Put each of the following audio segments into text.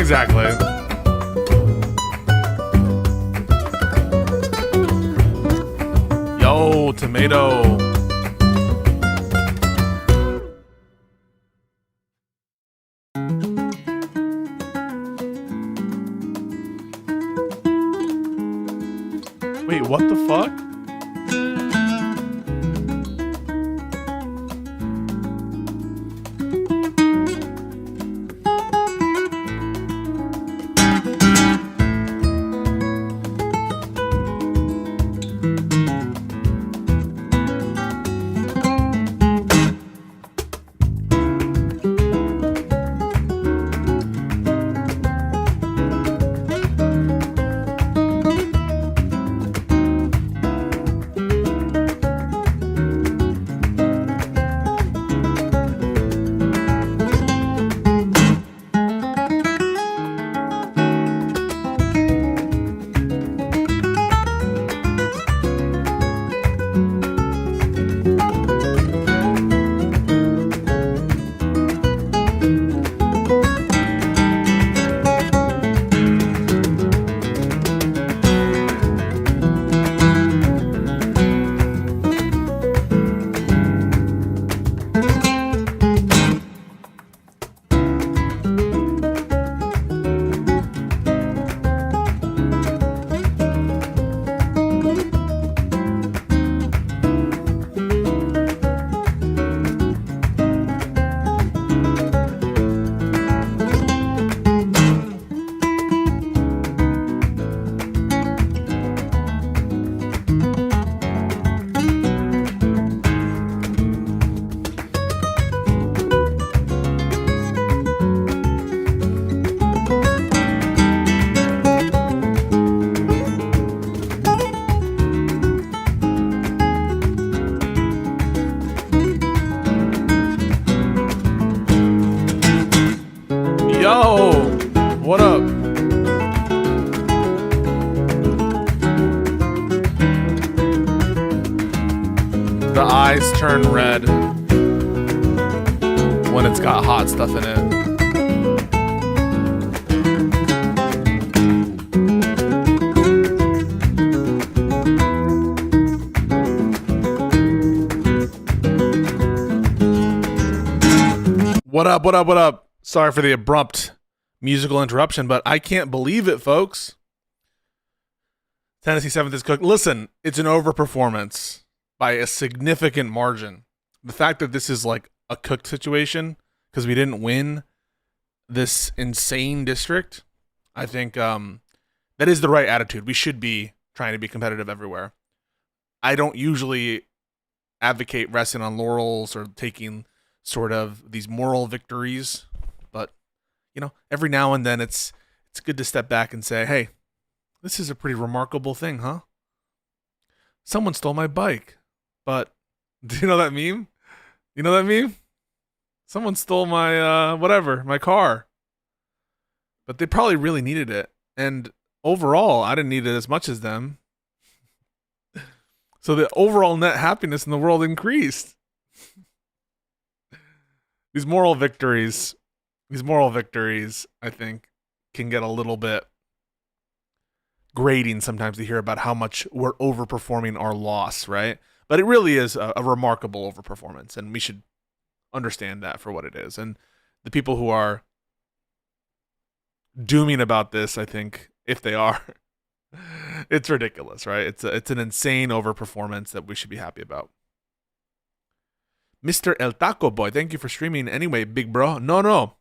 exactly. Yo, tomato. Wait, what the fuck? Yo, what up? The eyes turn red when it's got hot stuff in it. What up, what up, what up? Sorry for the abrupt musical interruption, but I can't believe it, folks. Tennessee 7th is cooked. Listen, it's an overperformance by a significant margin. The fact that this is like a cooked situation because we didn't win this insane district, I think that is the right attitude. We should be trying to be competitive everywhere. I don't usually advocate resting on laurels or taking sort of these moral victories, but you know, every now and then it's good to step back and say, hey, this is a pretty remarkable thing, huh? Someone stole my bike, but do you know that meme? You know that meme? Someone stole my my car, but they probably really needed it, and overall I didn't need it as much as them, so the overall net happiness in the world increased. These moral victories, I think, can get a little bit grating sometimes to hear about how much we're overperforming our loss, right? But it really is a remarkable overperformance, and we should understand that for what it is. And the people who are dooming about this, I think, if they are, it's ridiculous, right? It's an insane overperformance that we should be happy about. Mr. El Taco Boy, thank you for streaming anyway, big bro. No.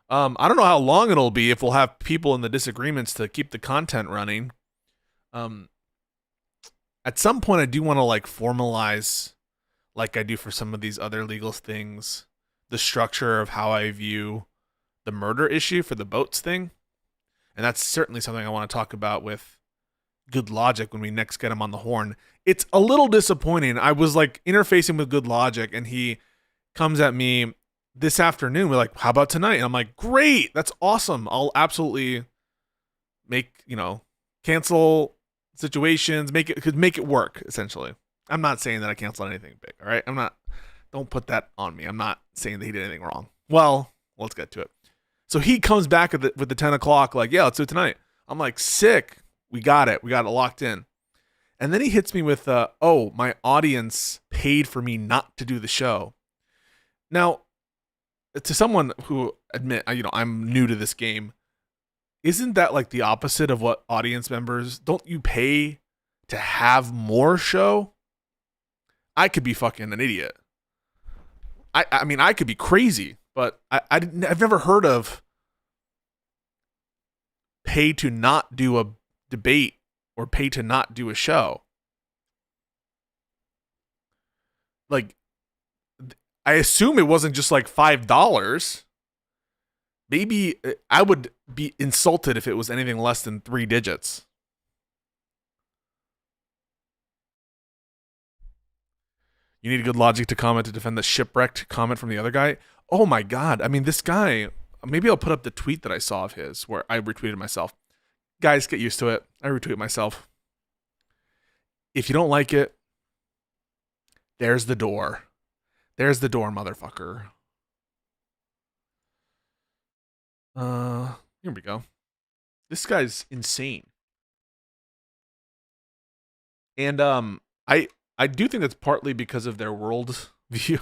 I don't know how long it'll be if we'll have people in the disagreements to keep the content running. At some point, I do want to like formalize, like I do for some of these other legal things, the structure of how I view the murder issue for the boats thing. And that's certainly something I want to talk about with Good Logic when we next get him on the horn. It's a little disappointing. I was like interfacing with Good Logic, and he comes at me this afternoon. We're like, how about tonight? And I'm like, great, that's awesome. I'll absolutely cancel situations, make it work, essentially. I'm not saying that I canceled anything big, all right? Don't put that on me. I'm not saying that he did anything wrong. Well, let's get to it. So he comes back with the 10 o'clock, like, yeah, let's do it tonight. I'm like, sick. We got it locked in. And then he hits me with, oh, my audience paid for me not to do the show. Now, to someone who I'm new to this game, isn't that like the opposite of what audience members, don't you pay to have more show? I could be fucking an idiot. I mean, I could be crazy, but I've never heard of pay to not do a debate or pay to not do a show. Like, I assume it wasn't just like $5. Maybe I would be insulted if it was anything less than 3 digits. You need good logic to comment to defend the shipwrecked comment from the other guy. Oh my God. I mean, this guy, maybe I'll put up the tweet that I saw of his where I retweeted myself. Guys, get used to it. I retweet myself. If you don't like it, there's the door. There's the door, motherfucker. Here we go. This guy's insane. And I do think that's partly because of their world view,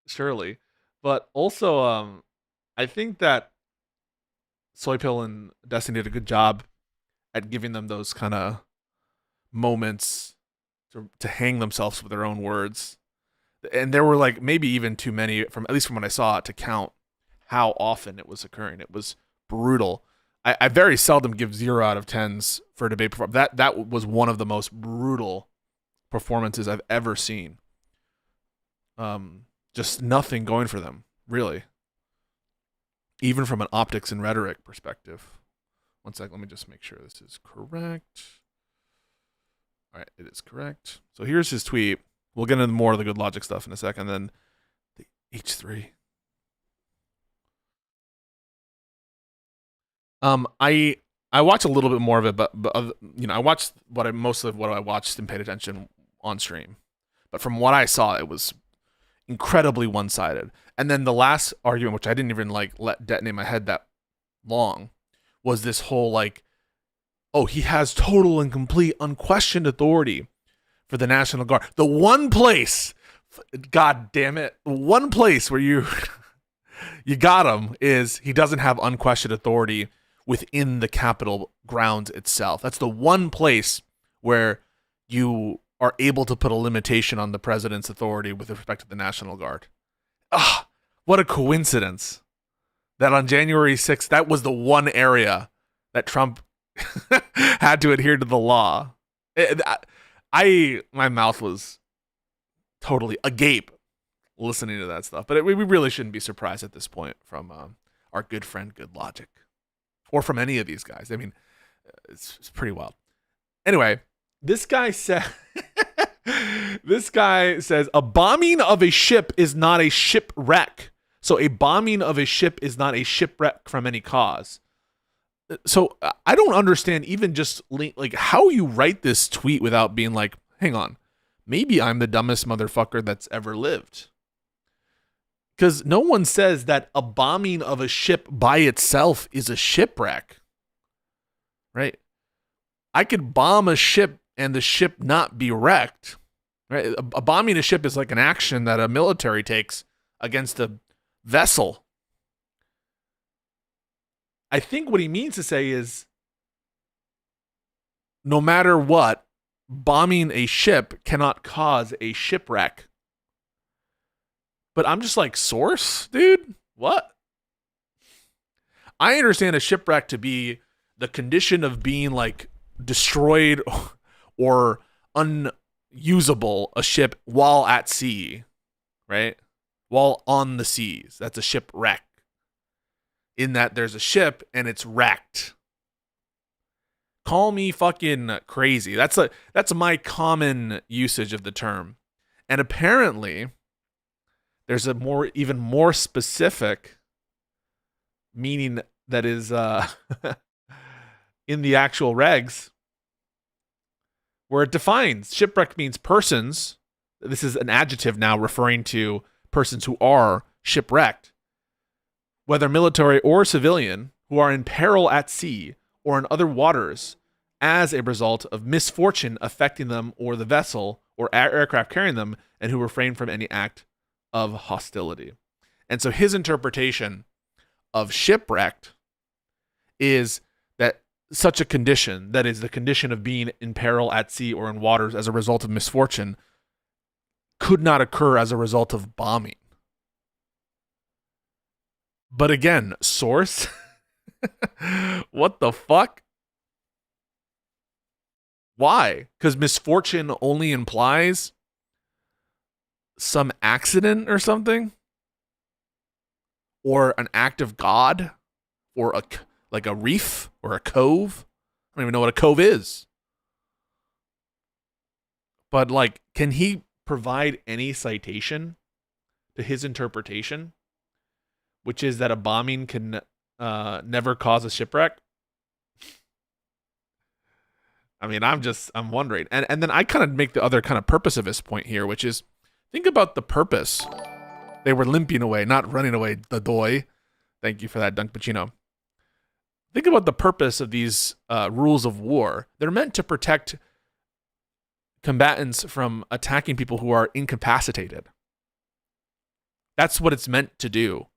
surely. But also, I think that Soypill and Destiny did a good job at giving them those kind of moments to hang themselves with their own words. And there were like maybe even too many, at least from when I saw it, to count how often it was occurring. It was brutal. I very seldom give 0 out of 10s for a debate performance. That was one of the most brutal performances I've ever seen. Just nothing going for them, really. Even from an optics and rhetoric perspective. One sec, let me just make sure this is correct. All right, it is correct. So here's his tweet. We'll get into more of the good logic stuff in a second. Then the H3. I watch a little bit more of it, but I watched most of what I watched and paid attention on stream. But from what I saw, it was incredibly one-sided. And then the last argument, which I didn't even like let detonate in my head that long, was this whole like, oh, he has total and complete unquestioned authority for the National Guard. The one place, God damn it, one place where you got him is he doesn't have unquestioned authority within the Capitol grounds itself. That's the one place where you are able to put a limitation on the president's authority with respect to the National Guard. Ah, what a coincidence that on January 6th, that was the one area that Trump had to adhere to the law. My mouth was totally agape listening to that stuff. But we really shouldn't be surprised at this point from our good friend Good Logic. Or from any of these guys. I mean, it's pretty wild. Anyway, this guy says a bombing of a ship is not a shipwreck. So a bombing of a ship is not a shipwreck from any cause. So I don't understand even just like how you write this tweet without being like, hang on, maybe I'm the dumbest motherfucker that's ever lived. Because no one says that a bombing of a ship by itself is a shipwreck, right? I could bomb a ship and the ship not be wrecked, right? A bombing a ship is like an action that a military takes against a vessel. I think what he means to say is, no matter what, bombing a ship cannot cause a shipwreck. But I'm just like, source, dude? What? I understand a shipwreck to be the condition of being like destroyed or unusable, a ship while at sea, right? While on the seas. That's a shipwreck. In that there's a ship and it's wrecked. Call me fucking crazy. That's my common usage of the term. And apparently there's a even more specific meaning that is in the actual regs, where it defines shipwreck means persons. This is an adjective now referring to persons who are shipwrecked. whether military or civilian, who are in peril at sea or in other waters as a result of misfortune affecting them or the vessel or aircraft carrying them, and who refrain from any act of hostility. And so his interpretation of shipwrecked is that such a condition, that is the condition of being in peril at sea or in waters as a result of misfortune, could not occur as a result of bombing. But again, source? What the fuck? Why? Because misfortune only implies some accident or something? Or an act of God? Or like a reef? Or a cove? I don't even know what a cove is. But like, can he provide any citation to his interpretation, which is that a bombing can never cause a shipwreck? I mean, I'm wondering. And then I kind of make the other kind of purpose of his point here, which is, think about the purpose. They were limping away, not running away, the doy. Thank you for that, Dunk Pacino. Think about the purpose of these rules of war. They're meant to protect combatants from attacking people who are incapacitated. That's what it's meant to do.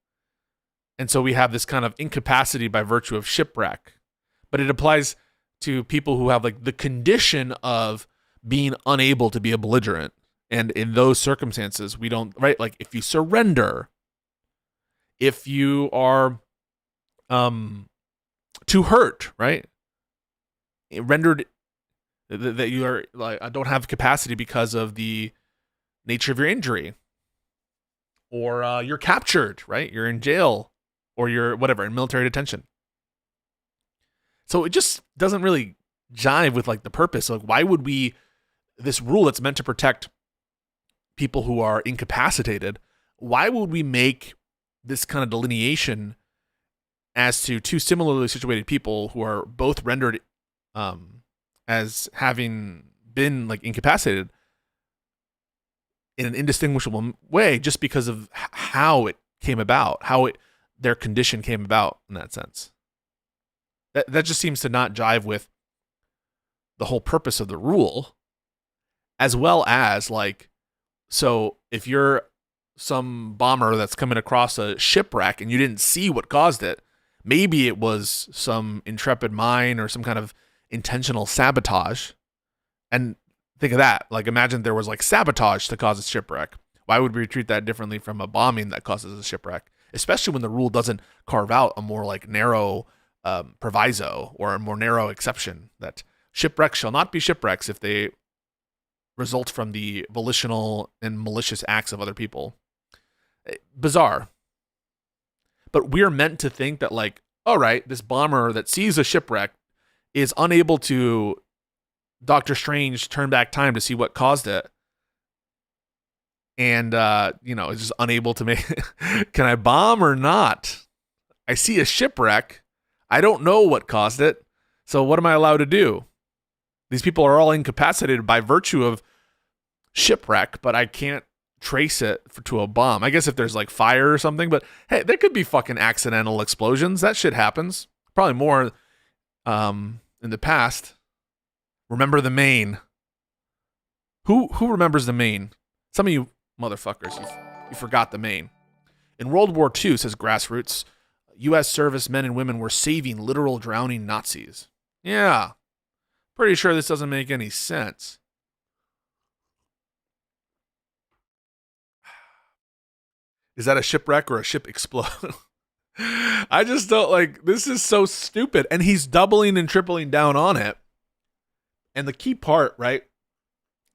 And so we have this kind of incapacity by virtue of shipwreck. But it applies to people who have like the condition of being unable to be a belligerent. And in those circumstances, we don't, right? Like if you surrender, if you are too hurt, right? Rendered that you are like, I don't have capacity because of the nature of your injury, or you're captured, right? You're in jail, or you're whatever, in military detention. So it just doesn't really jive with like the purpose. Like, why would we, this rule that's meant to protect people who are incapacitated, why would we make this kind of delineation as to two similarly situated people who are both rendered as having been like incapacitated in an indistinguishable way just because of how it came about, their condition came about in that sense? That just seems to not jive with the whole purpose of the rule, as well as like, so if you're some bomber that's coming across a shipwreck and you didn't see what caused it, maybe it was some intrepid mine or some kind of intentional sabotage. And think of that. Like, imagine there was like sabotage to cause a shipwreck. Why would we treat that differently from a bombing that causes a shipwreck? Especially when the rule doesn't carve out a more like narrow proviso or a more narrow exception that shipwrecks shall not be shipwrecks if they result from the volitional and malicious acts of other people. Bizarre. But we're meant to think that like, all right, this bomber that sees a shipwreck is unable to Doctor Strange turn back time to see what caused it. And, is just unable to make, can I bomb or not? I see a shipwreck. I don't know what caused it. So what am I allowed to do? These people are all incapacitated by virtue of shipwreck, but I can't trace it to a bomb. I guess if there's like fire or something, but hey, there could be fucking accidental explosions. That shit happens. Probably more in the past. Remember the Maine. Who remembers the Maine? Some of you motherfuckers, you forgot the Maine. In World War II, says Grassroots, U.S. servicemen and women were saving literal drowning Nazis. Yeah. Pretty sure this doesn't make any sense. Is that a shipwreck or a ship explode? I just don't like, this is so stupid. And he's doubling and tripling down on it. And the key part, right,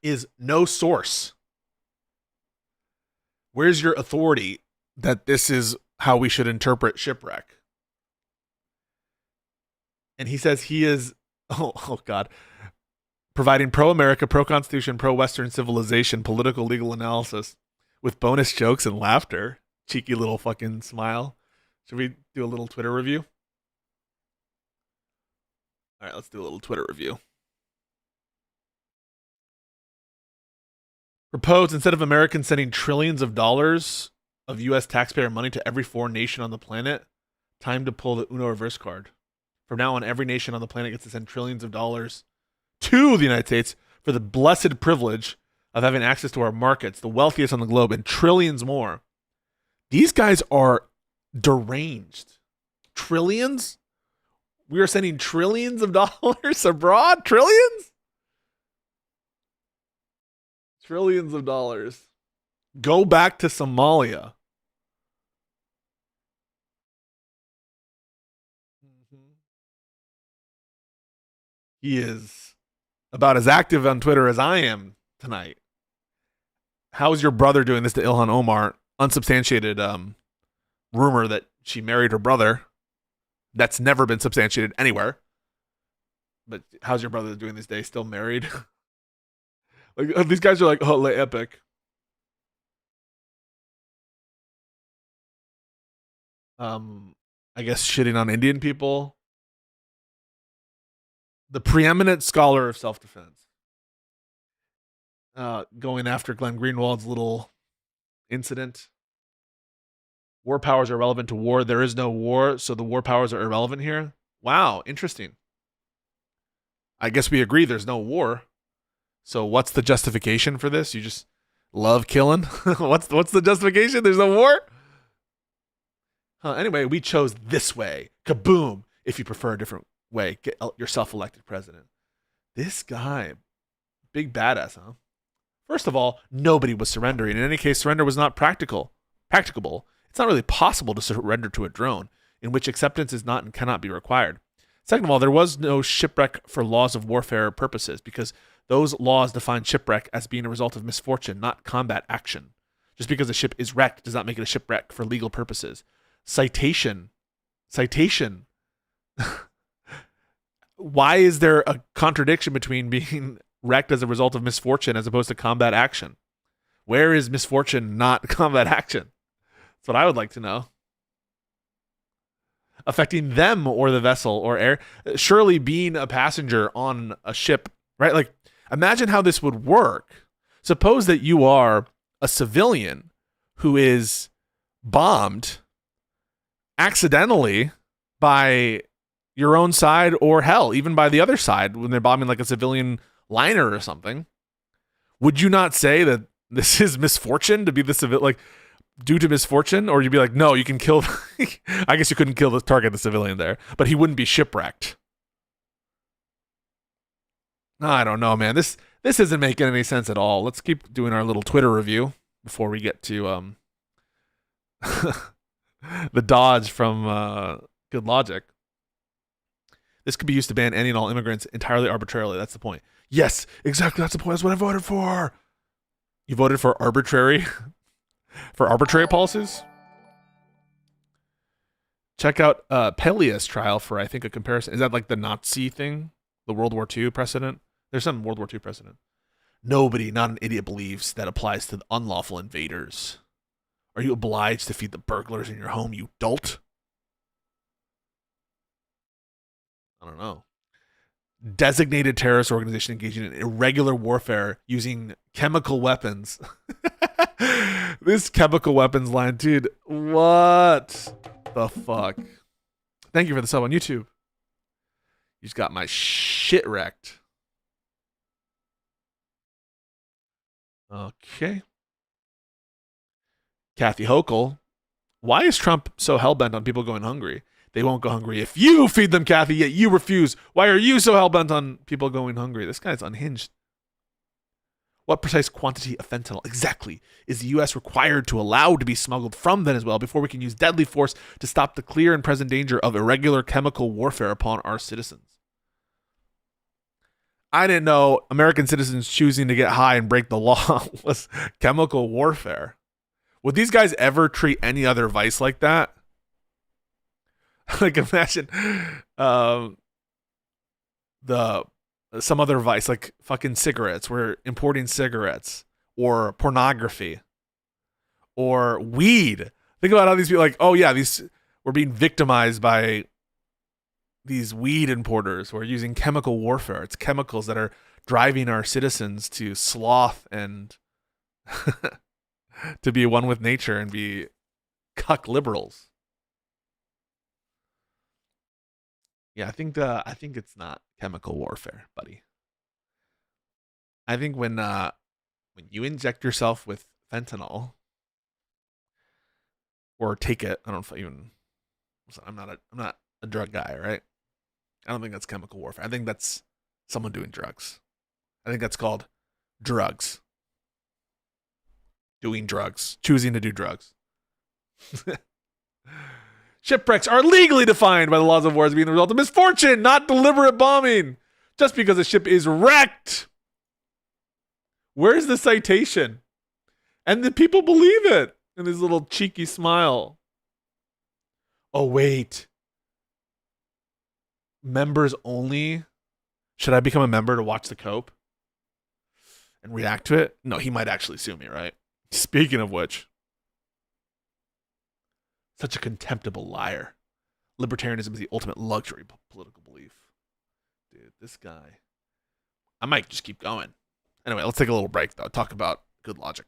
is no source. Where's your authority that this is how we should interpret shipwreck? And he says he is, oh God, providing pro-America, pro-Constitution, pro-Western civilization, political, legal analysis with bonus jokes and laughter. Cheeky little fucking smile. Should we do a little Twitter review? All right, let's do a little Twitter review. Proposed, instead of Americans sending trillions of dollars of U.S. taxpayer money to every foreign nation on the planet, time to pull the Uno reverse card. From now on, every nation on the planet gets to send trillions of dollars to the United States for the blessed privilege of having access to our markets, the wealthiest on the globe, and trillions more. These guys are deranged. Trillions? We are sending trillions of dollars abroad? Trillions? Trillions of dollars. Go back to Somalia. He is about as active on Twitter as I am tonight. How's your brother doing this to Ilhan Omar? Unsubstantiated rumor that she married her brother. That's never been substantiated anywhere. But how's your brother doing this day? Still married? Like these guys are like, oh, epic. I guess shitting on Indian people. The preeminent scholar of self-defense. Going after Glenn Greenwald's little incident. War powers are relevant to war. There is no war, so the war powers are irrelevant here. Wow, interesting. I guess we agree there's no war. So what's the justification for this? You just love killing? What's the justification? There's no war? Anyway, we chose this way. Kaboom. If you prefer a different way, get yourself elected president. This guy, big badass, huh? First of all, nobody was surrendering. In any case, surrender was not practicable. It's not really possible to surrender to a drone, in which acceptance is not and cannot be required. Second of all, there was no shipwreck for laws of warfare purposes, because those laws define shipwreck as being a result of misfortune, not combat action. Just because a ship is wrecked does not make it a shipwreck for legal purposes. Citation. Why is there a contradiction between being wrecked as a result of misfortune as opposed to combat action? Where is misfortune not combat action? That's what I would like to know. Affecting them or the vessel or air. Surely being a passenger on a ship, right? Like, imagine how this would work. Suppose that you are a civilian who is bombed accidentally by your own side, or hell, even by the other side when they're bombing like a civilian liner or something. Would you not say that this is misfortune to be the civil, like, due to misfortune? Or you'd be like, no, you can kill I guess you couldn't kill the target, the civilian there, but he wouldn't be shipwrecked. I don't know, man. This isn't making any sense at all. Let's keep doing our little Twitter review before we get to the dodge from Good Logic. This could be used to ban any and all immigrants entirely arbitrarily. That's the point. Yes, exactly. That's the point. That's what I voted for. You voted for arbitrary policies? Check out Peleus trial for, I think, a comparison. Is that like the Nazi thing? The World War II precedent? There's some World War II precedent. Nobody, not an idiot, believes that applies to the unlawful invaders. Are you obliged to feed the burglars in your home, you dolt? I don't know. Designated terrorist organization engaging in irregular warfare using chemical weapons. This chemical weapons line, dude. What the fuck? Thank you for the sub on YouTube. You just got my shit wrecked. Okay. Kathy Hochul. Why is Trump so hellbent on people going hungry? They won't go hungry if you feed them, Kathy, yet you refuse. Why are you so hellbent on people going hungry? This guy's unhinged. What precise quantity of fentanyl exactly is the U.S. required to allow to be smuggled from Venezuela before we can use deadly force to stop the clear and present danger of irregular chemical warfare upon our citizens? I didn't know American citizens choosing to get high and break the law was chemical warfare. Would these guys ever treat any other vice like that? Like, imagine some other vice, like fucking cigarettes. We're importing cigarettes, or pornography, or weed. Think about how these people, like, oh yeah, we're being victimized by these weed importers. We're using chemical warfare. It's chemicals that are driving our citizens to sloth and to be one with nature and be cuck liberals. Yeah, I think it's not chemical warfare, buddy. I think when you inject yourself with fentanyl or take it, I don't know if even I'm not a drug guy, right? I don't think that's chemical warfare. I think that's someone doing drugs. I think that's called drugs. Doing drugs. Choosing to do drugs. Shipwrecks are legally defined by the laws of war as being the result of misfortune, not deliberate bombing. Just because a ship is wrecked. Where's the citation? And the people believe it. And his little cheeky smile. Oh, wait. Members only? Should I become a member to watch the cope? And react to it? No, he might actually sue me, right? Speaking of which. Such a contemptible liar. Libertarianism is the ultimate luxury political belief. Dude, this guy. I might just keep going. Anyway, let's take a little break, though. Talk about good logic.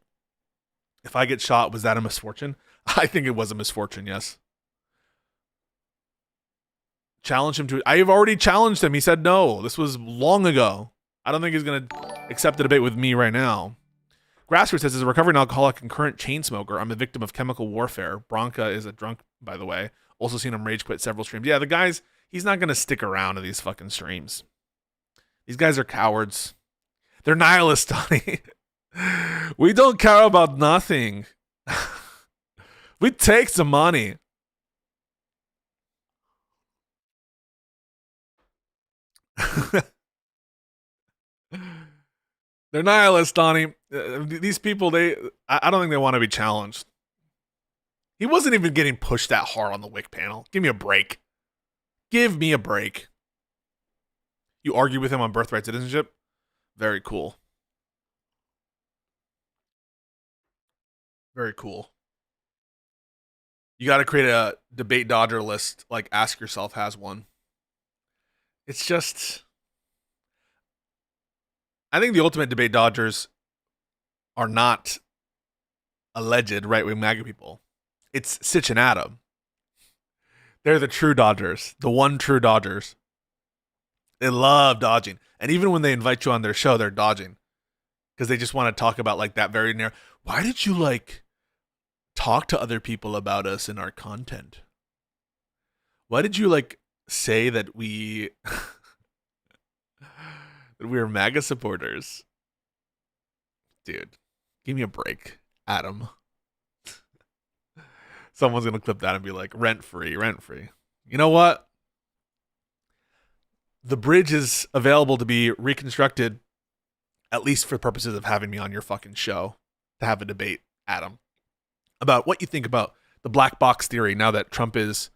If I get shot, was that a misfortune? I think it was a misfortune, yes. Challenge him to it. I have already challenged him. He said no. This was long ago. I don't think he's going to accept a debate with me right now. Grassroots says, as a recovering alcoholic and current chain smoker, I'm a victim of chemical warfare. Bronca is a drunk, by the way. Also seen him rage quit several streams. Yeah, the guys, he's not going to stick around to these fucking streams. These guys are cowards. They're nihilists, Donnie. We don't care about nothing. We take the money. They're nihilists, Donnie. These people, I don't think they want to be challenged. He wasn't even getting pushed that hard on the WIC panel. Give me a break. Give me a break. You argue with him on birthright citizenship? Very cool. Very cool. You got to create a debate dodger list like Ask Yourself has one. It's just... I think the ultimate debate dodgers are not alleged right-wing MAGA people. It's Sitch and Adam. They're the true dodgers. The one true dodgers. They love dodging. And even when they invite you on their show, they're dodging. Because they just want to talk about like that very narrow. Why did you like talk to other people about us in our content? Why did you like say that we that we are MAGA supporters? Dude, give me a break, Adam. Someone's gonna clip that and be like, rent free. You know what? The bridge is available to be reconstructed, at least for purposes of having me on your fucking show to have a debate, Adam, about what you think about the black box theory now that Trump is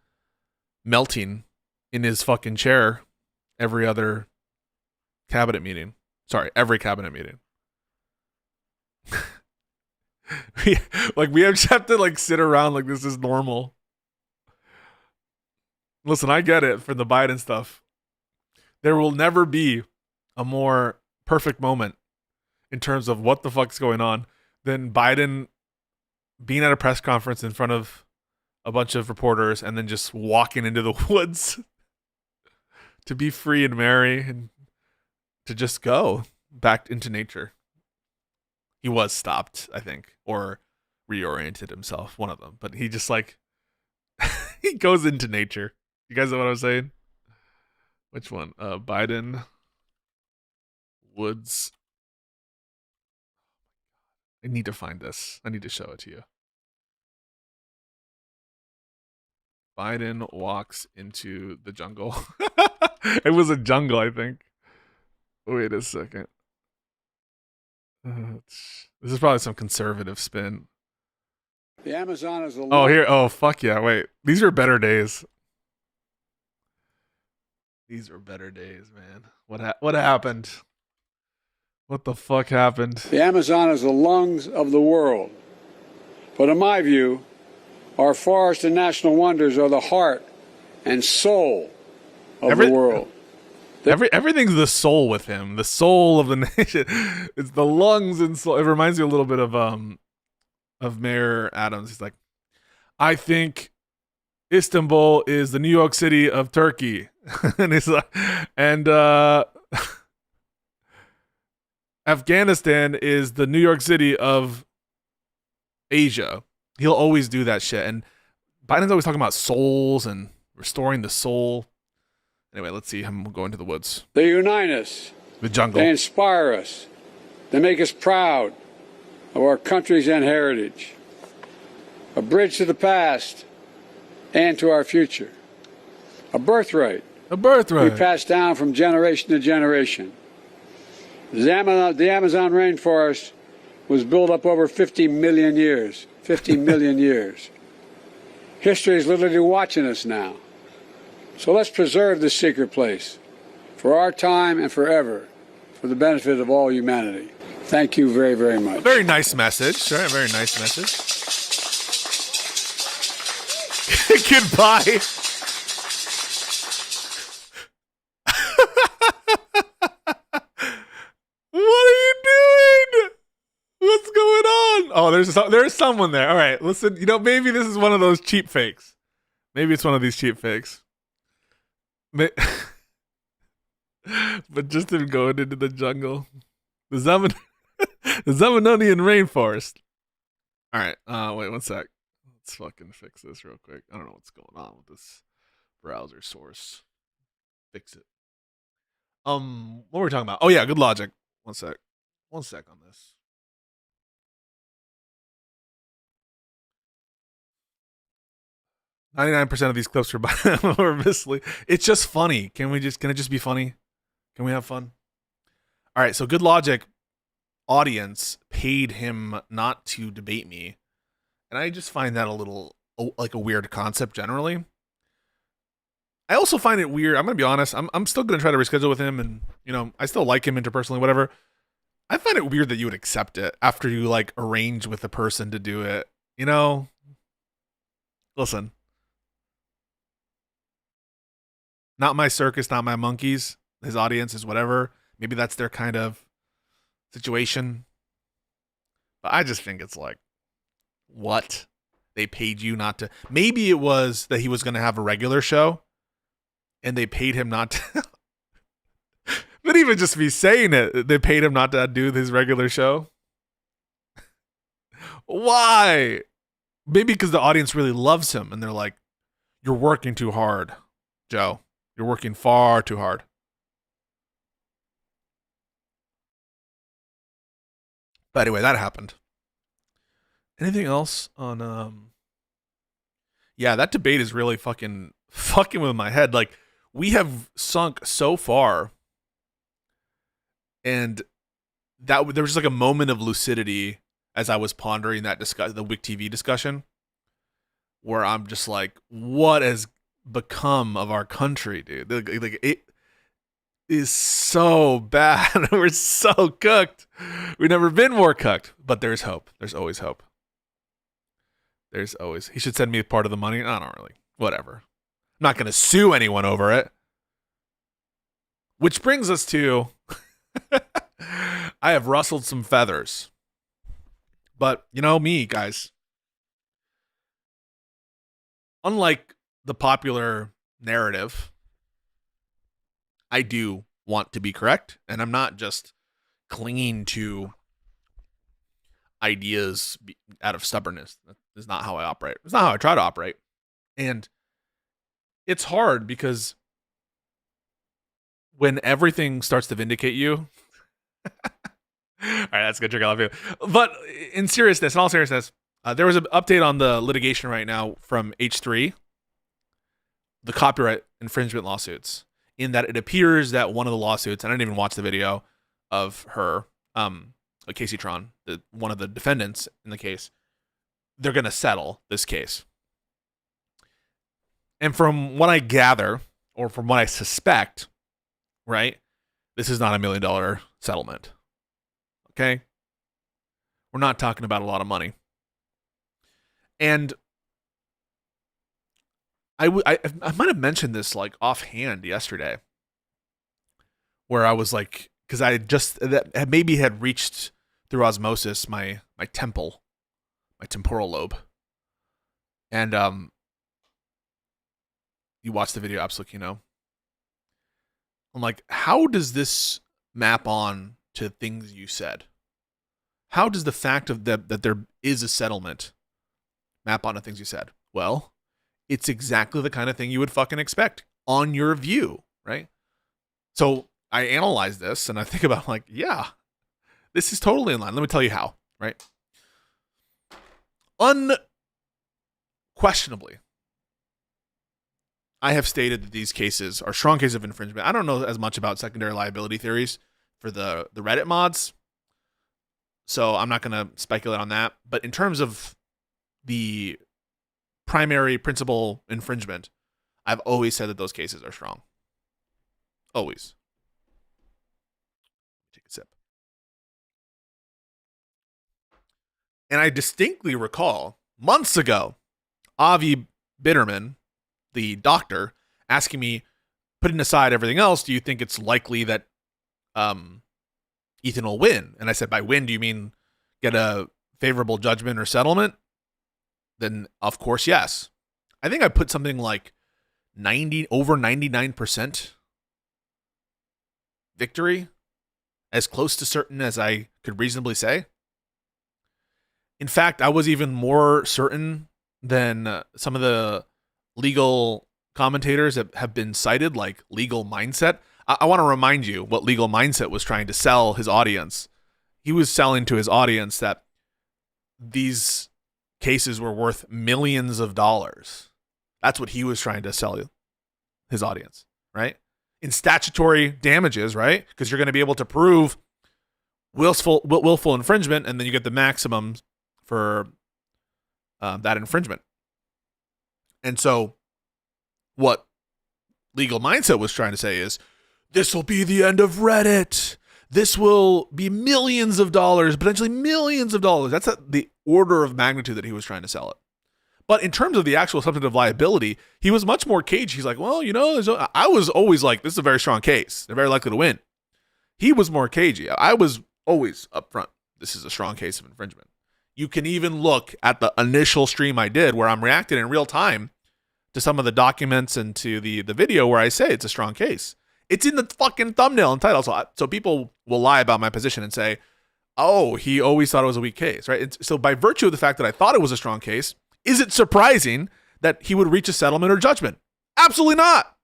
melting in his fucking chair every cabinet meeting. we just have to like sit around like this is normal. Listen, I get it for the Biden stuff. There will never be a more perfect moment in terms of what the fuck's going on than Biden being at a press conference in front of a bunch of reporters and then just walking into the woods to be free and merry and to just go back into nature. He was stopped, I think, or reoriented himself, one of them. But he just like, he goes into nature. You guys know what I'm saying? Which one? Biden, Woods. I need to find this. I need to show it to you. Biden walks into the jungle. It was a jungle, I think. Wait a second. This is probably some conservative spin. The Amazon is a here. Oh, fuck yeah. Wait. These are better days. These are better days, man. What happened? What the fuck happened? The Amazon is the lungs of the world. But in my view, our forests and national wonders are the heart and soul of the world. Everything's the soul with him. The soul of the nation. It's the lungs and soul. It reminds me a little bit of of Mayor Adams. He's like, I think Istanbul is the New York City of Turkey. And he's like, and Afghanistan is the New York City of Asia. He'll always do that shit. And Biden's always talking about souls and restoring the soul. Anyway, let's see him go into the woods. They unite us. The jungle. They inspire us. They make us proud of our countries and heritage. A bridge to the past and to our future. A birthright. A birthright. We pass down from generation to generation. The Amazon rainforest was built up over 50 million years. 50 million years. History is literally watching us now. So let's preserve this secret place for our time and forever, for the benefit of all humanity. Thank you very, very much. A very nice message. Right? A very nice message. Goodbye. What are you doing? What's going on? Oh, there's someone there. All right, listen. Maybe this is one of those cheap fakes. Maybe it's one of these cheap fakes. But just him going into the jungle, the Zamanonian rainforest. All right. Wait 1 sec. Let's fucking fix this real quick. I don't know what's going on with this browser source. Fix it. What were we talking about? Oh yeah, good logic. 1 sec. 1 sec on this. %of these clips are misleading. It's just funny. Can it just be funny? Can we have fun? All right. So Good Logic audience paid him not to debate me, and I just find that a little like a weird concept generally. I also find it weird. I'm gonna be honest. I'm still gonna try to reschedule with him, and I still like him interpersonally, whatever. I find it weird that you would accept it after you like arrange with the person to do it. Listen. Not my circus, not my monkeys. His audience is whatever. Maybe that's their kind of situation. But I just think it's like, what? They paid you not to. Maybe it was that he was going to have a regular show and they paid him not to. But even just me saying it, they paid him not to do his regular show. Why? Maybe because the audience really loves him and they're like, you're working too hard, Joe. You're working far too hard. But anyway, that happened. Anything else on yeah, that debate is really fucking with my head. Like, we have sunk so far, and there was just like a moment of lucidity as I was pondering the WIC TV discussion, where I'm just like, what has become of our country, dude? Like it is so bad. We're so cooked. We've never been more cooked. But there's hope. There's always hope. There's always. He should send me part of the money. I don't really. Whatever. I'm not gonna sue anyone over it. Which brings us to I have rustled some feathers. But me, guys. Unlike the popular narrative, I do want to be correct, and I'm not just clinging to ideas out of stubbornness. That is not how I operate. It's not how I try to operate. And it's hard because when everything starts to vindicate you, all right, that's a good trick I love you. But in all seriousness, there was an update on the litigation right now from H3, the copyright infringement lawsuits, in that it appears that one of the lawsuits, and I didn't even watch the video of her, Casey Tron, one of the defendants in the case, they're going to settle this case. And from what I gather, or from what I suspect, right, this is not $1 million settlement. Okay? We're not talking about a lot of money. And I might have mentioned this like offhand yesterday, where I was like, because I just maybe had reached through osmosis my temple my temporal lobe. And you watch the video, absolutely, I'm like, how does this map on to things you said? How does the fact of that there is a settlement map onto things you said? Well, it's exactly the kind of thing you would fucking expect on your view, right? So I analyze this and I think about like, yeah, this is totally in line. Let me tell you how, right? Unquestionably, I have stated that these cases are strong cases of infringement. I don't know as much about secondary liability theories for the Reddit mods, so I'm not going to speculate on that. But in terms of the primary principal infringement, I've always said that those cases are strong. Always. Take a sip. And I distinctly recall months ago, Avi Bitterman, the doctor, asking me, putting aside everything else, do you think it's likely that Ethan will win? And I said, by win, do you mean get a favorable judgment or settlement? Then, of course, yes. I think I put something like over 99% victory, as close to certain as I could reasonably say. In fact, I was even more certain than some of the legal commentators that have been cited, like Legal Mindset. I want to remind you what Legal Mindset was trying to sell his audience. He was selling to his audience that these cases were worth millions of dollars. That's what he was trying to sell his audience, right? In statutory damages, right? Because you're going to be able to prove willful infringement, and then you get the maximum for that infringement. And so what Legal Mindset was trying to say is, this will be the end of Reddit. This will be millions of dollars, potentially millions of dollars. That's the order of magnitude that he was trying to sell it. But in terms of the actual substantive liability, he was much more cagey. He's like, well, I was always like, this is a very strong case. They're very likely to win. He was more cagey. I was always upfront. This is a strong case of infringement. You can even look at the initial stream I did where I'm reacting in real time to some of the documents and to the video where I say it's a strong case. It's in the fucking thumbnail and title. So people will lie about my position and say, oh, he always thought it was a weak case, right? So by virtue of the fact that I thought it was a strong case, is it surprising that he would reach a settlement or judgment? Absolutely not.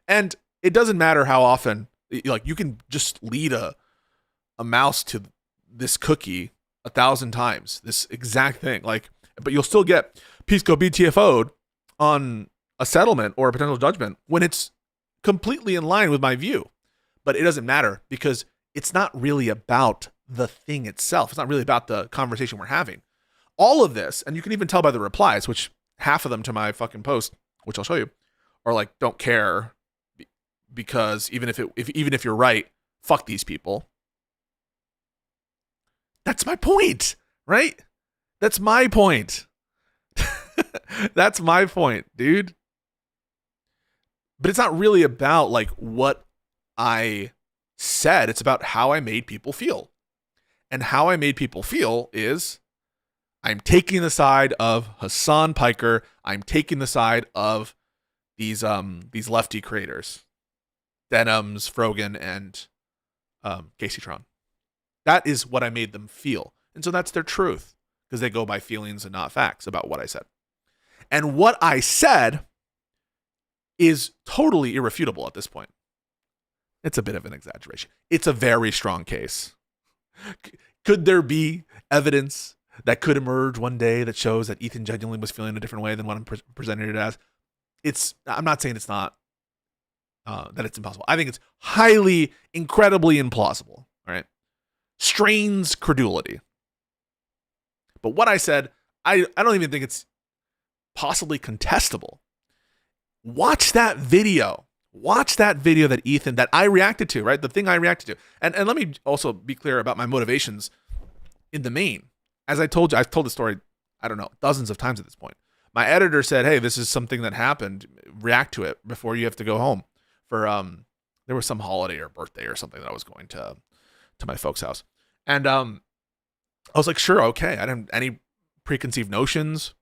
And it doesn't matter how often, like, you can just lead a mouse to this cookie 1,000 times, this exact thing, like, but you'll still get Pisco BTFO'd on a settlement or a potential judgment when it's completely in line with my view. But it doesn't matter because it's not really about the thing itself. It's not really about the conversation we're having. All of this, and you can even tell by the replies, which half of them to my fucking post, which I'll show you, are like, don't care because even if you're right, fuck these people. That's my point, right? That's my point. That's my point, dude. But it's not really about like what I said. It's about how I made people feel. And how I made people feel is I'm taking the side of Hassan Piker. I'm taking the side of these lefty creators, Denhams, Frogan, and Casey Tron. That is what I made them feel. And so that's their truth because they go by feelings and not facts about what I said. And what I said is totally irrefutable at this point. It's a bit of an exaggeration. It's a very strong case. Could there be evidence that could emerge one day that shows that Ethan genuinely was feeling a different way than what I'm presenting it as? I'm not saying it's not, that it's impossible. I think it's highly, incredibly implausible. All right. Strains credulity. But what I said, I don't even think it's possibly contestable. Watch that video. Watch that video that Ethan, that I reacted to, right? The thing I reacted to. And let me also be clear about my motivations in the main. As I told you, I've told the story, I don't know, dozens of times at this point. My editor said, hey, this is something that happened. React to it before you have to go home for, there was some holiday or birthday or something that I was going to my folks' house. And I was like, sure, okay. I didn't have any preconceived notions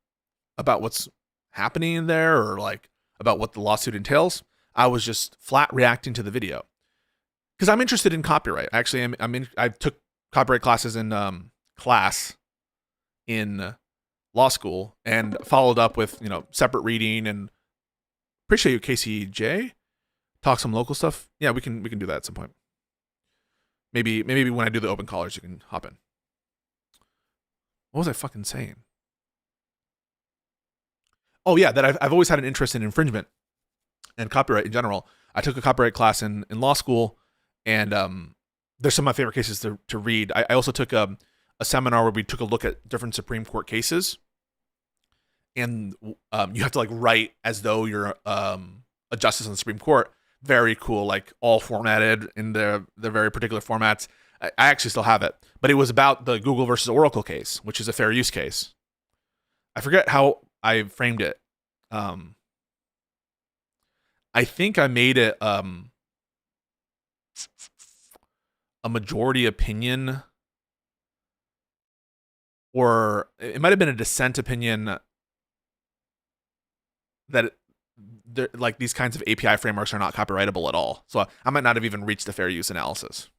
about what's happening in there or like about what the lawsuit entails. I was just flat reacting to the video because I'm interested in copyright. Actually, I took copyright classes in class in law school and followed up with, you know, separate reading, and appreciate you, KCJ. Talk some local stuff. Yeah, we can do that at some point. Maybe when I do the open callers, you can hop in. What was I fucking saying? Oh yeah, that I've always had an interest in infringement and copyright in general. I took a copyright class in law school, and there's some of my favorite cases to read. I also took a seminar where we took a look at different Supreme Court cases, and you have to like write as though you're a justice on the Supreme Court. Very cool, like all formatted in their very particular formats. I actually still have it, but it was about the Google versus Oracle case, which is a fair use case. I forget how I framed it. I think I made it a majority opinion, or it might have been a dissent opinion that like these kinds of API frameworks are not copyrightable at all. So I might not have even reached the fair use analysis.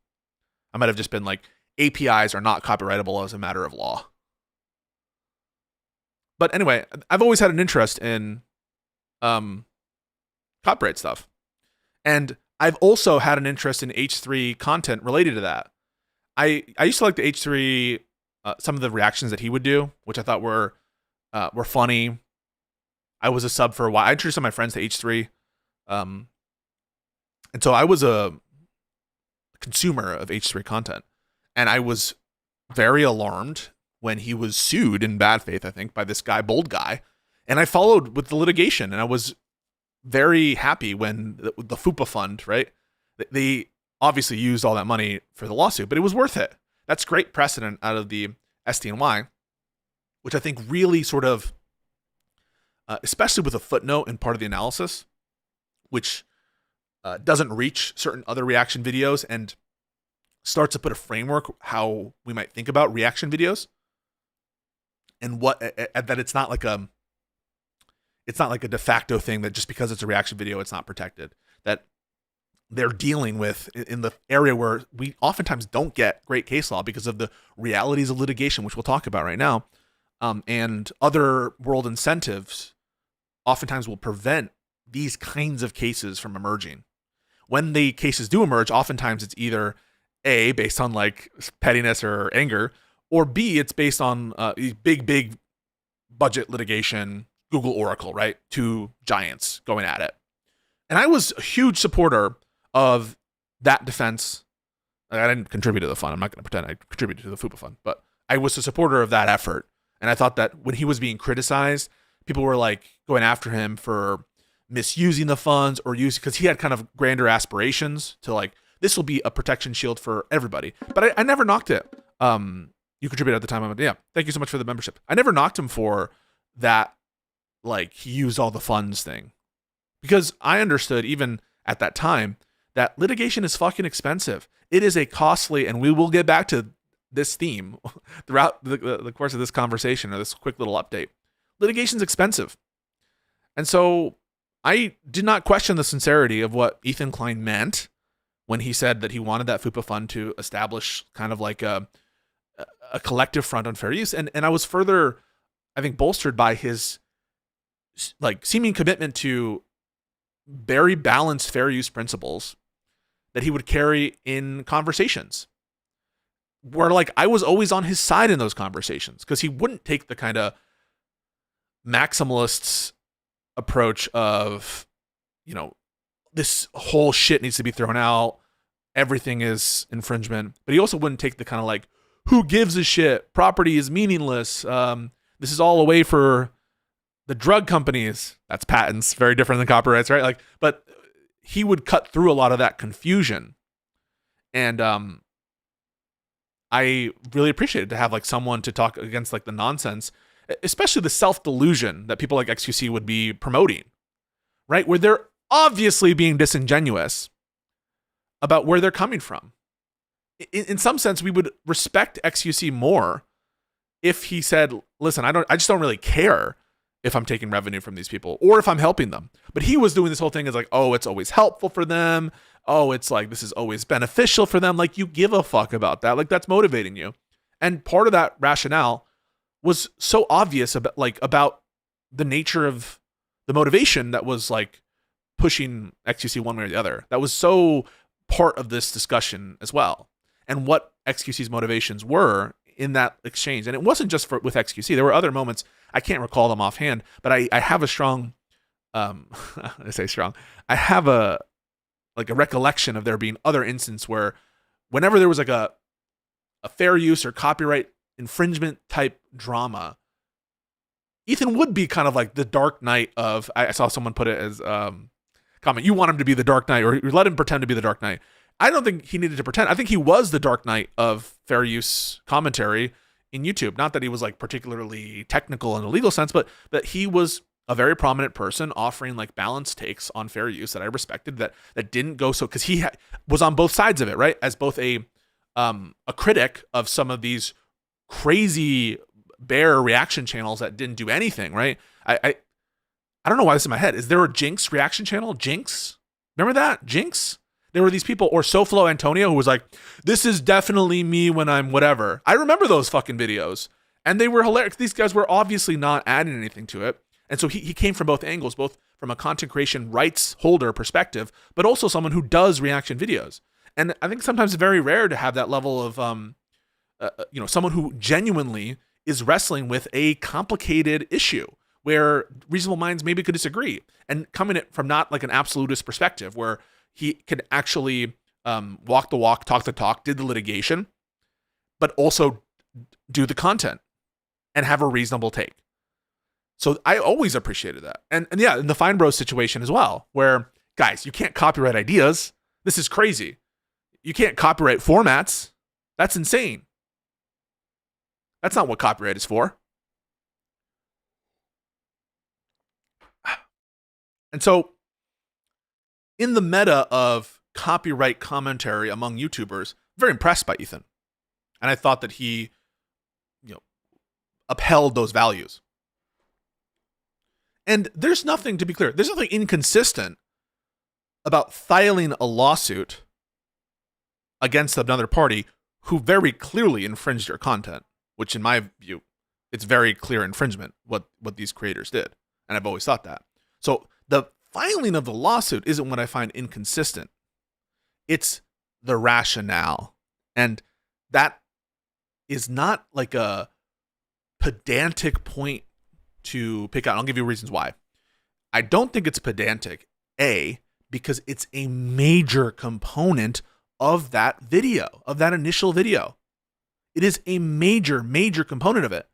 I might have just been like, APIs are not copyrightable as a matter of law. But anyway, I've always had an interest in copyright stuff. And I've also had an interest in H3 content related to that. I used to like the H3, some of the reactions that he would do, which I thought were funny. I was a sub for a while. I introduced some of my friends to H3. And so I was a consumer of H3 content. And I was very alarmed when he was sued in bad faith, I think, by this guy, Bold Guy. And I followed with the litigation. And I was very happy when the FUPA fund, right? They obviously used all that money for the lawsuit, but it was worth it. That's great precedent out of the SDNY, which I think really sort of, especially with a footnote in part of the analysis, which doesn't reach certain other reaction videos and starts to put a framework how we might think about reaction videos, and what that it's not like a de facto thing that just because it's a reaction video it's not protected. That they're dealing with in the area where we oftentimes don't get great case law because of the realities of litigation, which we'll talk about right now, and other world incentives oftentimes will prevent these kinds of cases from emerging. When the cases do emerge, oftentimes it's either A, based on like pettiness or anger, or B, it's based on big budget litigation, Google, Oracle, right? Two giants going at it. And I was a huge supporter of that defense. I didn't contribute to the fund. I'm not going to pretend I contributed to the FUPA fund, but I was a supporter of that effort. And I thought that when he was being criticized, people were like going after him for misusing the funds or because he had kind of grander aspirations to like, this will be a protection shield for everybody. But I never knocked it. You contributed at the time. Yeah, thank you so much for the membership. I never knocked him for that, like he used all the funds thing, because I understood even at that time that litigation is fucking expensive. It is a costly, and we will get back to this theme throughout the course of this conversation or this quick little update. Litigation's expensive. And so I did not question the sincerity of what Ethan Klein meant when he said that he wanted that FUPA fund to establish kind of like a collective front on fair use. And I was further, I think, bolstered by his like seeming commitment to very balanced fair use principles that he would carry in conversations, where like I was always on his side in those conversations, because he wouldn't take the kind of maximalist approach of, you know, this whole shit needs to be thrown out, everything is infringement. But he also wouldn't take the kind of like, who gives a shit, property is meaningless, this is all a way for the drug companies. That's patents, very different than copyrights, right? Like, but he would cut through a lot of that confusion. And I really appreciated to have like someone to talk against like the nonsense, especially the self-delusion that people like XQC would be promoting, right? Where they're obviously being disingenuous about where they're coming from. In some sense, we would respect XQC more if he said, listen, I just don't really care if I'm taking revenue from these people or if I'm helping them. But he was doing this whole thing as like, oh, it's always helpful for them. Oh, it's like, this is always beneficial for them. Like, you give a fuck about that. Like, that's motivating you. And part of that rationale was so obvious about the nature of the motivation that was like pushing XQC one way or the other. That was so part of this discussion as well. And what XQC's motivations were in that exchange. And it wasn't just with XQC. There were other moments, I can't recall them offhand, but I have a strong, I say strong, I have a recollection of there being other instances where whenever there was like a fair use or copyright infringement type drama, Ethan would be kind of like the Dark Knight of, I saw someone put it as comment, you want him to be the Dark Knight, or you let him pretend to be the Dark Knight. I don't think he needed to pretend. I think he was the Dark Knight of fair use commentary in YouTube. Not that he was like particularly technical in a legal sense, but that he was a very prominent person offering like balanced takes on fair use that I respected, that didn't go so, because he was on both sides of it, right? As both a critic of some of these crazy bear reaction channels that didn't do anything, right? I don't know why this is in my head. Is there a Jinx reaction channel? Jinx? Remember that? Jinx? There were these people, or SoFlo Antonio, who was like, this is definitely me when I'm whatever. I remember those fucking videos. And they were hilarious. These guys were obviously not adding anything to it. And so he came from both angles, both from a content creation rights holder perspective, but also someone who does reaction videos. And I think sometimes it's very rare to have that level of, someone who genuinely is wrestling with a complicated issue where reasonable minds maybe could disagree, and coming at from not like an absolutist perspective where he could actually walk the walk, talk the talk, did the litigation, but also do the content and have a reasonable take. So I always appreciated that. And yeah, in the Fine Bros situation as well, where, guys, you can't copyright ideas. This is crazy. You can't copyright formats. That's insane. That's not what copyright is for. And so in the meta of copyright commentary among YouTubers, I'm very impressed by Ethan. And I thought that he, upheld those values. And there's nothing, to be clear, there's nothing inconsistent about filing a lawsuit against another party who very clearly infringed your content, which in my view, it's very clear infringement, what these creators did. And I've always thought that. So the filing of the lawsuit isn't what I find inconsistent. It's the rationale. And that is not like a pedantic point to pick out. I'll give you reasons why. I don't think it's pedantic, A, because it's a major component of that video, of that initial video. It is a major, major component of it.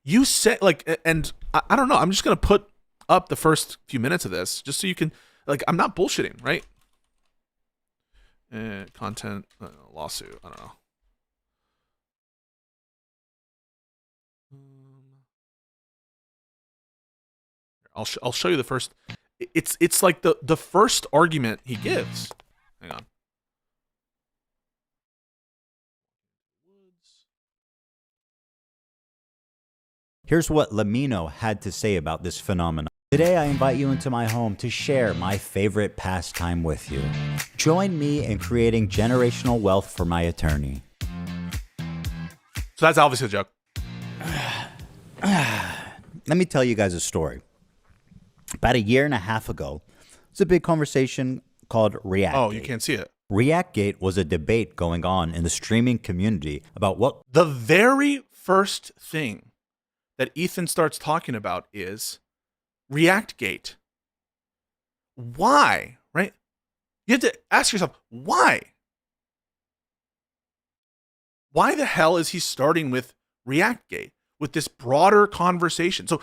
You say, and I don't know, I'm just going to put up the first few minutes of this just so you can, I'm not bullshitting, right? Content, lawsuit, I don't know. I'll show you the first. It's like the first argument he gives. Hang on. Here's what Lamino had to say about this phenomenon. Today I invite you into my home to share my favorite pastime with you. Join me in creating generational wealth for my attorney. So that's obviously a joke. Let me tell you guys a story. About a year and a half ago, it's a big conversation called Reactgate. Oh, you can't see it. Reactgate was a debate going on in the streaming community about what... The very first thing that Ethan starts talking about is Reactgate. Why, right? You have to ask yourself, why? Why the hell is he starting with Reactgate, with this broader conversation? So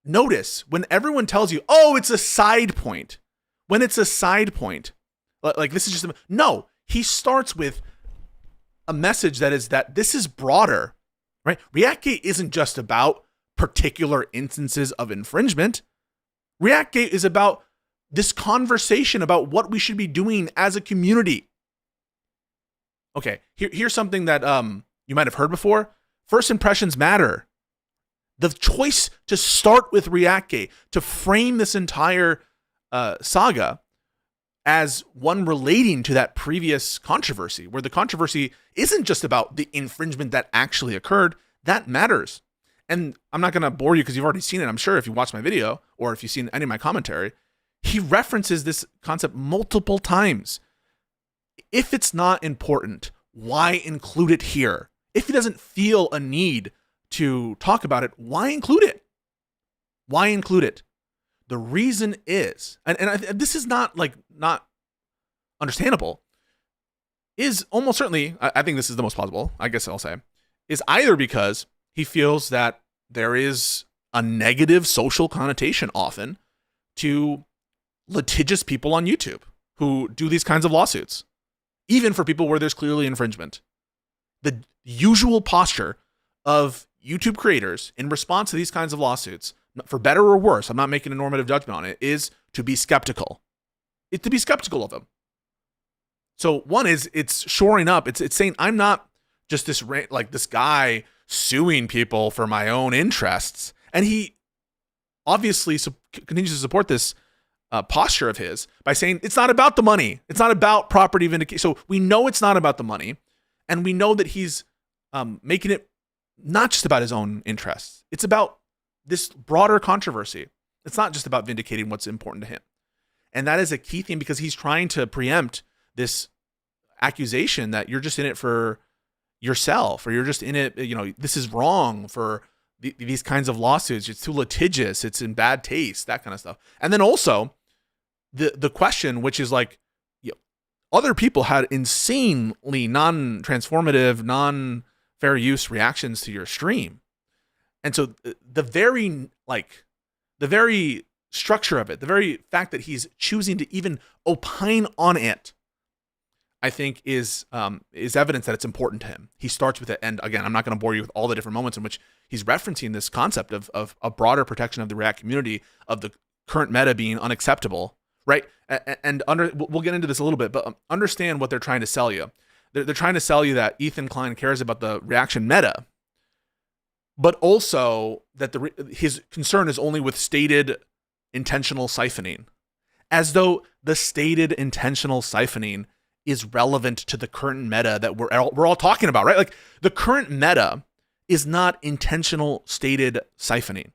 notice when everyone tells you, oh, it's a side point. When it's a side point, like this is just, no, he starts with a message that is that this is broader, right? Reactgate isn't just about particular instances of infringement. Reactgate is about this conversation about what we should be doing as a community. Okay, here's something that you might have heard before, First impressions matter. The choice to start with ReactGate, to frame this entire saga as one relating to that previous controversy, where the controversy isn't just about the infringement that actually occurred, that matters. And I'm not going to bore you because you've already seen it, I'm sure, if you watched my video or if you've seen any of my commentary. He references this concept multiple times. If it's not important, why include it here? If he doesn't feel a need to talk about it, why include it? Why include it? The reason is, this is not understandable, is almost certainly, I think this is the most plausible, I guess I'll say, is either because he feels that there is a negative social connotation often to litigious people on YouTube who do these kinds of lawsuits, even for people where there's clearly infringement. The usual posture of YouTube creators in response to these kinds of lawsuits, for better or worse, I'm not making a normative judgment on it, is to be skeptical. It's to be skeptical of them. So one is, it's shoring up. It's saying, I'm not just this guy suing people for my own interests. And he obviously continues to support this posture of his by saying it's not about the money. It's not about property vindication. So we know it's not about the money. And we know that he's making it not just about his own interests. It's about this broader controversy. It's not just about vindicating what's important to him. And that is a key thing, because he's trying to preempt this accusation that you're just in it for yourself, or you're just in it, this is wrong for these kinds of lawsuits. It's too litigious. It's in bad taste, that kind of stuff. And then also the question, which is like, other people had insanely non-transformative, non-fair use reactions to your stream. And so the very structure of it, the very fact that he's choosing to even opine on it, I think is evidence that it's important to him. He starts with it. And again, I'm not going to bore you with all the different moments in which he's referencing this concept of a broader protection of the React community, of the current meta being unacceptable, right? And we'll get into this a little bit, but understand what they're trying to sell you. They're trying to sell you that Ethan Klein cares about the reaction meta, but also that his concern is only with stated intentional siphoning, as though the stated intentional siphoning is relevant to the current meta that we're all talking about, right? Like, the current meta is not intentional stated siphoning.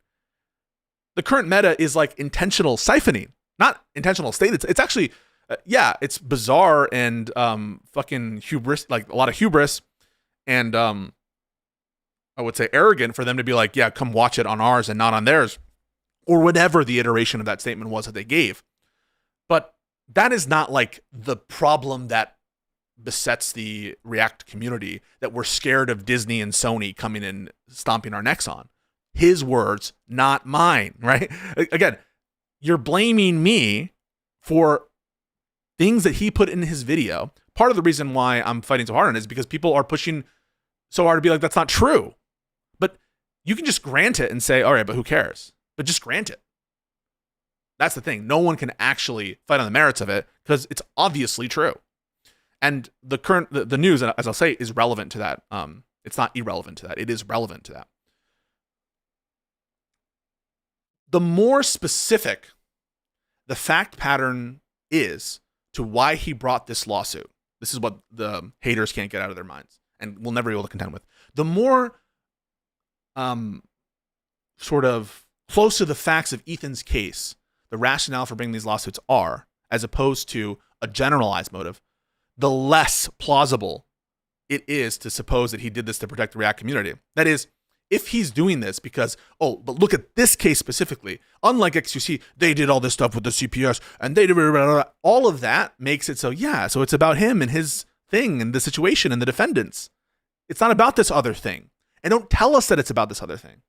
The current meta is like intentional siphoning, not intentional stated. It's actually, it's bizarre and fucking hubris, like a lot of hubris, and I would say arrogant for them to be like, yeah, come watch it on ours and not on theirs, or whatever the iteration of that statement was that they gave. But that is not like the problem that besets the React community, that we're scared of Disney and Sony coming and stomping our necks on. His words, not mine, right? Again, you're blaming me for things that he put in his video. Part of the reason why I'm fighting so hard on it is because people are pushing so hard to be like, that's not true. But you can just grant it and say, all right, but who cares? But just grant it. That's the thing. No one can actually fight on the merits of it because it's obviously true. And the news, as I'll say, is relevant to that. It's not irrelevant to that. It is relevant to that. The more specific the fact pattern is to why he brought this lawsuit, this is what the haters can't get out of their minds and will never be able to contend with. The more sort of close to the facts of Ethan's case the rationale for bringing these lawsuits are, as opposed to a generalized motive, the less plausible it is to suppose that he did this to protect the React community. That is, if he's doing this because, but look at this case specifically, unlike XQC, they did all this stuff with the CPS and they did all of that makes it so it's about him and his thing and the situation and the defendants. It's not about this other thing. And don't tell us that it's about this other thing.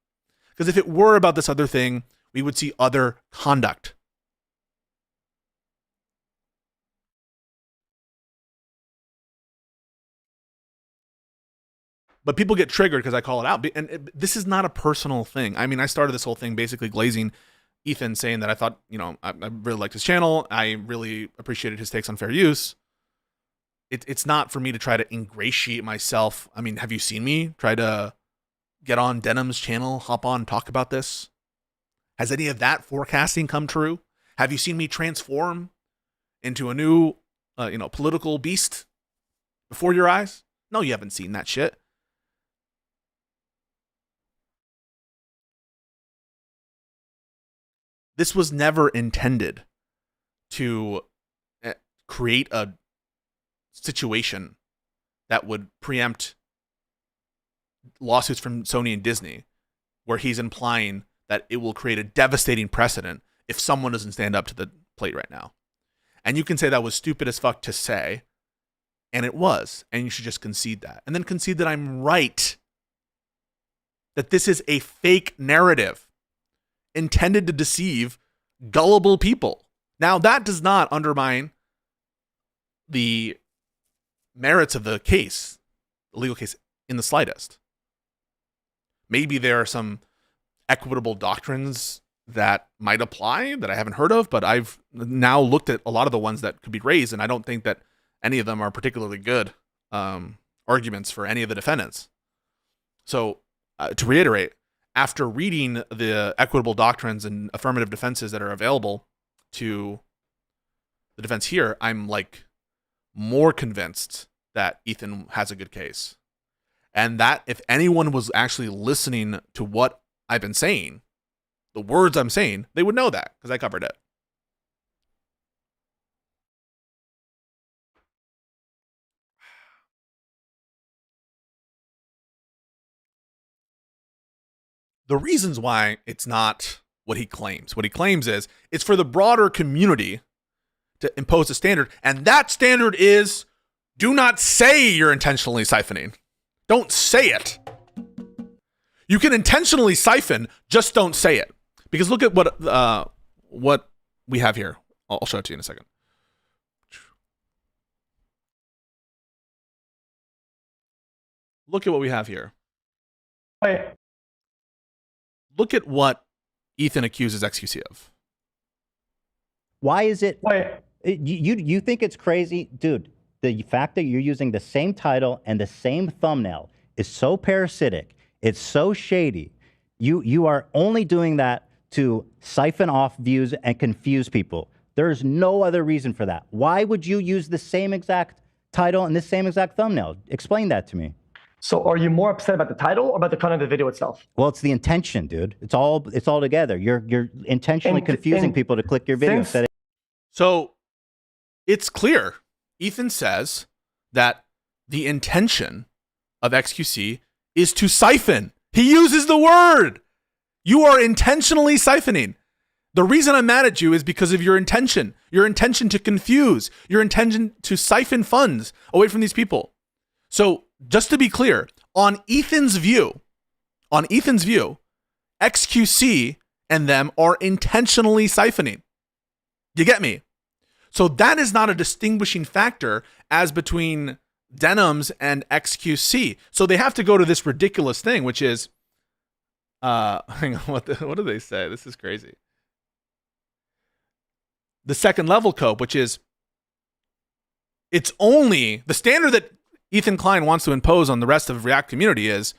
Because if it were about this other thing, we would see other conduct. But people get triggered because I call it out. And this is not a personal thing. I mean, I started this whole thing basically glazing Ethan, saying that I thought, I really liked his channel. I really appreciated his takes on fair use. It's not for me to try to ingratiate myself. I mean, have you seen me try to get on Denham's channel, hop on, talk about this? Has any of that forecasting come true? Have you seen me transform into a new, political beast before your eyes? No, you haven't seen that shit. This was never intended to create a situation that would preempt lawsuits from Sony and Disney, where he's implying that it will create a devastating precedent if someone doesn't stand up to the plate right now. And you can say that was stupid as fuck to say, and it was, and you should just concede that. And then concede that I'm right, that this is a fake narrative intended to deceive gullible people. Now, that does not undermine the merits of the case, the legal case, in the slightest. Maybe there are some equitable doctrines that might apply that I haven't heard of, but I've now looked at a lot of the ones that could be raised, and I don't think that any of them are particularly good arguments for any of the defendants. So, to reiterate, after reading the equitable doctrines and affirmative defenses that are available to the defense here, I'm like more convinced that Ethan has a good case. And that if anyone was actually listening to what I've been saying, the words I'm saying, they would know that because I covered it. The reasons why it's not what he claims is it's for the broader community to impose a standard, and that standard is do not say you're intentionally siphoning. Don't say it. You can intentionally siphon, just don't say it. Because look at what we have here. I'll show it to you in a second. Look at what we have here. Wait. Look at what Ethan accuses XQC of. Why is it? Wait. You think it's crazy? Dude, the fact that you're using the same title and the same thumbnail is so parasitic. It's so shady. You are only doing that to siphon off views and confuse people. There's no other reason for that. Why would you use the same exact title and the same exact thumbnail? Explain that to me. So are you more upset about the title or about the content of the video itself? Well, it's the intention, dude. It's all together. You're intentionally confusing people to click your video. So it's clear. Ethan says that the intention of XQC is to siphon. He uses the word. You are intentionally siphoning. The reason I'm mad at you is because of your intention to confuse, your intention to siphon funds away from these people. So just to be clear, on Ethan's view, XQC and them are intentionally siphoning. You get me? So that is not a distinguishing factor as between Denham's and XQC. So they have to go to this ridiculous thing, which is, hang on, what do they say? This is crazy. The second level cope, which is, it's only the standard that Ethan Klein wants to impose on the rest of the React community is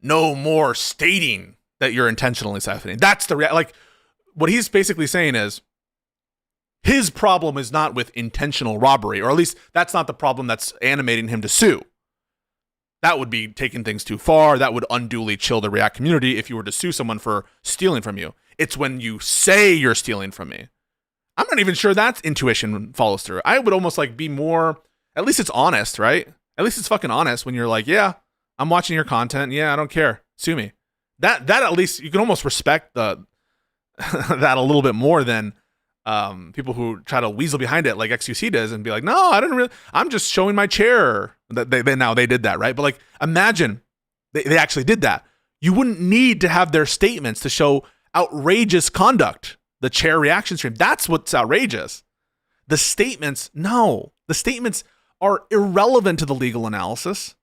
no more stating that you're intentionally siphoning. That's the like what he's basically saying is his problem is not with intentional robbery, or at least that's not the problem that's animating him to sue. That would be taking things too far. That would unduly chill the React community if you were to sue someone for stealing from you. It's when you say you're stealing from me. I'm not even sure that intuition follows through. I would almost like be more, at least it's honest, right? At least it's fucking honest when you're like, yeah, I'm watching your content. Yeah, I don't care. Sue me. That at least you can almost respect the that a little bit more than people who try to weasel behind it like XQC does and be like, no, I didn't really, I'm just showing my chair. They did that, right? But like, imagine they actually did that. You wouldn't need to have their statements to show outrageous conduct. The chair reaction stream. That's what's outrageous. The statements, no. The statements are irrelevant to the legal analysis.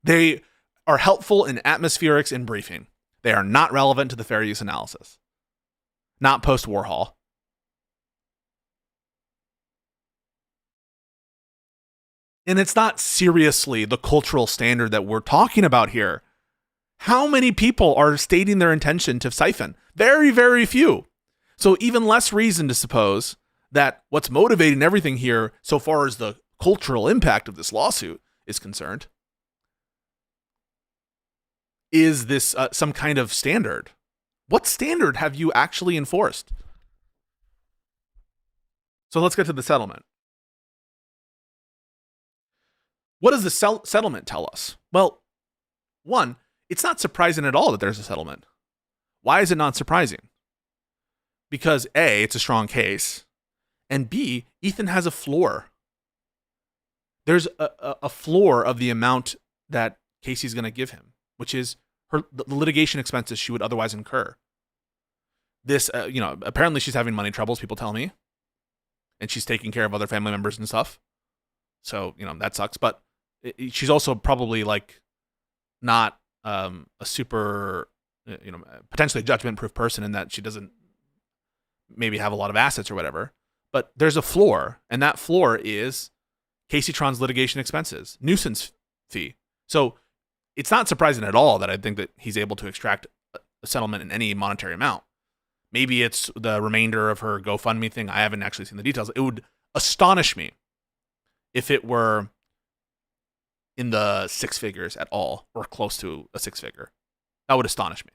They are helpful in atmospherics and briefing. They are not relevant to the fair use analysis. Not post-Warhol. And it's not seriously the cultural standard that we're talking about here. How many people are stating their intention to siphon? Very, very few. So even less reason to suppose that what's motivating everything here, so far as the cultural impact of this lawsuit is concerned, is this some kind of standard. What standard have you actually enforced? So let's get to the settlement. What does the settlement tell us? Well, one, it's not surprising at all that there's a settlement. Why is it not surprising? Because A, it's a strong case, and B, Ethan has a floor. There's a floor of the amount that Casey's going to give him, which is the litigation expenses she would otherwise incur. This, apparently she's having money troubles, people tell me, and she's taking care of other family members and stuff. So, that sucks. But she's also probably like not a super, potentially judgment-proof person in that she doesn't maybe have a lot of assets or whatever. But there's a floor, and that floor is Casey Tron's litigation expenses, nuisance fee. So it's not surprising at all that I think that he's able to extract a settlement in any monetary amount. Maybe it's the remainder of her GoFundMe thing. I haven't actually seen the details. It would astonish me if it were in the six figures at all, or close to a six figure. That would astonish me.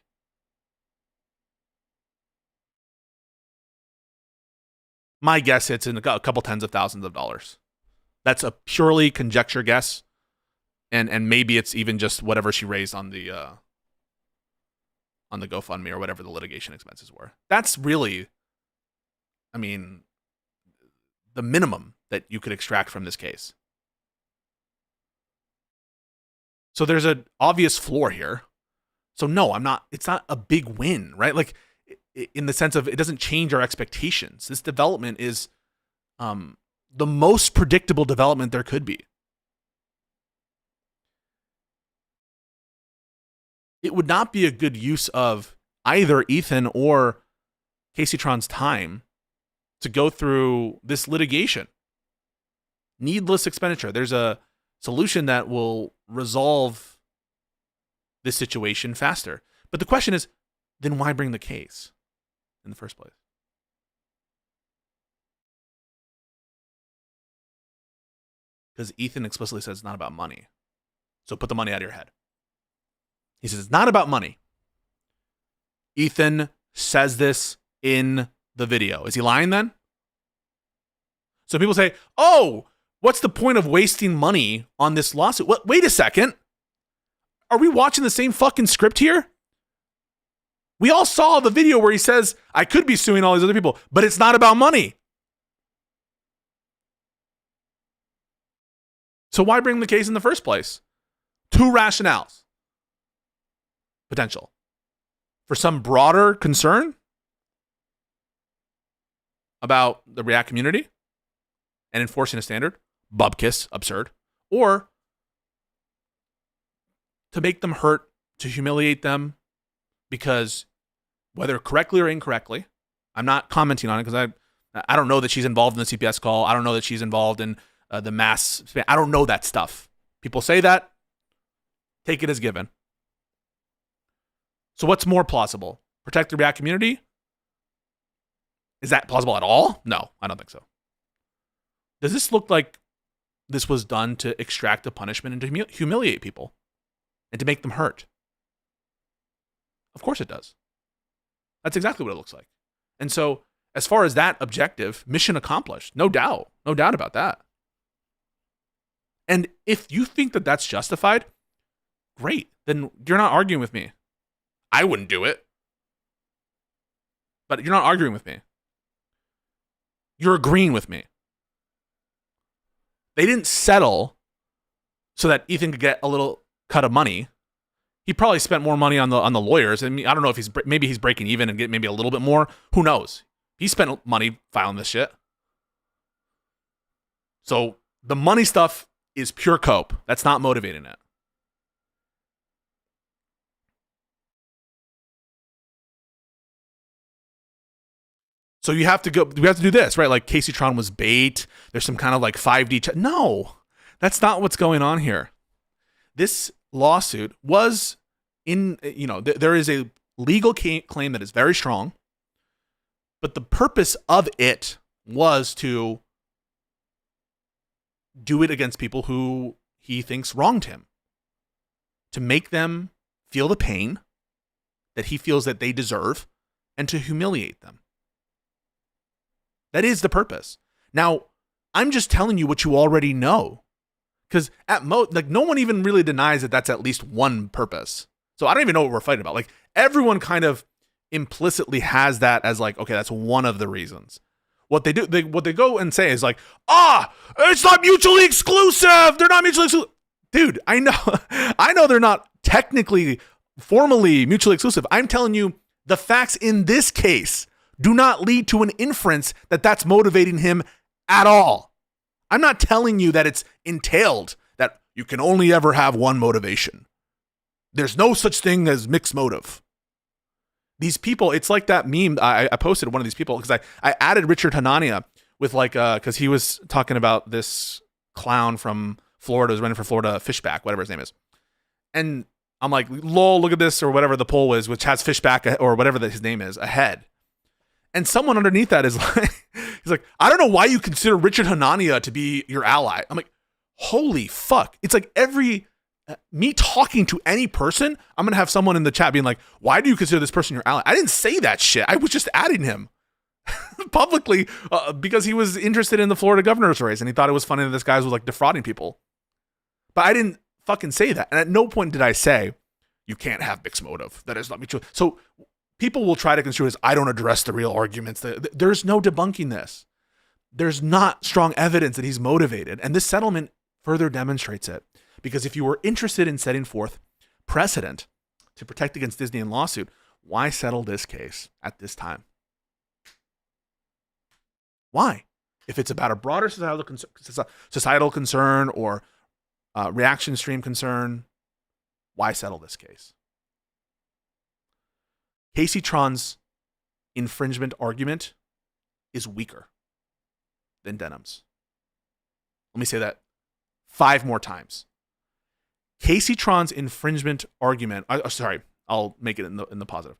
My guess it's in a couple tens of thousands of dollars. That's a purely conjecture guess, and maybe it's even just whatever she raised on the GoFundMe or whatever the litigation expenses were. That's really, the minimum that you could extract from this case. So there's an obvious floor here. So no, it's not a big win, right? Like, in the sense of it doesn't change our expectations. This development is the most predictable development there could be. It would not be a good use of either Ethan or Casey Tron's time to go through this litigation. Needless expenditure. There's a solution that will resolve this situation faster. But the question is, then why bring the case in the first place? Because Ethan explicitly says it's not about money. So put the money out of your head. He says it's not about money. Ethan says this in the video. Is he lying then? So people say, oh, what's the point of wasting money on this lawsuit? Wait a second. Are we watching the same fucking script here? We all saw the video where he says, I could be suing all these other people, but it's not about money. So why bring the case in the first place? Two rationales. Potential. For some broader concern about the React community and enforcing a standard. Bubkiss, absurd. Or to make them hurt, to humiliate them, because whether correctly or incorrectly, I'm not commenting on it because I don't know that she's involved in the CPS call. I don't know that she's involved in the mass. I don't know that stuff. People say that. Take it as given. So what's more plausible? Protect the React community? Is that plausible at all? No, I don't think so. Does this look like this was done to extract a punishment and to humiliate people and to make them hurt? Of course it does. That's exactly what it looks like. And so as far as that objective, mission accomplished. No doubt. No doubt about that. And if you think that that's justified, great. Then you're not arguing with me. I wouldn't do it. But you're not arguing with me. You're agreeing with me. They didn't settle so that Ethan could get a little cut of money. He probably spent more money on the lawyers. I mean, I don't know if maybe he's breaking even and get maybe a little bit more. Who knows? He spent money filing this shit. So the money stuff is pure cope. That's not motivating it. So we have to do this, right? Like Casey Tron was bait. There's some kind of like 5D. No, that's not what's going on here. This lawsuit was there is a legal claim that is very strong, but the purpose of it was to do it against people who he thinks wronged him, to make them feel the pain that he feels that they deserve, and to humiliate them. That is the purpose. Now, I'm just telling you what you already know, because at most, like, no one even really denies that that's at least one purpose. So I don't even know what we're fighting about. Like, everyone kind of implicitly has that as like, okay, that's one of the reasons. What they do, what they go and say is like, it's not mutually exclusive. They're not mutually exclusive. Dude, I know they're not technically, formally mutually exclusive. I'm telling you, the facts in this case do not lead to an inference that that's motivating him at all. I'm not telling you that it's entailed that you can only ever have one motivation. There's no such thing as mixed motive. These people, it's like that meme I posted one of these people because I added Richard Hanania with like, because he was talking about this clown from Florida who's running for Florida Fishback, whatever his name is. And I'm like, lol, look at this, or whatever the poll is, which has Fishback or whatever his name is ahead. And someone underneath that is like, he's like, I don't know why you consider Richard Hanania to be your ally. I'm like, holy fuck. It's like me talking to any person, I'm going to have someone in the chat being like, why do you consider this person your ally? I didn't say that shit. I was just adding him publicly because he was interested in the Florida governor's race and he thought it was funny that this guy was like defrauding people. But I didn't fucking say that. And at no point did I say, you can't have mixed motive. That is not mutual. So people will try to construe as I don't address the real arguments. There's no debunking this. There's not strong evidence that he's motivated. And this settlement further demonstrates it. Because if you were interested in setting forth precedent to protect against Disney in lawsuit, why settle this case at this time? Why? If it's about a broader societal concern or reaction stream concern, why settle this case? Casey Tron's infringement argument is weaker than Denham's. Let me say that 5 more times. Casey Tron's infringement argument, I'll make it in the positive.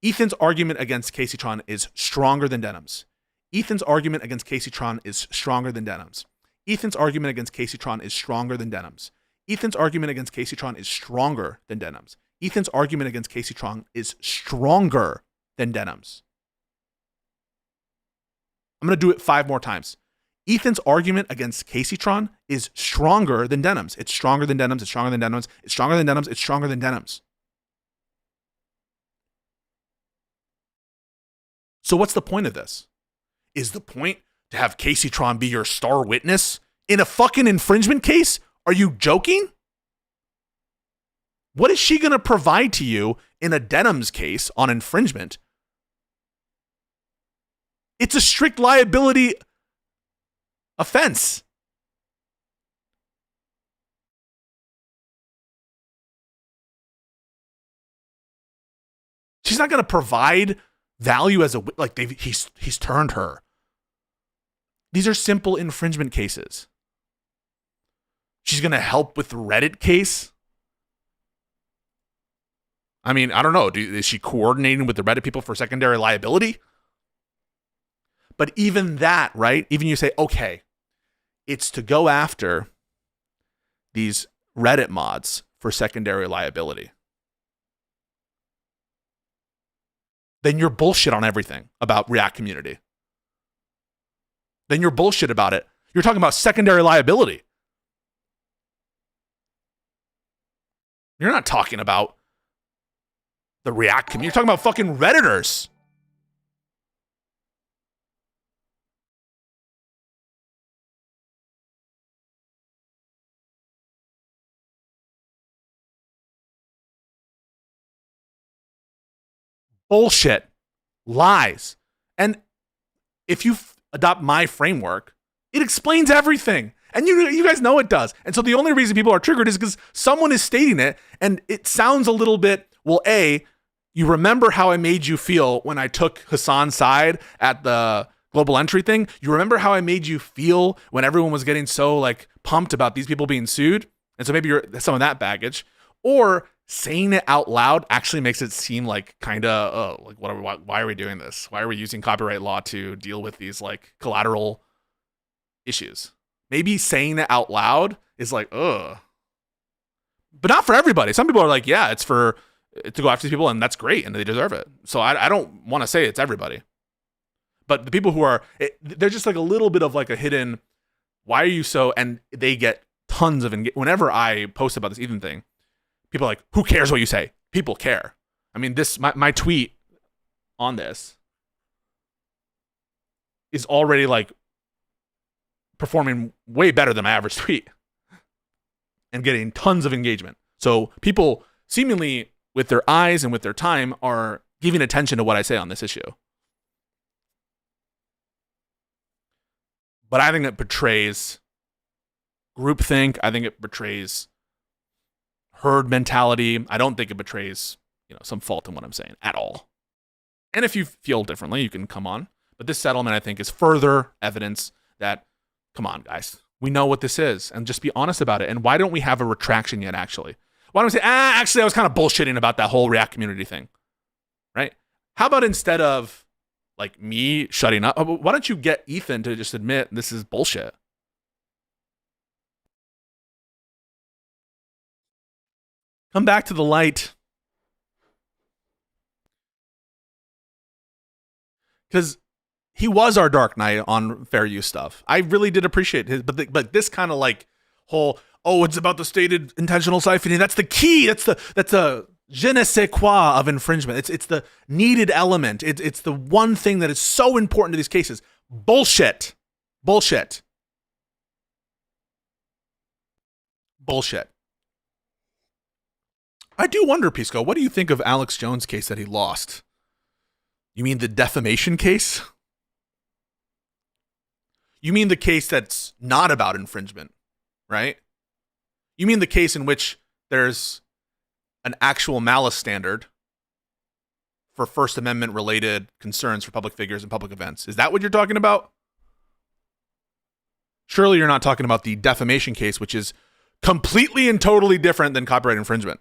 Ethan's argument against Casey Tron is stronger than Denham's. Ethan's argument against Casey Tron is stronger than Denham's. Ethan's argument against Casey Tron is stronger than Denham's. Ethan's argument against Casey Tron is stronger than Denham's. Ethan's argument against Casey Tron is stronger than Denham's. I'm going to do it 5 more times. Ethan's argument against Casey Tron is stronger than Denham's. It's stronger than Denham's. It's stronger than Denham's. It's stronger than Denham's. It's stronger than Denham's. So what's the point of this? Is the point to have Casey Tron be your star witness in a fucking infringement case? Are you joking? What is she going to provide to you in a Denham's case on infringement? It's a strict liability offense. She's not going to provide value as he's turned her. These are simple infringement cases. She's going to help with the Reddit case. I mean, I don't know. Is she coordinating with the Reddit people for secondary liability? But even that, right? Even you say, okay, it's to go after these Reddit mods for secondary liability. Then you're bullshit on everything about React community. Then you're bullshit about it. You're talking about secondary liability. You're not talking about the React community. You're talking about fucking Redditors. Bullshit. Lies. And if you adopt my framework, it explains everything. And you guys know it does. And so the only reason people are triggered is because someone is stating it and it sounds a little bit, well, A, you remember how I made you feel when I took Hassan's side at the global entry thing? You remember how I made you feel when everyone was getting so like pumped about these people being sued? And so maybe you're some of that baggage. Or saying it out loud actually makes it seem like kind of like why are we doing this? Why are we using copyright law to deal with these like collateral issues? Maybe saying it out loud is like, ugh. But not for everybody. Some people are like, yeah, it's for to go after these people, and that's great, and they deserve it. So I don't want to say it's everybody. But the people who are, they're just like a little bit of like a hidden, why are you so, and they get tons of, whenever I post about this Ethan thing, people are like, who cares what you say? People care. I mean, my tweet on this is already like performing way better than my average tweet and getting tons of engagement. So people seemingly with their eyes and with their time are giving attention to what I say on this issue. But I think it betrays groupthink. I think it betrays herd mentality. I don't think it betrays, some fault in what I'm saying at all. And if you feel differently, you can come on. But this settlement, I think, is further evidence that, come on, guys, we know what this is, and just be honest about it. And why don't we have a retraction yet, actually? Why don't we say, actually, I was kind of bullshitting about that whole React community thing, right? How about instead of like me shutting up, why don't you get Ethan to just admit this is bullshit? Come back to the light. Because he was our Dark Knight on fair use stuff. I really did appreciate his, but this kind of like whole, it's about the stated intentional siphoning. That's the key. That's the je ne sais quoi of infringement. It's the needed element. It's the one thing that is so important to these cases. Bullshit. I do wonder, Pisco, what do you think of Alex Jones' case that he lost? You mean the defamation case? You mean the case that's not about infringement, right? You mean the case in which there's an actual malice standard for First Amendment related concerns for public figures and public events. Is that what you're talking about? Surely you're not talking about the defamation case, which is completely and totally different than copyright infringement.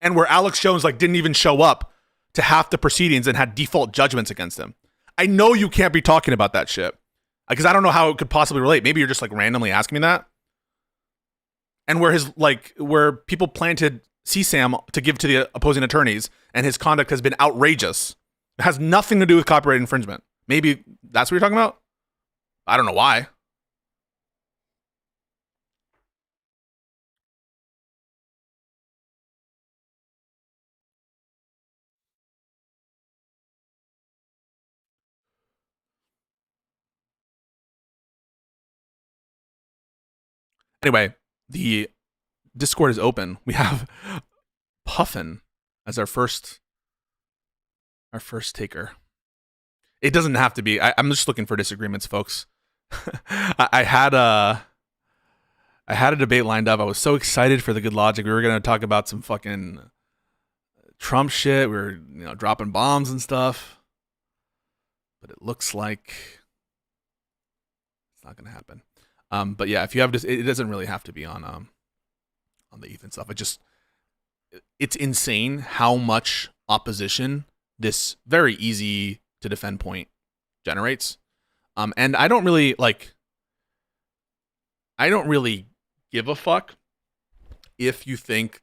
And where Alex Jones didn't even show up to half the proceedings and had default judgments against him. I know you can't be talking about that shit because I don't know how it could possibly relate. Maybe you're just randomly asking me that. And where where people planted CSAM to give to the opposing attorneys and his conduct has been outrageous. It has nothing to do with copyright infringement. Maybe that's what you're talking about? I don't know why. Anyway, the Discord is open. We have Puffin as our first taker. It doesn't have to be. I'm just looking for disagreements, folks. I had a debate lined up. I was so excited for the Good Logic. We were going to talk about some fucking Trump shit. We were, dropping bombs and stuff. But it looks like it's not going to happen. But yeah, if you have this, it doesn't really have to be on the Ethan stuff. It's insane how much opposition this very easy to defend point generates. And I don't really give a fuck if you think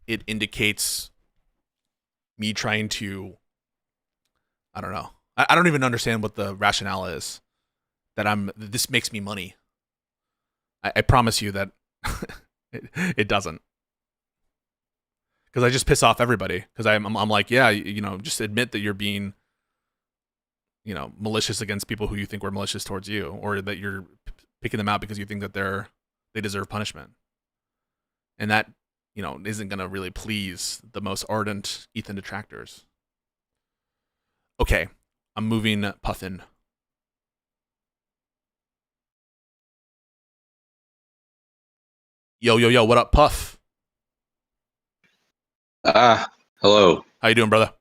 it indicates me trying to, I don't know. I don't even understand what the rationale is that this makes me money. I promise you that it doesn't. Because I just piss off everybody. Because I'm like, yeah, just admit that you're being, malicious against people who you think were malicious towards you, or that you're picking them out because you think that they deserve punishment. And that, isn't going to really please the most ardent Ethan detractors. Okay, I'm moving Puffin. Yo, what up, Puff? Hello. How you doing, brother?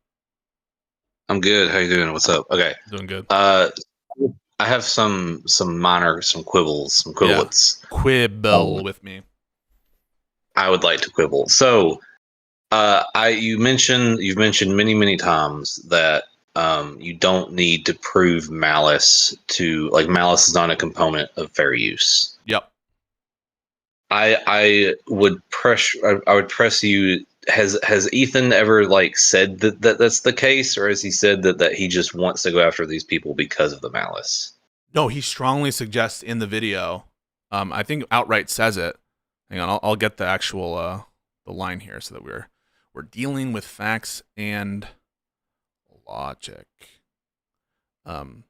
I'm good. How you doing? What's up? Okay. Doing good. I have some quibbles, some quibblets. Quibble with me. I would like to quibble. So, you've mentioned many times that you don't need to prove malice malice is not a component of fair use. Yep. I would press you. Has Ethan ever said that that's the case, or has he said that he just wants to go after these people because of the malice? No, he strongly suggests in the video. I think outright says it. Hang on, I'll get the actual the line here so that we're dealing with facts and logic.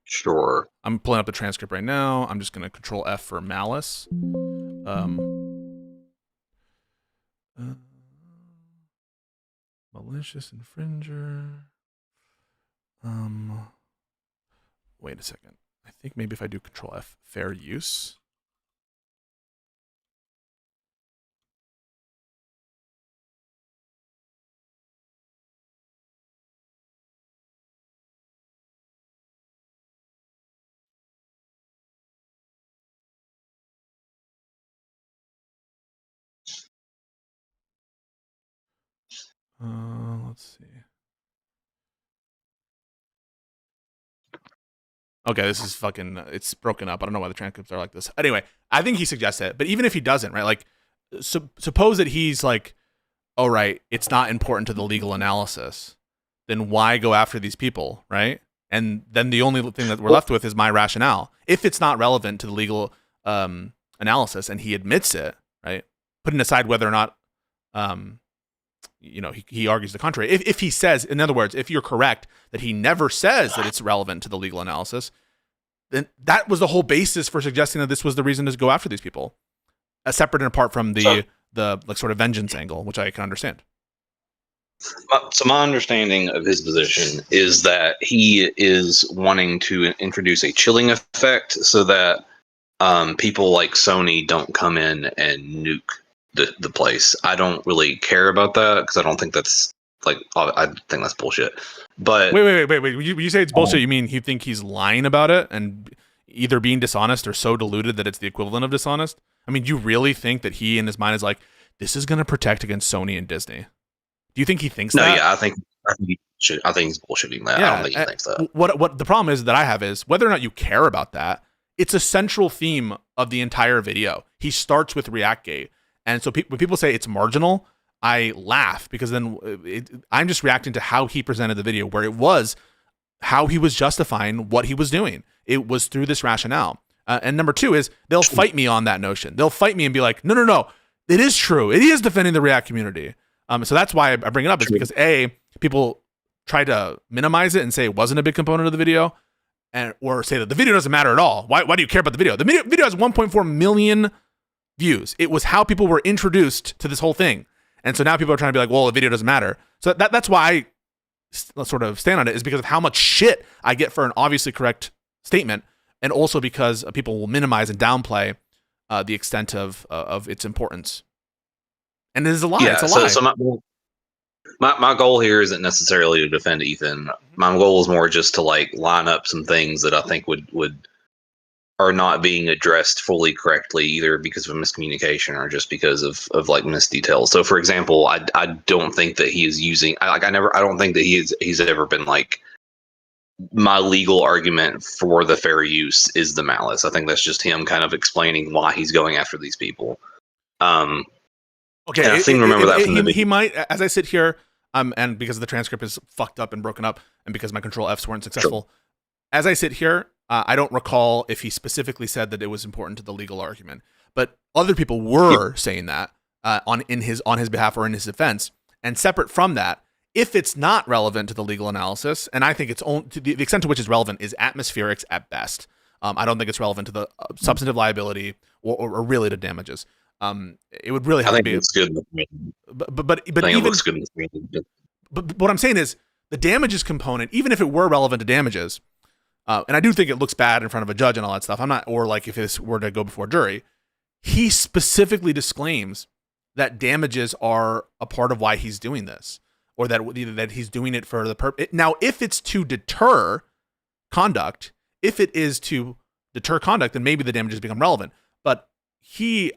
Sure. I'm pulling up the transcript right now. I'm just gonna Control F for malice. Malicious infringer. Wait a second. I think maybe if I do Control F, fair use. Let's see. Okay, this is fucking, it's broken up. I don't know why the transcripts are like this. Anyway, I think he suggests it, but even if he doesn't, right, like, suppose that he's like, oh, right, it's not important to the legal analysis, then why go after these people, right? And then the only thing that we're left with is my rationale. If it's not relevant to the legal analysis, and he admits it, right, putting aside whether or not, he argues the contrary. If he says, in other words, if you're correct that he never says that it's relevant to the legal analysis, then that was the whole basis for suggesting that this was the reason to go after these people, separate and apart from the like sort of vengeance angle, which I can understand. So my understanding of his position is that he is wanting to introduce a chilling effect so that people like Sony don't come in and nuke the place. I don't really care about that because I don't think that's I think that's bullshit. But wait. You say it's bullshit. You mean you think he's lying about it and either being dishonest or so deluded that it's the equivalent of dishonest? I mean, you really think that he in his mind is like, this is going to protect against Sony and Disney? Do you think he thinks that? No, yeah, I think he's bullshitting that. Yeah, I don't think he thinks that. What the problem is that I have is whether or not you care about that. It's a central theme of the entire video. He starts with ReactGate. And so when people say it's marginal, I laugh because then I'm just reacting to how he presented the video, where it was how he was justifying what he was doing. It was through this rationale. And number two is they'll fight me on that notion. They'll fight me and be like, no. It is true. It is defending the React community. So that's why I bring it up. Is because people try to minimize it and say it wasn't a big component of the video, or say that the video doesn't matter at all. Why do you care about the video? The video has 1.4 million views. It was how people were introduced to this whole thing. And so now people are trying to be like, well, the video doesn't matter. So that's why I sort of stand on it, is because of how much shit I get for an obviously correct statement. And also because people will minimize and downplay the extent of its importance. And it is a lie. Yeah, it's a lie. So my goal here isn't necessarily to defend Ethan. My goal is more just to line up some things that I think would are not being addressed fully correctly, either because of miscommunication or just because of missed details. So, for example, I don't think that he is using I don't think that he's ever been my legal argument for the fair use is the malice. I think that's just him kind of explaining why he's going after these people. Okay, I seem to remember that from the video. He might, as I sit here, and because the transcript is fucked up and broken up, and because my Control Fs weren't successful, as I sit here, I don't recall if he specifically said that it was important to the legal argument, but other people were saying that on his behalf or in his defense. And separate from that, if it's not relevant to the legal analysis, and I think it's only to the extent to which it's relevant is atmospherics at best. I don't think it's relevant to the substantive liability or really to damages. It would really have to be. It's good. But even it looks good in the screen. But what I'm saying is the damages component, even if it were relevant to damages, and I do think it looks bad in front of a judge and all that stuff. I'm not, or if this were to go before a jury, he specifically disclaims that damages are a part of why he's doing this. or that he's doing it for the purpose. Now, if it's to deter conduct, then maybe the damages become relevant. But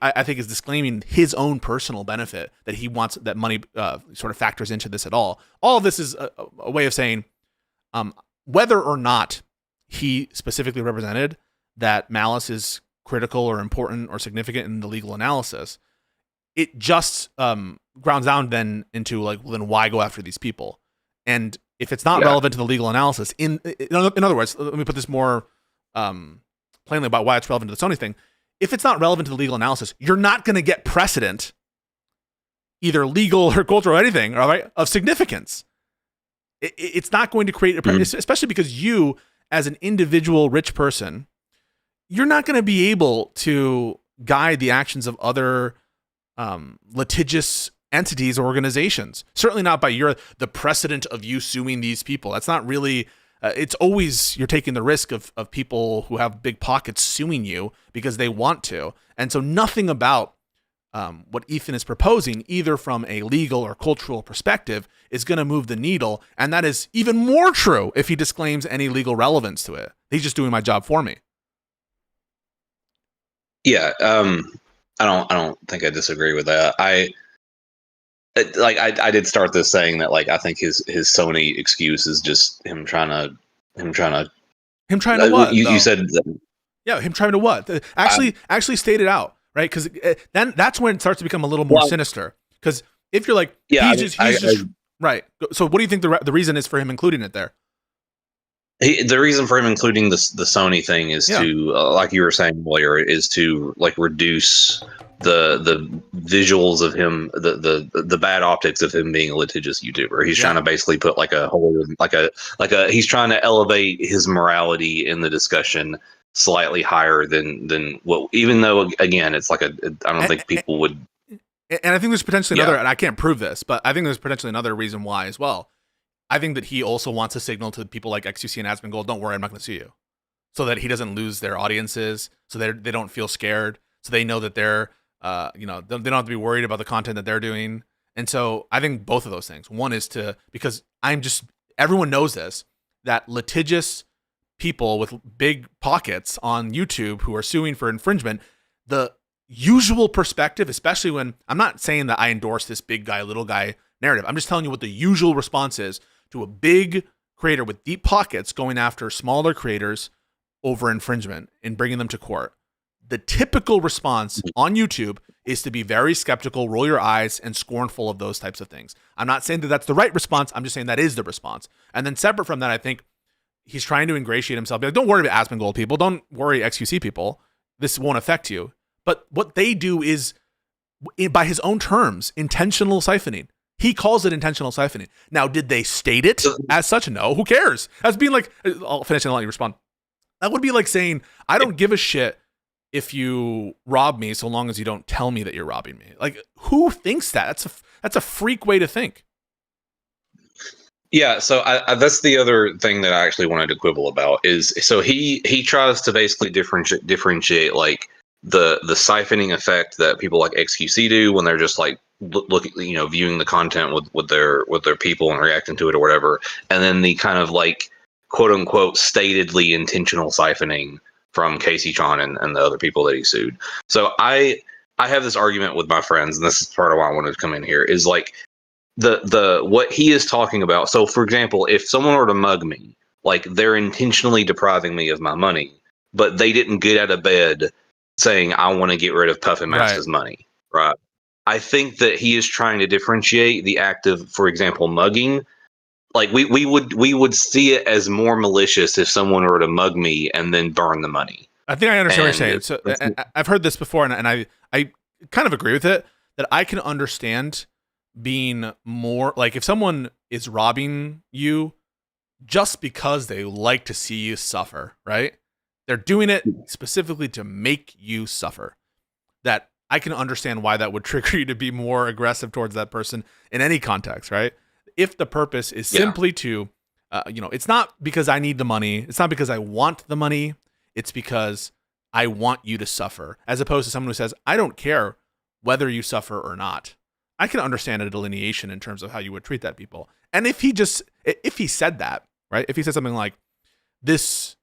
I think, is disclaiming his own personal benefit, that he wants that money sort of factors into this at all. All of this is a way of saying whether or not he specifically represented that malice is critical or important or significant in the legal analysis. It just grounds down then into like, well, then why go after these people? And if it's not relevant to the legal analysis, in other words, let me put this more plainly about why it's relevant to the Sony thing. If it's not relevant to the legal analysis, you're not going to get precedent, either legal or cultural or anything, all right, of significance. It's not going to create a precedent, especially because you, as an individual rich person, you're not going to be able to guide the actions of other litigious entities or organizations. Certainly not by the precedent of you suing these people. That's not really. It's always, you're taking the risk of people who have big pockets suing you because they want to. And so nothing about what Ethan is proposing, either from a legal or cultural perspective, is going to move the needle. And that is even more true if he disclaims any legal relevance to it. He's just doing my job for me. Yeah, I don't think I disagree with that. I did start this saying that, like, I think his Sony excuse is just him trying to what? You said that, yeah, him trying to what? Actually state it out, right? Because then that's when it starts to become a little more sinister. Because if you're like, he's just right. So what do you think the reason is for him including it there? The reason for him including the Sony thing is to, like you were saying earlier, is to like reduce the visuals of him, the bad optics of him being a litigious YouTuber. He's trying to basically put he's trying to elevate his morality in the discussion slightly higher than what, even though again it's like I don't think people would. And I think there's potentially another, and I can't prove this, but I think there's potentially another reason why as well. I think that he also wants to signal to people like XQC and Asmongold, don't worry, I'm not going to sue you, so that he doesn't lose their audiences, so they don't feel scared, so they know that they're, they don't have to be worried about the content that they're doing. And so I think both of those things. One is because everyone knows this, that litigious people with big pockets on YouTube who are suing for infringement, the usual perspective, especially when, I'm not saying that I endorse this big guy, little guy narrative. I'm just telling you what the usual response is to a big creator with deep pockets going after smaller creators over infringement and bringing them to court. The typical response on YouTube is to be very skeptical, roll your eyes, and scornful of those types of things. I'm not saying that that's the right response. I'm just saying that is the response. And then separate from that, I think he's trying to ingratiate himself. Be like, don't worry about Asmongold people. Don't worry, XQC people. This won't affect you. But what they do is, by his own terms, intentional siphoning. He calls it intentional siphoning. Now, did they state it as such? No. Who cares? That's being like, I'll finish and let you respond. That would be like saying, I don't give a shit if you rob me so long as you don't tell me that you're robbing me. Like, who thinks that? That's a freak way to think. Yeah, so that's the other thing that I actually wanted to quibble about is, so he tries to basically differentiate like the siphoning effect that people like XQC do when they're just like viewing the content with their people and reacting to it or whatever, and then the kind of like quote unquote statedly intentional siphoning from Casey Tron and the other people that he sued. So I have this argument with my friends, and this is part of why I wanted to come in here, is like the what he is talking about. So for example, if someone were to mug me, like they're intentionally depriving me of my money, but they didn't get out of bed saying I want to get rid of Puffin Master's money, right? I think that he is trying to differentiate the act of, for example, mugging. Like we would see it as more malicious if someone were to mug me and then burn the money. I think I understand what you're saying. So I've heard this before, and I kind of agree with it. That I can understand being more like, if someone is robbing you just because they like to see you suffer, right? They're doing it specifically to make you suffer. That I can understand why that would trigger you to be more aggressive towards that person in any context, right? If the purpose is simply to, it's not because I need the money. It's not because I want the money. It's because I want you to suffer, as opposed to someone who says, I don't care whether you suffer or not. I can understand a delineation in terms of how you would treat that people. And if he said that, right? If he said something like, this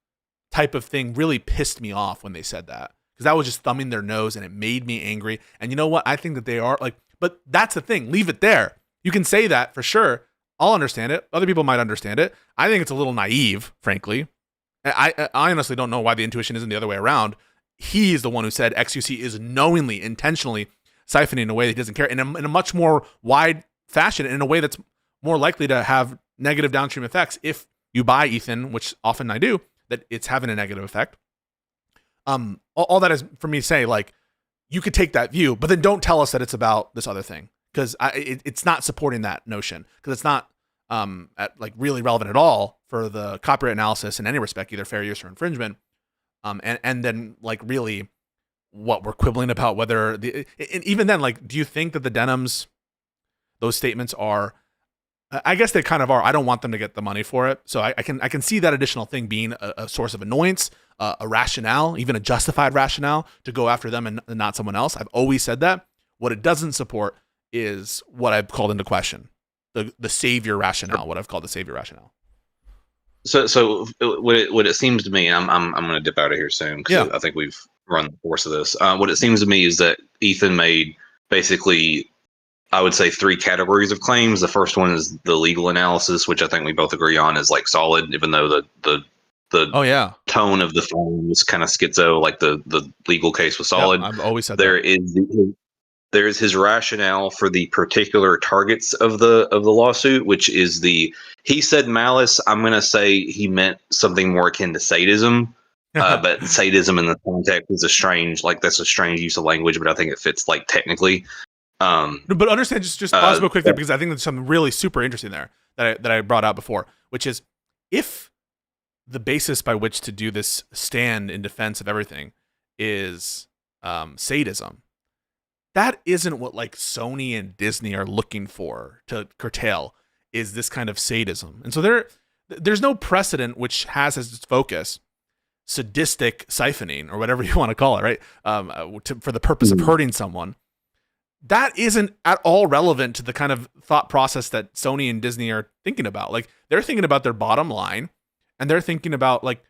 type of thing really pissed me off when they said that, because that was just thumbing their nose and it made me angry. And you know what? I think that they are like, but that's the thing. Leave it there. You can say that for sure. I'll understand it. Other people might understand it. I think it's a little naive, frankly. I honestly don't know why the intuition isn't the other way around. He is the one who said XQC is knowingly, intentionally siphoning in a way that he doesn't care, in a much more wide fashion, in a way that's more likely to have negative downstream effects if you buy Ethan, which often I do, that it's having a negative effect. All that is for me to say, like, you could take that view, but then don't tell us that it's about this other thing, because it's not supporting that notion, because it's not really relevant at all for the copyright analysis in any respect, either fair use or infringement. And then like really what we're quibbling about whether and even then, like, do you think that the Denims, those statements are, I guess they kind of are. I don't want them to get the money for it. So I can see that additional thing being a source of annoyance, a rationale, even a justified rationale to go after them and not someone else. I've always said that. What it doesn't support is what I've called into question, the savior rationale, what I've called the savior rationale. So what it seems to me, I'm going to dip out of here soon because I think we've run the course of this. What it seems to me is that Ethan made basically, I would say, 3 categories of claims. The first one is the legal analysis, which I think we both agree on is like solid, even though the tone of the phone was kind of schizo, like the legal case was solid. I've always said There is his rationale for the particular targets of the lawsuit, which is he said malice. I'm going to say he meant something more akin to sadism, but sadism in the context is that's a strange use of language, but I think it fits like technically. But understand, just pause real quick there, because I think there's something really super interesting there that I brought out before, which is if the basis by which to do this stand in defense of everything is sadism, that isn't what like Sony and Disney are looking for to curtail, is this kind of sadism. And so there's no precedent which has as its focus sadistic siphoning or whatever you want to call it, right? For the purpose of hurting someone. That isn't at all relevant to the kind of thought process that Sony and Disney are thinking about. Like, they're thinking about their bottom line, and they're thinking about like,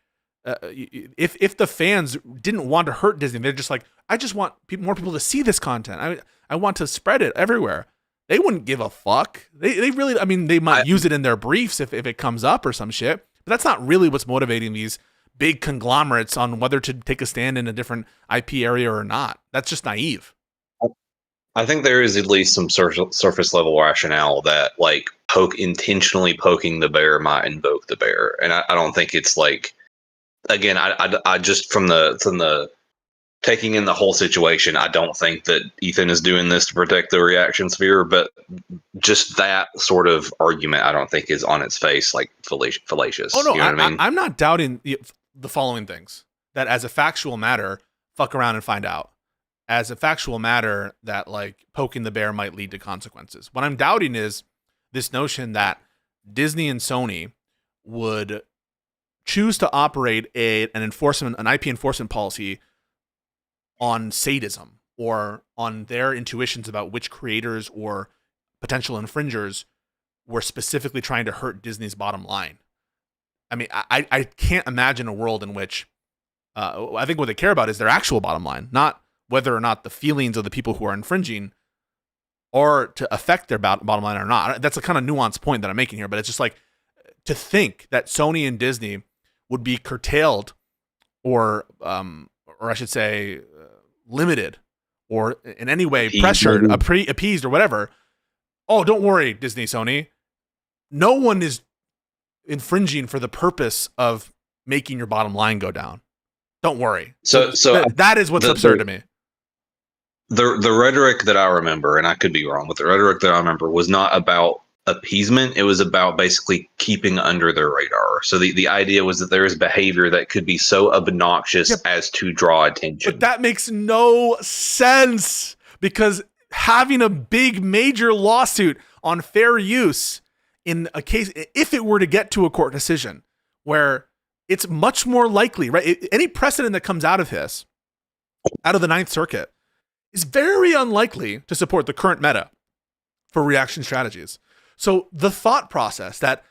if the fans didn't want to hurt Disney, they're just like, I just want more people to see this content. I want to spread it everywhere. They wouldn't give a fuck. They really, I mean, they might use it in their briefs if it comes up or some shit, but that's not really what's motivating these big conglomerates on whether to take a stand in a different IP area or not. That's just naive. I think there is at least some surface level rationale that like intentionally poking the bear might invoke the bear, and I don't think it's like, again, I just from the taking in the whole situation, I don't think that Ethan is doing this to protect the reaction sphere, but just that sort of argument, I don't think is on its face like fallacious. Oh no, you know what I mean? I'm not doubting the following things: that as a factual matter, fuck around and find out. As a factual matter, that like poking the bear might lead to consequences. What I'm doubting is this notion that Disney and Sony would choose to operate an IP enforcement policy on sadism or on their intuitions about which creators or potential infringers were specifically trying to hurt Disney's bottom line. I mean, I can't imagine a world in which I think what they care about is their actual bottom line, not whether or not the feelings of the people who are infringing are to affect their bottom line or not. That's a kind of nuanced point that I'm making here, but it's just like to think that Sony and Disney would be curtailed or I should say limited or in any way pressured, appeased or whatever. Oh, don't worry, Disney, Sony. No one is infringing for the purpose of making your bottom line go down. Don't worry. So that is what's absurd to me. The rhetoric that I remember, and I could be wrong, but the rhetoric that I remember was not about appeasement. It was about basically keeping under their radar. So the idea was that there is behavior that could be so obnoxious as to draw attention. But that makes no sense, because having a big major lawsuit on fair use in a case, if it were to get to a court decision where it's much more likely, right? Any precedent that comes out of this, out of the Ninth Circuit, is very unlikely to support the current meta for reaction strategies. So the thought process that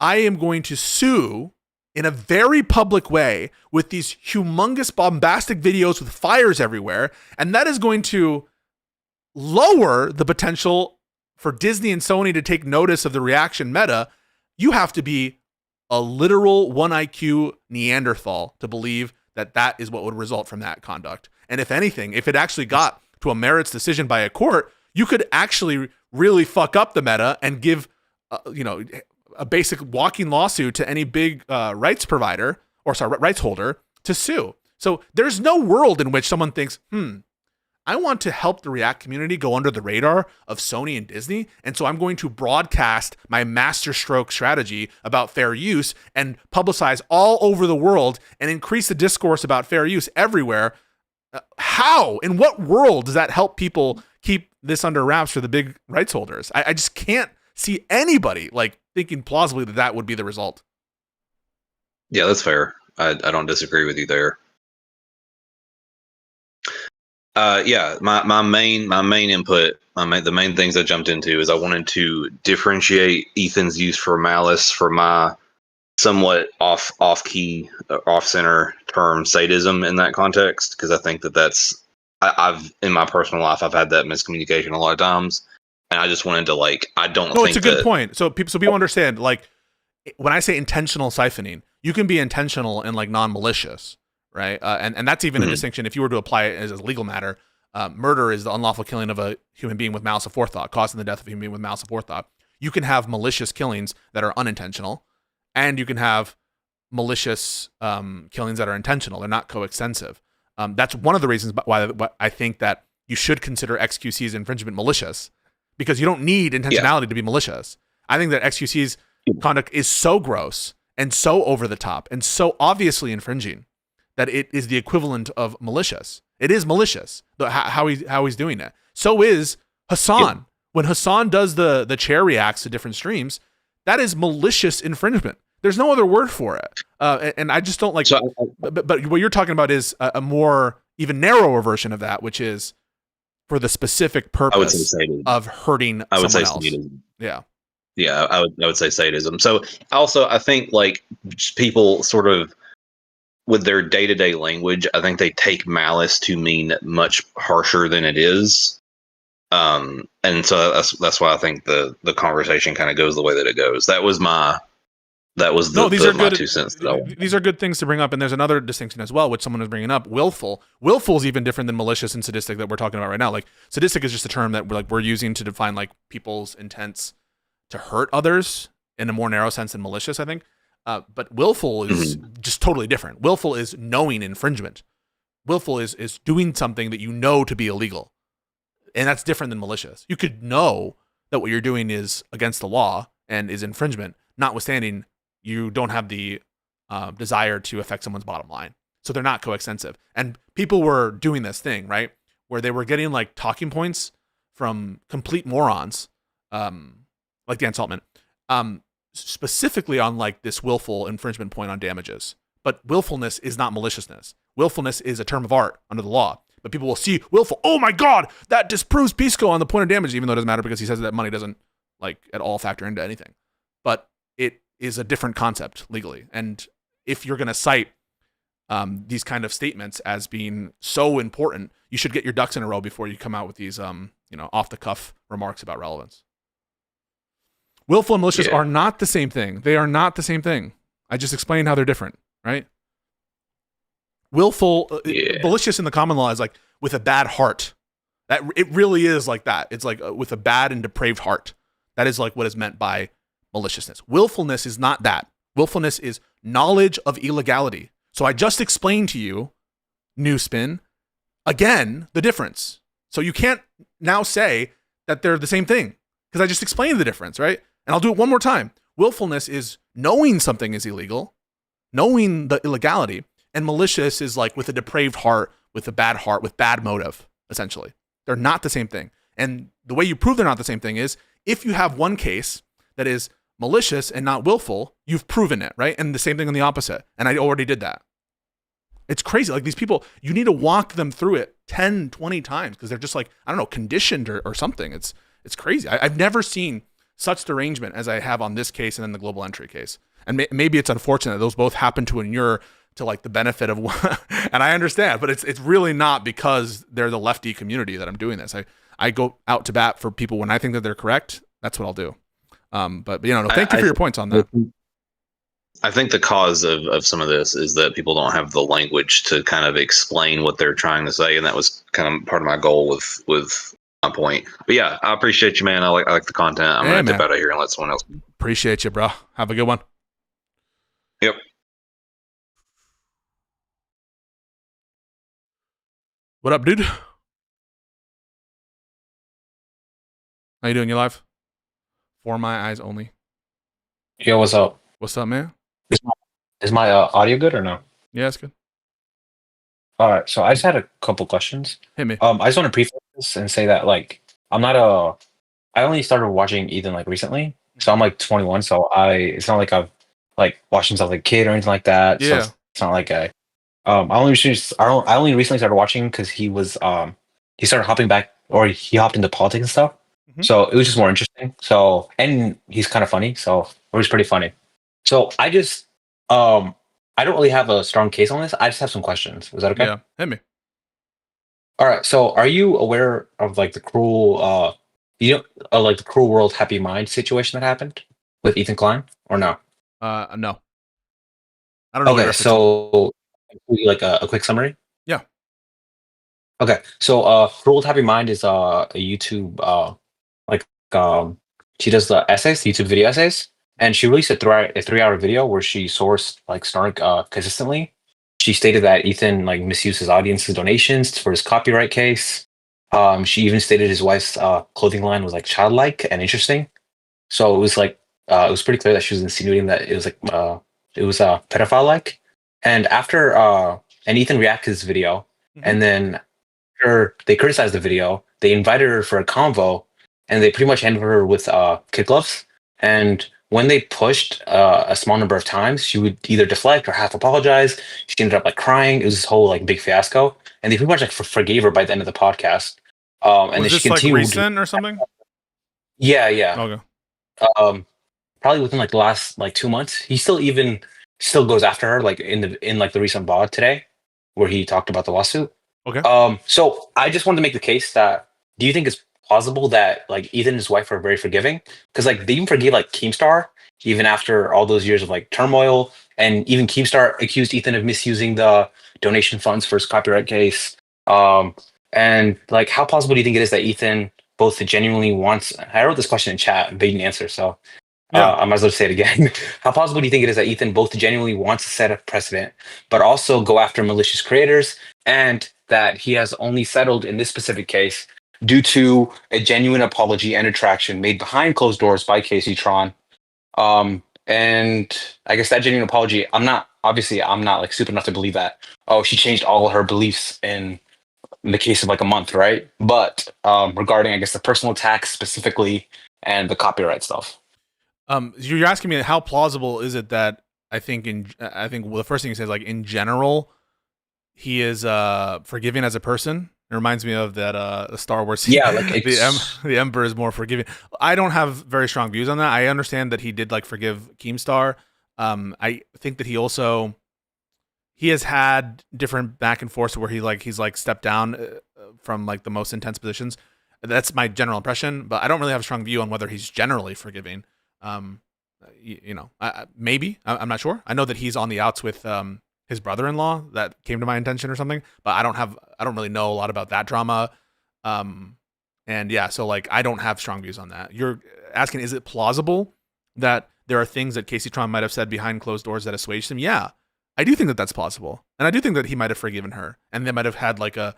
I am going to sue in a very public way with these humongous bombastic videos with fires everywhere, and that is going to lower the potential for Disney and Sony to take notice of the reaction meta, you have to be a literal 1 IQ Neanderthal to believe that that is what would result from that conduct. And if anything, if it actually got to a merits decision by a court, you could actually really fuck up the meta and give, a basic walking lawsuit to any big rights holder to sue. So there's no world in which someone thinks, I want to help the React community go under the radar of Sony and Disney, and so I'm going to broadcast my masterstroke strategy about fair use and publicize all over the world and increase the discourse about fair use everywhere. How? In what world does that help people keep this under wraps for the big rights holders? I just can't see anybody like thinking plausibly that that would be the result. Yeah, that's fair. I don't disagree with you there. My main input, the main things I jumped into is I wanted to differentiate Ethan's use for malice for my somewhat off-key, off-center term sadism in that context, because I think I've in my personal life I've had that miscommunication a lot of times, and I just wanted to it's a good point. So people understand, like, when I say intentional siphoning, you can be intentional and like non-malicious, right? And that's even a distinction. If you were to apply it as a legal matter, murder is the unlawful killing of a human being with malice aforethought, causing the death of a human being with malice aforethought. You can have malicious killings that are unintentional, and you can have malicious killings that are intentional. They're not coextensive. That's one of the reasons why I think that you should consider XQC's infringement malicious, because you don't need intentionality to be malicious. I think that XQC's conduct is so gross and so over the top and so obviously infringing that it is the equivalent of malicious. It is malicious how he's doing it. So is Hassan. Yeah. When Hassan does the chair reacts to different streams, that is malicious infringement. There's no other word for it. And I just don't like. So, but what you're talking about is a more even narrower version of that, which is for the specific purpose of hurting someone else. Sadism. Yeah. Yeah, I would say sadism. So also, I think like people sort of with their day-to-day language, I think they take malice to mean much harsher than it is. And so that's why I think the conversation kind of goes the way that it goes. My 2 cents. These are good things to bring up, and there's another distinction as well, which someone is bringing up. Willful is even different than malicious and sadistic that we're talking about right now. Like, sadistic is just a term that we're using to define like people's intents to hurt others in a more narrow sense than malicious, I think. But willful is just totally different. Willful is knowing infringement. Willful is doing something that you know to be illegal, and that's different than malicious. You could know that what you're doing is against the law and is infringement, notwithstanding you don't have the desire to affect someone's bottom line. So they're not coextensive. And people were doing this thing, right, where they were getting like talking points from complete morons, like Dan Saltman, specifically on like this willful infringement point on damages. But willfulness is not maliciousness. Willfulness is a term of art under the law. But people will see willful, oh my God, that disproves Pisco on the point of damage, even though it doesn't matter because he says that money doesn't like at all factor into anything. But it is a different concept legally. And if you're going to cite these kind of statements as being so important, you should get your ducks in a row before you come out with these off the cuff remarks about relevance. Willful and malicious are not the same thing. They are not the same thing. I just explained how they're different, right? Willful, malicious in the common law is like with a bad heart. That it really is like that. It's like with a bad and depraved heart. That is like what is meant by maliciousness. Willfulness is not that. Willfulness is knowledge of illegality. So I just explained to you, new spin, again, the difference. So you can't now say that they're the same thing because I just explained the difference, right? And I'll do it one more time. Willfulness is knowing something is illegal, knowing the illegality, and malicious is like with a depraved heart, with bad motive, essentially. They're not the same thing. And the way you prove they're not the same thing is if you have one case that is malicious and not willful, you've proven it, right? And the same thing on the opposite. And I already did that. It's crazy. Like these people, you need to walk them through it 10, 20 times because they're just like, I don't know, conditioned or something. It's crazy. I've never seen such derangement as I have on this case and then the global entry case. And maybe it's unfortunate that those both happen to inure to like the benefit of one. And I understand, but it's really not because they're the lefty community that I'm doing this. I go out to bat for people when I think that they're correct. That's what I'll do. But you know, thank you for your points on that. I think the cause of some of this is that people don't have the language to kind of explain what they're trying to say, and that was kind of part of my goal with my point. But yeah, I appreciate you, man. I like the content. I'm gonna dip out of here and let someone else. Appreciate you, bro. Have a good one. Yep. What up, dude? How you doing? You live? For my eyes only. Yo, what's up? What's up, man? Is my audio good or no? Yeah, it's good. All right, so I just had a couple questions. Hit me. I just want to preface this and say that like I'm not I only started watching Ethan like recently, so I'm like 21. So it's not like I've like watched him since I was like a kid or anything like that. Yeah. So it's not like I only recently started watching because he started hopping back, or he hopped into politics and stuff. Mhm. So it was just more interesting. So, and he's kind of funny, so it was pretty funny. So I just I don't really have a strong case on this. I just have some questions. Is that okay? Yeah, hit me. All right. So are you aware of like the cruel like the cruel world happy mind situation that happened with Ethan Klein or no? No. I don't know. Okay, so like a quick summary. Yeah. Okay, so Cruel World Happy Mind is a YouTube she does the essays, YouTube video essays, and she released a 3-hour video where she sourced like Snark consistently. She stated that Ethan like misused his audience's donations for his copyright case. She even stated his wife's clothing line was like childlike and interesting. So it was like it was pretty clear that she was insinuating that it was like pedophile like. And after and Ethan reacted to this video, and then after they criticized the video, they invited her for a convo, and they pretty much handed her with kid gloves. And when they pushed a small number of times, she would either deflect or half apologize. She ended up like crying. It was this whole like big fiasco, and they pretty much like forgave her by the end of the podcast. And was then this she continued. like recent or something? Yeah. Okay. Probably within like the last like 2 months. He still goes after her like in like the recent VOD today, where he talked about the lawsuit. Okay. So I just wanted to make the case that, do you think it's plausible that like Ethan and his wife are very forgiving? Because like they even forgave like Keemstar even after all those years of like turmoil, and even Keemstar accused Ethan of misusing the donation funds for his copyright case. And like, how possible do you think it is that Ethan both genuinely wants? I wrote this question in chat, but you didn't answer, so I might as well say it again. How possible do you think it is that Ethan both genuinely wants to set a precedent, but also go after malicious creators, and that he has only settled in this specific case due to a genuine apology and attraction made behind closed doors by Casey Tron? And I guess that genuine apology, I'm not like stupid enough to believe that, oh, she changed all her beliefs in the case of like a month, right? But regarding, I guess, the personal attacks specifically and the copyright stuff. You're asking me how plausible is it that I think the first thing you say is like in general he is forgiving as a person. It reminds me of that Star Wars scene. Yeah, like the Emperor is more forgiving. I don't have very strong views on that. I understand that he did like forgive Keemstar. I think that he has had different back and forth where he's stepped down from like the most intense positions. That's my general impression, but I don't really have a strong view on whether he's generally forgiving. Maybe I'm not sure. I know that he's on the outs with his brother-in-law that came to my attention or something, but I don't really know a lot about that drama. And yeah, so like I don't have strong views on that. You're asking, is it plausible that there are things that Casey Tron might have said behind closed doors that assuaged him? Yeah, I do think that that's plausible, and I do think that he might have forgiven her, and they might have had like a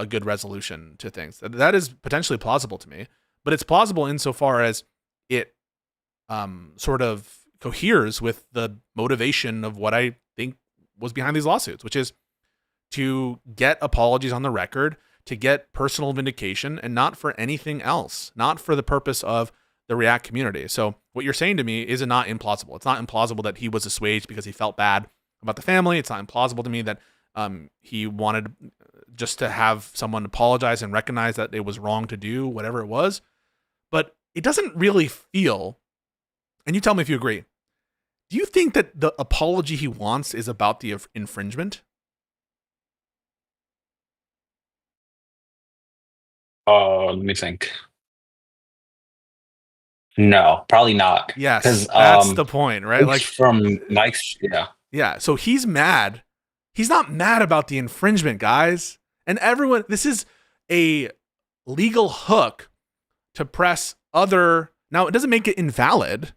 good resolution to things. That is potentially plausible to me, but it's plausible insofar as it sort of coheres with the motivation of what I think was behind these lawsuits, which is to get apologies on the record, to get personal vindication, and not for anything else, not for the purpose of the React community. So what you're saying to me is not implausible. It's not implausible that he was assuaged because he felt bad about the family. It's not implausible to me that he wanted just to have someone apologize and recognize that it was wrong to do whatever it was. but it doesn't really feel, and you tell me if you agree, do you think that the apology he wants is about the infringement? Let me think. No, probably not. Yes, Because that's the point, right? Like from Mike's, yeah. Yeah, so he's mad. He's not mad about the infringement, guys. And everyone, this is a legal hook to press other. Now, it doesn't make it invalid.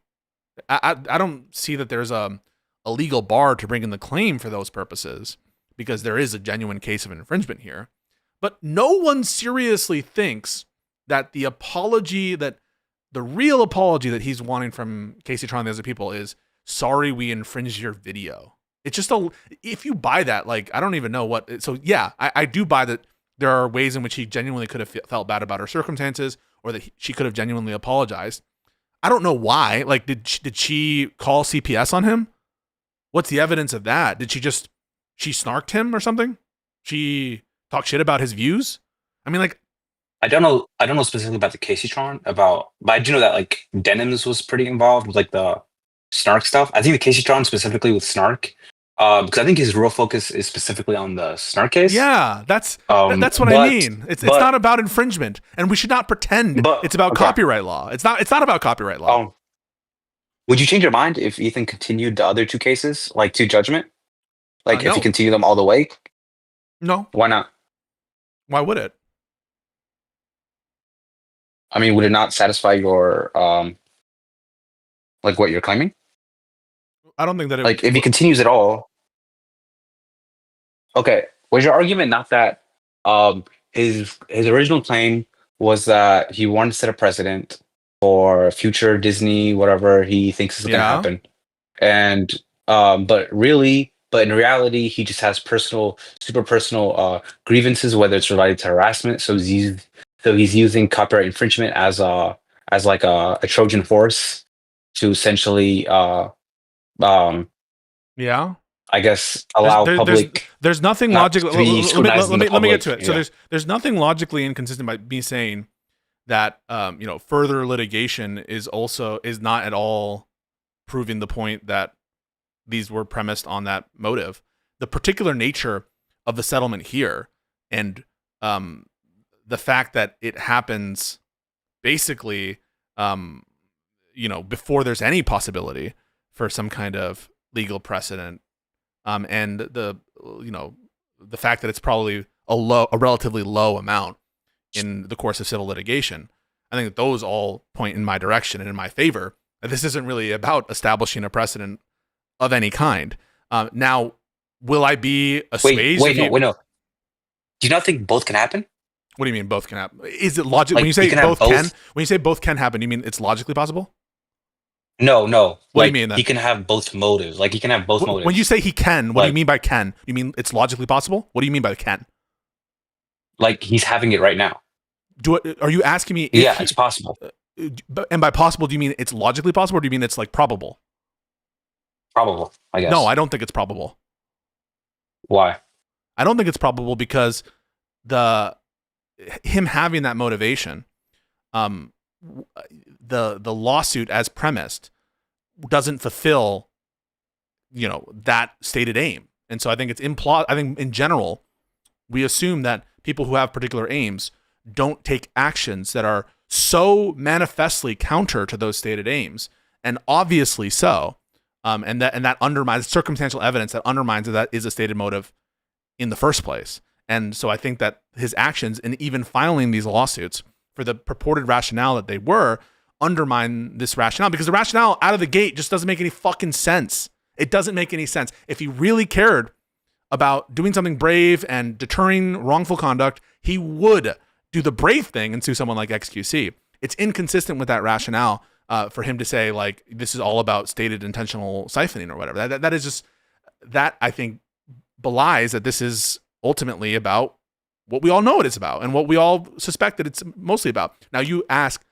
I don't see that there's a legal bar to bring in the claim for those purposes, because there is a genuine case of infringement here. But no one seriously thinks that the apology, that the real apology that he's wanting from Casey Tron and the other people is, sorry, we infringed your video. It's just if you buy that, like, I don't even know what. So yeah, I do buy that there are ways in which he genuinely could have felt bad about her circumstances, or that she could have genuinely apologized. I don't know why. Like, did she call CPS on him? What's the evidence of that? Did she snarked him or something? She talked shit about his views? I mean, like, I don't know specifically about the Casey Tron but I do know that like Denims was pretty involved with like the Snark stuff. I think the Casey Tron specifically with Snark, because I think his real focus is specifically on the Snark case. Yeah, that's what I mean. It's not about infringement, and we should not pretend it's about copyright law. It's not about copyright law. Would you change your mind if Ethan continued the other two cases, like to judgment? Like if No. he continued them all the way? No. Why not? Why would it? I mean, would it not satisfy your like what you're claiming? I don't think that it like if he continues it all. Okay, was your argument not that his original claim was that he wanted to set a precedent for future Disney whatever he thinks is going to happen, and but in reality he just has super personal grievances, whether it's related to harassment. So he's using copyright infringement as like a Trojan horse to essentially I guess allow public. There's nothing logically. Let me get to it. Yeah. So there's nothing logically inconsistent by me saying that further litigation is not at all proving the point that these were premised on that motive. The particular nature of the settlement here, and the fact that it happens basically before there's any possibility for some kind of legal precedent, and the fact that it's probably a relatively low amount in the course of civil litigation, I think that those all point in my direction and in my favor. This isn't really about establishing a precedent of any kind. Now, will I be assuaged? Wait, no. Do you not think both can happen? What do you mean both can happen? Is it logic? When you say both can happen, you mean it's logically possible? No. What do you mean then? He can have both motives. Like he can have both motives. When you say he can, what do you mean by can? You mean it's logically possible? What do you mean by can? Like he's having it right now. Are you asking me? It's possible. And by possible, do you mean it's logically possible, or do you mean it's like probable? Probable, I guess. No, I don't think it's probable. Why? I don't think it's probable because him having that motivation, the lawsuit as premised doesn't fulfill, that stated aim. And so I think it's I think in general, we assume that people who have particular aims don't take actions that are so manifestly counter to those stated aims, and obviously so, and that undermines circumstantial evidence that undermines that is a stated motive in the first place. And so I think that his actions in even filing these lawsuits for the purported rationale that they were undermine this rationale, because the rationale out of the gate just doesn't make any fucking sense. It doesn't make any sense. If he really cared about doing something brave and deterring wrongful conduct, he would do the brave thing and sue someone like XQC. It's inconsistent with that rationale for him to say, like, this is all about stated intentional siphoning or whatever. That is just, that I think belies that this is ultimately about what we all know it is about and what we all suspect that it's mostly about. Now you ask,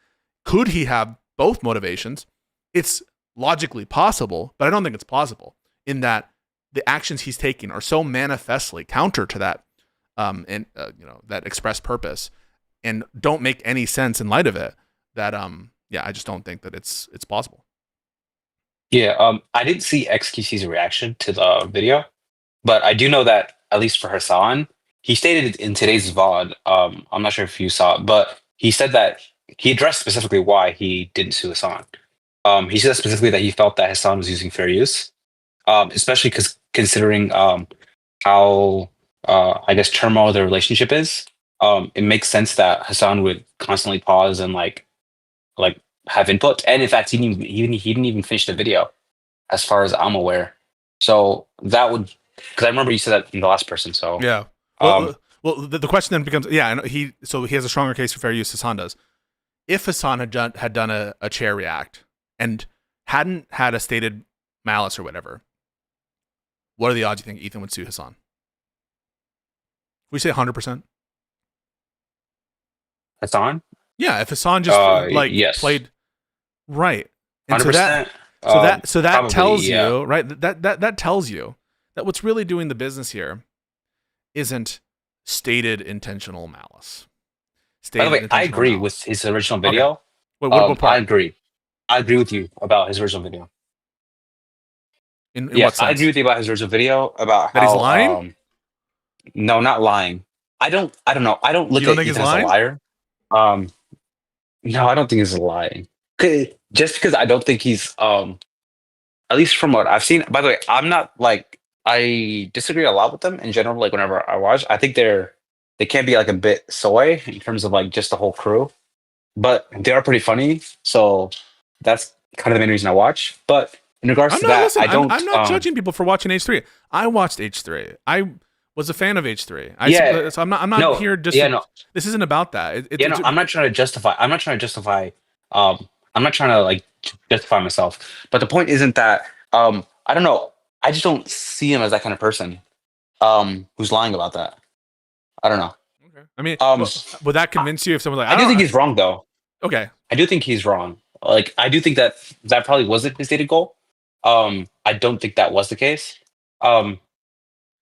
could he have both motivations? It's logically possible, but I don't think it's plausible, in that the actions he's taking are so manifestly counter to that, that express purpose, and don't make any sense in light of it, that yeah, I just don't think that it's plausible. Yeah, I didn't see XQC's reaction to the video, but I do know that at least for Hassan, he stated in today's VOD. I'm not sure if you saw it, but he said that he addressed specifically why he didn't sue Hassan. He said specifically that he felt that Hassan was using fair use, especially because considering how I guess turmoil the relationship is. It makes sense that Hassan would constantly pause and like have input. And in fact, he didn't even finish the video, as far as I'm aware. So that would, because I remember you said that in the last person. So Yeah. Well, the question then becomes, yeah, and he has a stronger case for fair use. Hassan does. If Hassan had done a chair react and hadn't had a stated malice or whatever, what are the odds you think Ethan would sue Hassan? We say 100%. Hassan, Yeah, if Hassan just yes. played right, and 100%. So that Probably, tells yeah. you, right? That tells you that what's really doing the business here isn't stated intentional malice. By the way, I intentional agree malice. with his original video. Okay. Wait, what part? I agree. I agree with you about his original video. In what Yes, sense? I agree with you about his original video about That how he's lying? No, not lying. I don't know. I don't look You don't at think he's Ethan as a lying? liar. No, I don't think he's lying. Just because I don't think he's at least from what I've seen. By the way, I'm not like, I disagree a lot with them in general. Like whenever I watch, I think they can be like a bit soy in terms of like just the whole crew, but they are pretty funny. So that's kind of the main reason I watch. But in regards to that, listen, I don't. I'm not judging people for watching H3. I watched H3. I was a fan of H3. So I'm not here just. This isn't about that. I'm not trying to justify. I'm not trying to justify. I'm not trying to like justify myself. But the point isn't that. I don't know. I just don't see him as that kind of person. Who's lying about that? I don't know. Okay. I mean, would that convince you if someone's like, I do think he's wrong though. Okay. I do think he's wrong. Like I do think that probably wasn't his stated goal. I don't think that was the case.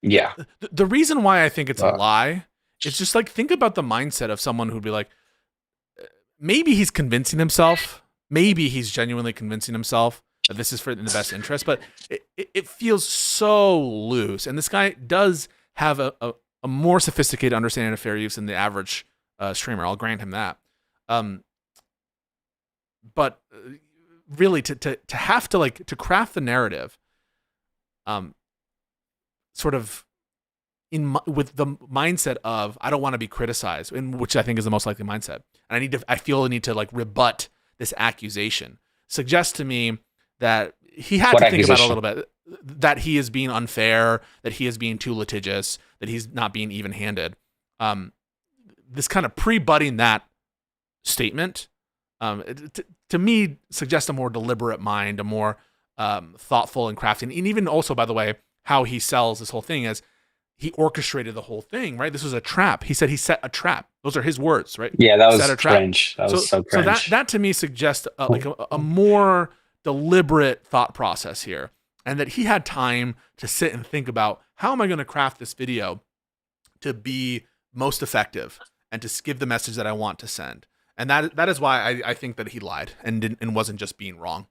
Yeah. The reason why I think it's a lie is just like, think about the mindset of someone who'd be like, maybe he's convincing himself, maybe he's genuinely convincing himself that this is in the best interest, but it feels so loose. And this guy does have a more sophisticated understanding of fair use than the average streamer. I'll grant him that. But really, to have to like to craft the narrative, sort of with the mindset of I don't want to be criticized, which I think is the most likely mindset, and I feel I need to like rebut this accusation, suggests to me that he had to think about it a little bit, that he is being unfair, that he is being too litigious, that he's not being even-handed. This kind of pre-butting that statement, to me, suggests a more deliberate mind, a more thoughtful and crafting. And even also, by the way, how he sells this whole thing as he orchestrated the whole thing, right? This was a trap. He said he set a trap. Those are his words, right? Yeah, that was cringe. That was so cringe. So that to me suggests like a more deliberate thought process here, and that he had time to sit and think about, how am I going to craft this video to be most effective and to give the message that I want to send. And that is why I think that he lied and wasn't just being wrong.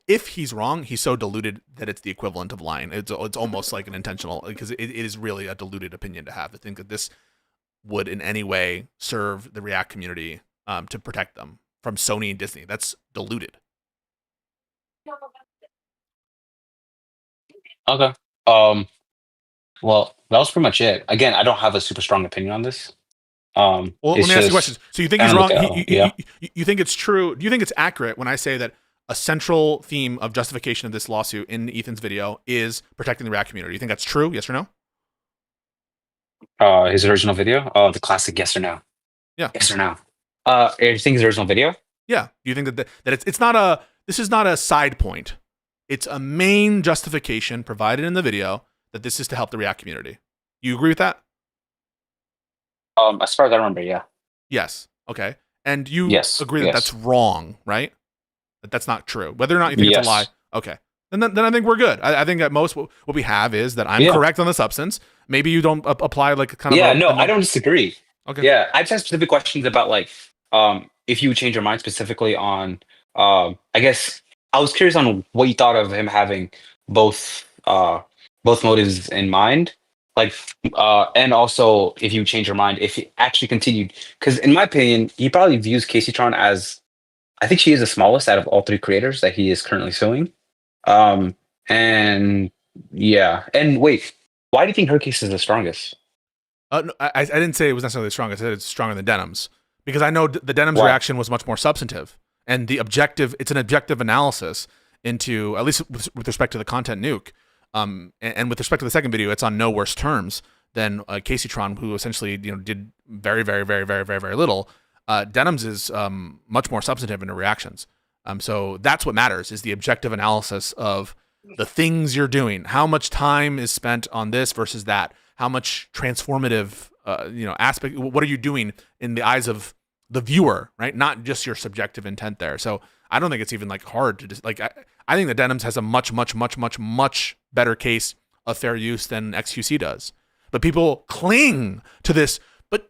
If he's wrong, he's so diluted that it's the equivalent of lying. It's almost like an intentional, because it is really a diluted opinion to have, to think that this would in any way serve the React community to protect them from Sony and Disney. That's diluted. Okay. Well, that was pretty much it. Again, I don't have a super strong opinion on this. Well, let me ask you questions. So you think he's wrong? You think it's true? Do you think it's accurate when I say that a central theme of justification of this lawsuit in Ethan's video is protecting the React community? You think that's true? Yes or no? His original video? Oh, the classic yes or no. Yeah. Yes or no. You think his original video? Yeah. Do you think that it's not this is not a side point. It's a main justification provided in the video that this is to help the React community. You agree with that? As far as I remember, yeah. Yes. Okay. And you agree that yes. that's wrong, right? That's not true. Whether or not you think it's a lie. Okay. Then I think we're good. I think at most what we have is that I'm correct on the substance. Maybe you don't apply like kind of. I don't disagree. Okay. Yeah, I just have specific questions about like if you would change your mind specifically on, I guess I was curious on what you thought of him having both both motives in mind, like, and also if you change your mind if he actually continued, because in my opinion, he probably views Casey Tron as, I think she is the smallest out of all three creators that he is currently suing. Um, and yeah, and wait, why do you think her case is the strongest? No, I didn't say it was necessarily the strongest. I said it's stronger than Denham's because I know the Denham's Why? reaction was much more substantive, and the objective. It's an objective analysis into, at least with respect to the content nuke, and with respect to the second video, it's on no worse terms than Casey Tron, who essentially did very very very very very very little. Denham's is much more substantive in the reactions. So that's what matters, is the objective analysis of the things you're doing. How much time is spent on this versus that? How much transformative, aspect? What are you doing in the eyes of the viewer, right? Not just your subjective intent there. So I don't think it's even like hard to just like. I think that Denham's has a much better case of fair use than XQC does. But people cling to this. But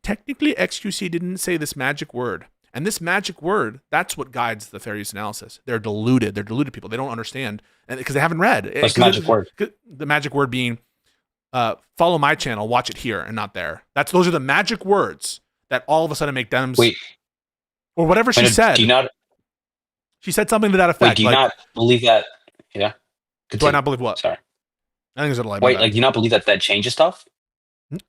technically, XQC didn't say this magic word. And this magic word, that's what guides the fair use analysis. They're deluded. They're deluded people. They don't understand, and because they haven't read. What's the magic word? The magic word being, follow my channel, watch it here and not there. Those are the magic words that all of a sudden make Denham's. Wait, or whatever she said. do you not? She said something to that effect. Wait, do you not believe that? Yeah. Do I not believe what? Sorry. I think there's a lie. Wait, like, do you not believe that changes stuff?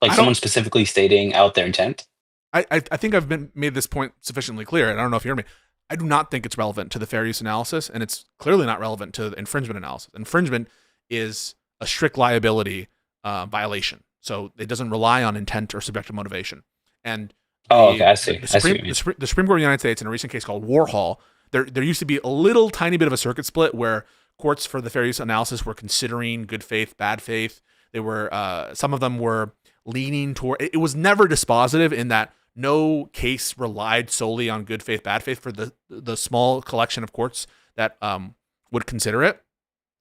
Like someone specifically stating out their intent? I think I've made this point sufficiently clear, and I don't know if you hear me. I do not think it's relevant to the fair use analysis, and it's clearly not relevant to the infringement analysis. Infringement is a strict liability violation, so it doesn't rely on intent or subjective motivation. And I see. The Supreme Court of the United States, in a recent case called Warhol, there used to be a little tiny bit of a circuit split where courts for the fair use analysis were considering good faith, bad faith. They were some of them were leaning toward. It was never dispositive in that no case relied solely on good faith, bad faith for the small collection of courts that would consider it.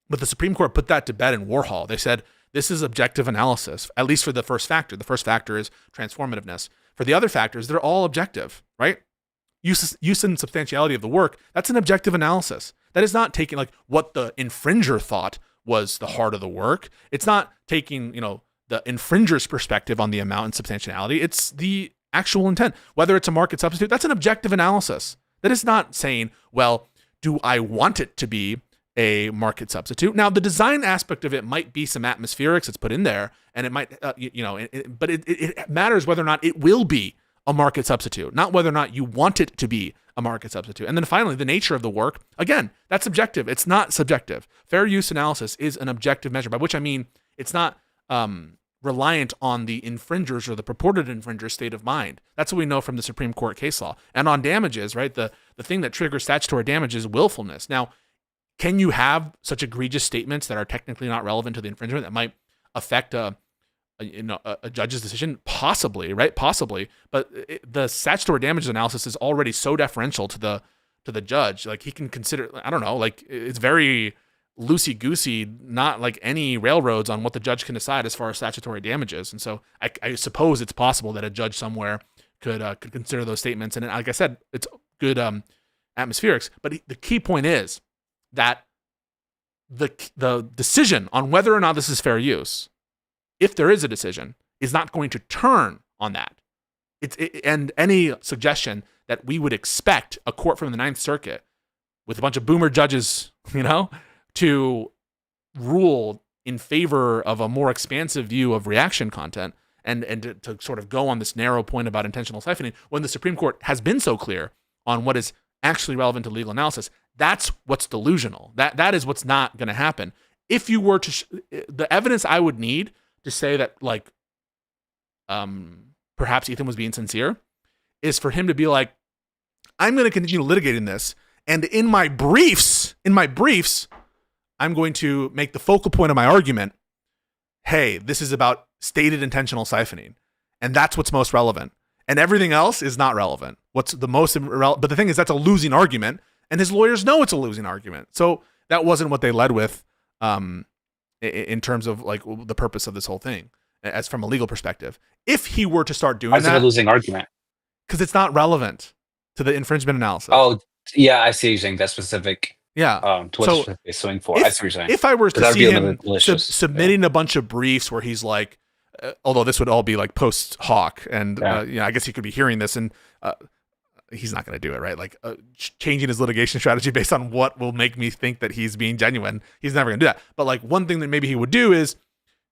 But the Supreme Court put that to bed in Warhol. They said this is objective analysis, at least for the first factor. The first factor is transformativeness. For the other factors, they're all objective, right? Use and substantiality of the work, that's an objective analysis. That is not taking like what the infringer thought was the heart of the work. It's not taking, the infringer's perspective on the amount and substantiality. It's the actual intent. Whether it's a market substitute, that's an objective analysis. That is not saying, well, do I want it to be a market substitute? Now, the design aspect of it might be some atmospherics that's put in there, and it might, but it matters whether or not it will be a market substitute, not whether or not you want it to be a market substitute. And then finally, the nature of the work, again, that's objective. It's not subjective. Fair use analysis is an objective measure, by which I mean it's not reliant on the infringer's or the purported infringer's state of mind. That's what we know from the Supreme Court case law. And on damages, right, the thing that triggers statutory damage is willfulness. Now, can you have such egregious statements that are technically not relevant to the infringement that might affect a judge's decision? Possibly, right? Possibly. But the statutory damages analysis is already so deferential to the judge. Like, he can consider, I don't know, like, it's very loosey-goosey, not like any railroads on what the judge can decide as far as statutory damages. And so I suppose it's possible that a judge somewhere could consider those statements. And like I said, it's good atmospherics. But the key point is that the decision on whether or not this is fair use, if there is a decision, is not going to turn on that. And any suggestion that we would expect a court from the Ninth Circuit with a bunch of boomer judges, to rule in favor of a more expansive view of reaction content and to sort of go on this narrow point about intentional siphoning, when the Supreme Court has been so clear on what is actually relevant to legal analysis, that's what's delusional. That is what's not going to happen. If you were to, the evidence I would need to say that, like, perhaps Ethan was being sincere, is for him to be like, I'm going to continue litigating this, and in my briefs, I'm going to make the focal point of my argument, hey, this is about stated intentional siphoning, and that's what's most relevant, and everything else is not relevant. What's the most irrelevant? But the thing is, that's a losing argument, and his lawyers know it's a losing argument. So that wasn't what they led with, in terms of like the purpose of this whole thing, as from a legal perspective. If he were to start doing that, a losing argument. because it's not relevant to the infringement analysis. Oh, yeah, I see you saying that specific. Yeah. To what So they're suing for. I see what you're saying. If I were to that'd see be a him little malicious. submitting a bunch of briefs where he's like, although this would all be like post hoc, and I guess he could be hearing this, and he's not going to do it, right? Like changing his litigation strategy based on what will make me think that he's being genuine. He's never going to do that. But like one thing that maybe he would do is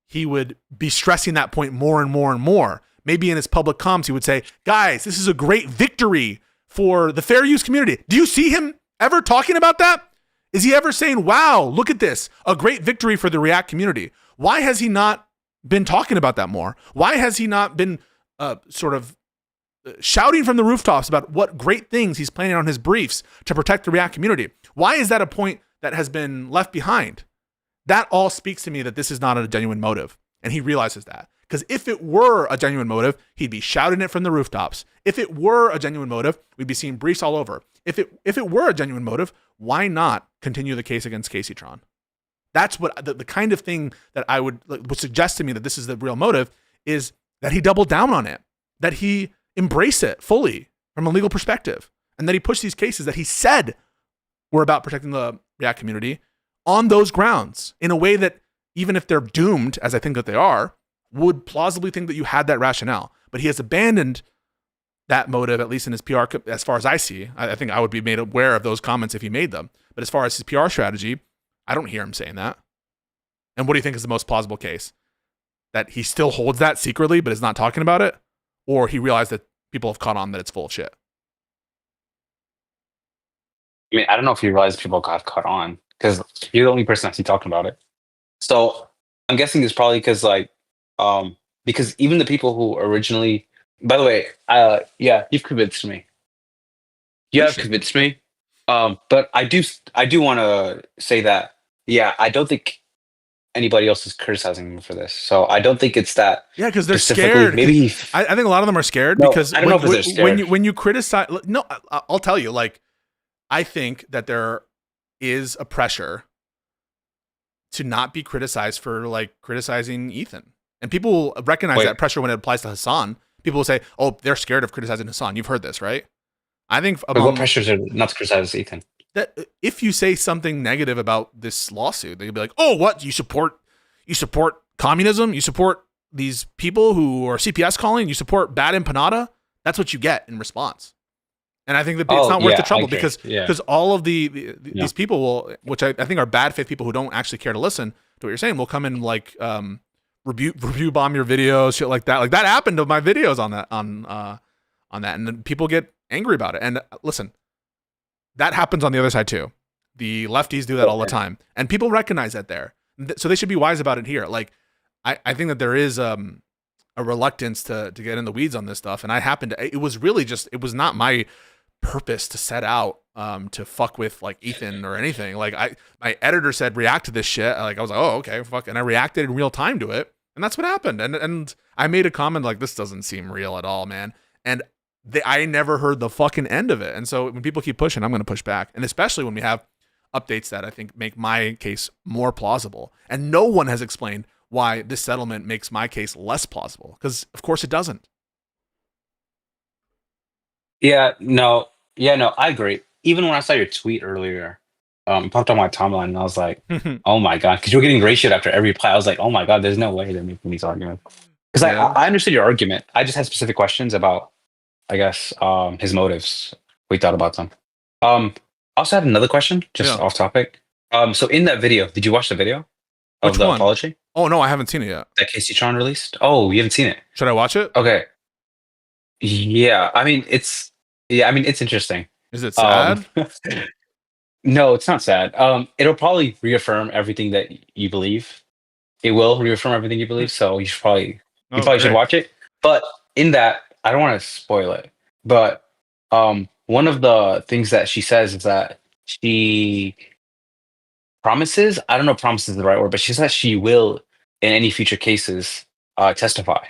he would be stressing that point more and more and more. Maybe in his public comms, he would say, guys, this is a great victory for the fair use community. Do you see him ever talking about that? Is he ever saying, wow, look at this, a great victory for the React community? Why has he not been talking about that more? Why has he not been sort of shouting from the rooftops about what great things he's planning on his briefs to protect the React community? Why is that a point that has been left behind? That all speaks to me that this is not a genuine motive. And he realizes that. Because if it were a genuine motive, he'd be shouting it from the rooftops. If it were a genuine motive, we'd be seeing briefs all over. If it were a genuine motive, why not continue the case against Casey Tron? That's what the kind of thing that I would suggest to me that this is the real motive, is that he doubled down on it, that he embrace it fully from a legal perspective, and that he pushed these cases that he said were about protecting the React community on those grounds in a way that, even if they're doomed, as I think that they are, would plausibly think that you had that rationale. But he has abandoned that motive, at least in his PR, as far as I see. I think I would be made aware of those comments if he made them. But as far as his PR strategy, I don't hear him saying that. And what do you think is the most plausible case? That he still holds that secretly but is not talking about it? Or he realized that people have caught on that it's full of shit? I mean, I don't know if you realize people got caught on, because you're the only person I see talking about it. So I'm guessing it's probably because even the people who originally, by the way, yeah, you've convinced me. You have convinced me. But I do want to say that, yeah, I don't think anybody else is criticizing him for this. So I don't think it's that. Yeah, because they're scared. Maybe I think a lot of them are scared because I don't know if they're scared. When you criticize, no, I'll tell you, like, I think that there is a pressure to not be criticized for like criticizing Ethan. And people will recognize that pressure when it applies to Hassan. People will say, oh, they're scared of criticizing Hassan. You've heard this, right? I think what pressures are not to criticize Ethan? That if you say something negative about this lawsuit, they'll be like, oh, what? You support communism? You support these people who are CPS calling? You support bad empanada? That's what you get in response. And I think that it's not worth the trouble because all of these people will, which I think are bad faith people who don't actually care to listen to what you're saying, will come in like review bomb your videos, shit like that. Like that happened to my videos on that, and then people get angry about it. And listen, that happens on the other side too. The lefties do that all the time, and people recognize that there. So they should be wise about it here. Like I think that there is a reluctance to get in the weeds on this stuff, and it was really just, it was not my purpose to set out to fuck with like Ethan or anything. Like my editor said react to this shit, like I was like, oh, okay, fuck, and I reacted in real time to it, and that's what happened. And I made a comment like, this doesn't seem real at all, man. And I never heard the fucking end of it. And so when people keep pushing, I'm going to push back, and especially when we have updates that I think make my case more plausible. And no one has explained why this settlement makes my case less plausible, because of course it doesn't. Yeah, no, I agree. Even when I saw your tweet earlier, popped on my timeline, and I was like, oh my God, because you were getting ratioed after every play. I was like, oh my God, there's no way they're making these arguments. Because I understood your argument. I just had specific questions about, I guess, his motives. We thought about them. I also had another question, just off topic. So in that video, did you watch the video of the apology? Oh, no, I haven't seen it yet. That Casey Tron released? Oh, you haven't seen it? Should I watch it? Okay. Yeah, I mean, it's interesting. Is it sad? No, it's not sad. It'll probably reaffirm everything that you believe. It will reaffirm everything you believe. So you should should watch it. But in that, I don't want to spoil it. But one of the things that she says is that she promises. I don't know if promises is the right word, but she says she will, in any future cases, testify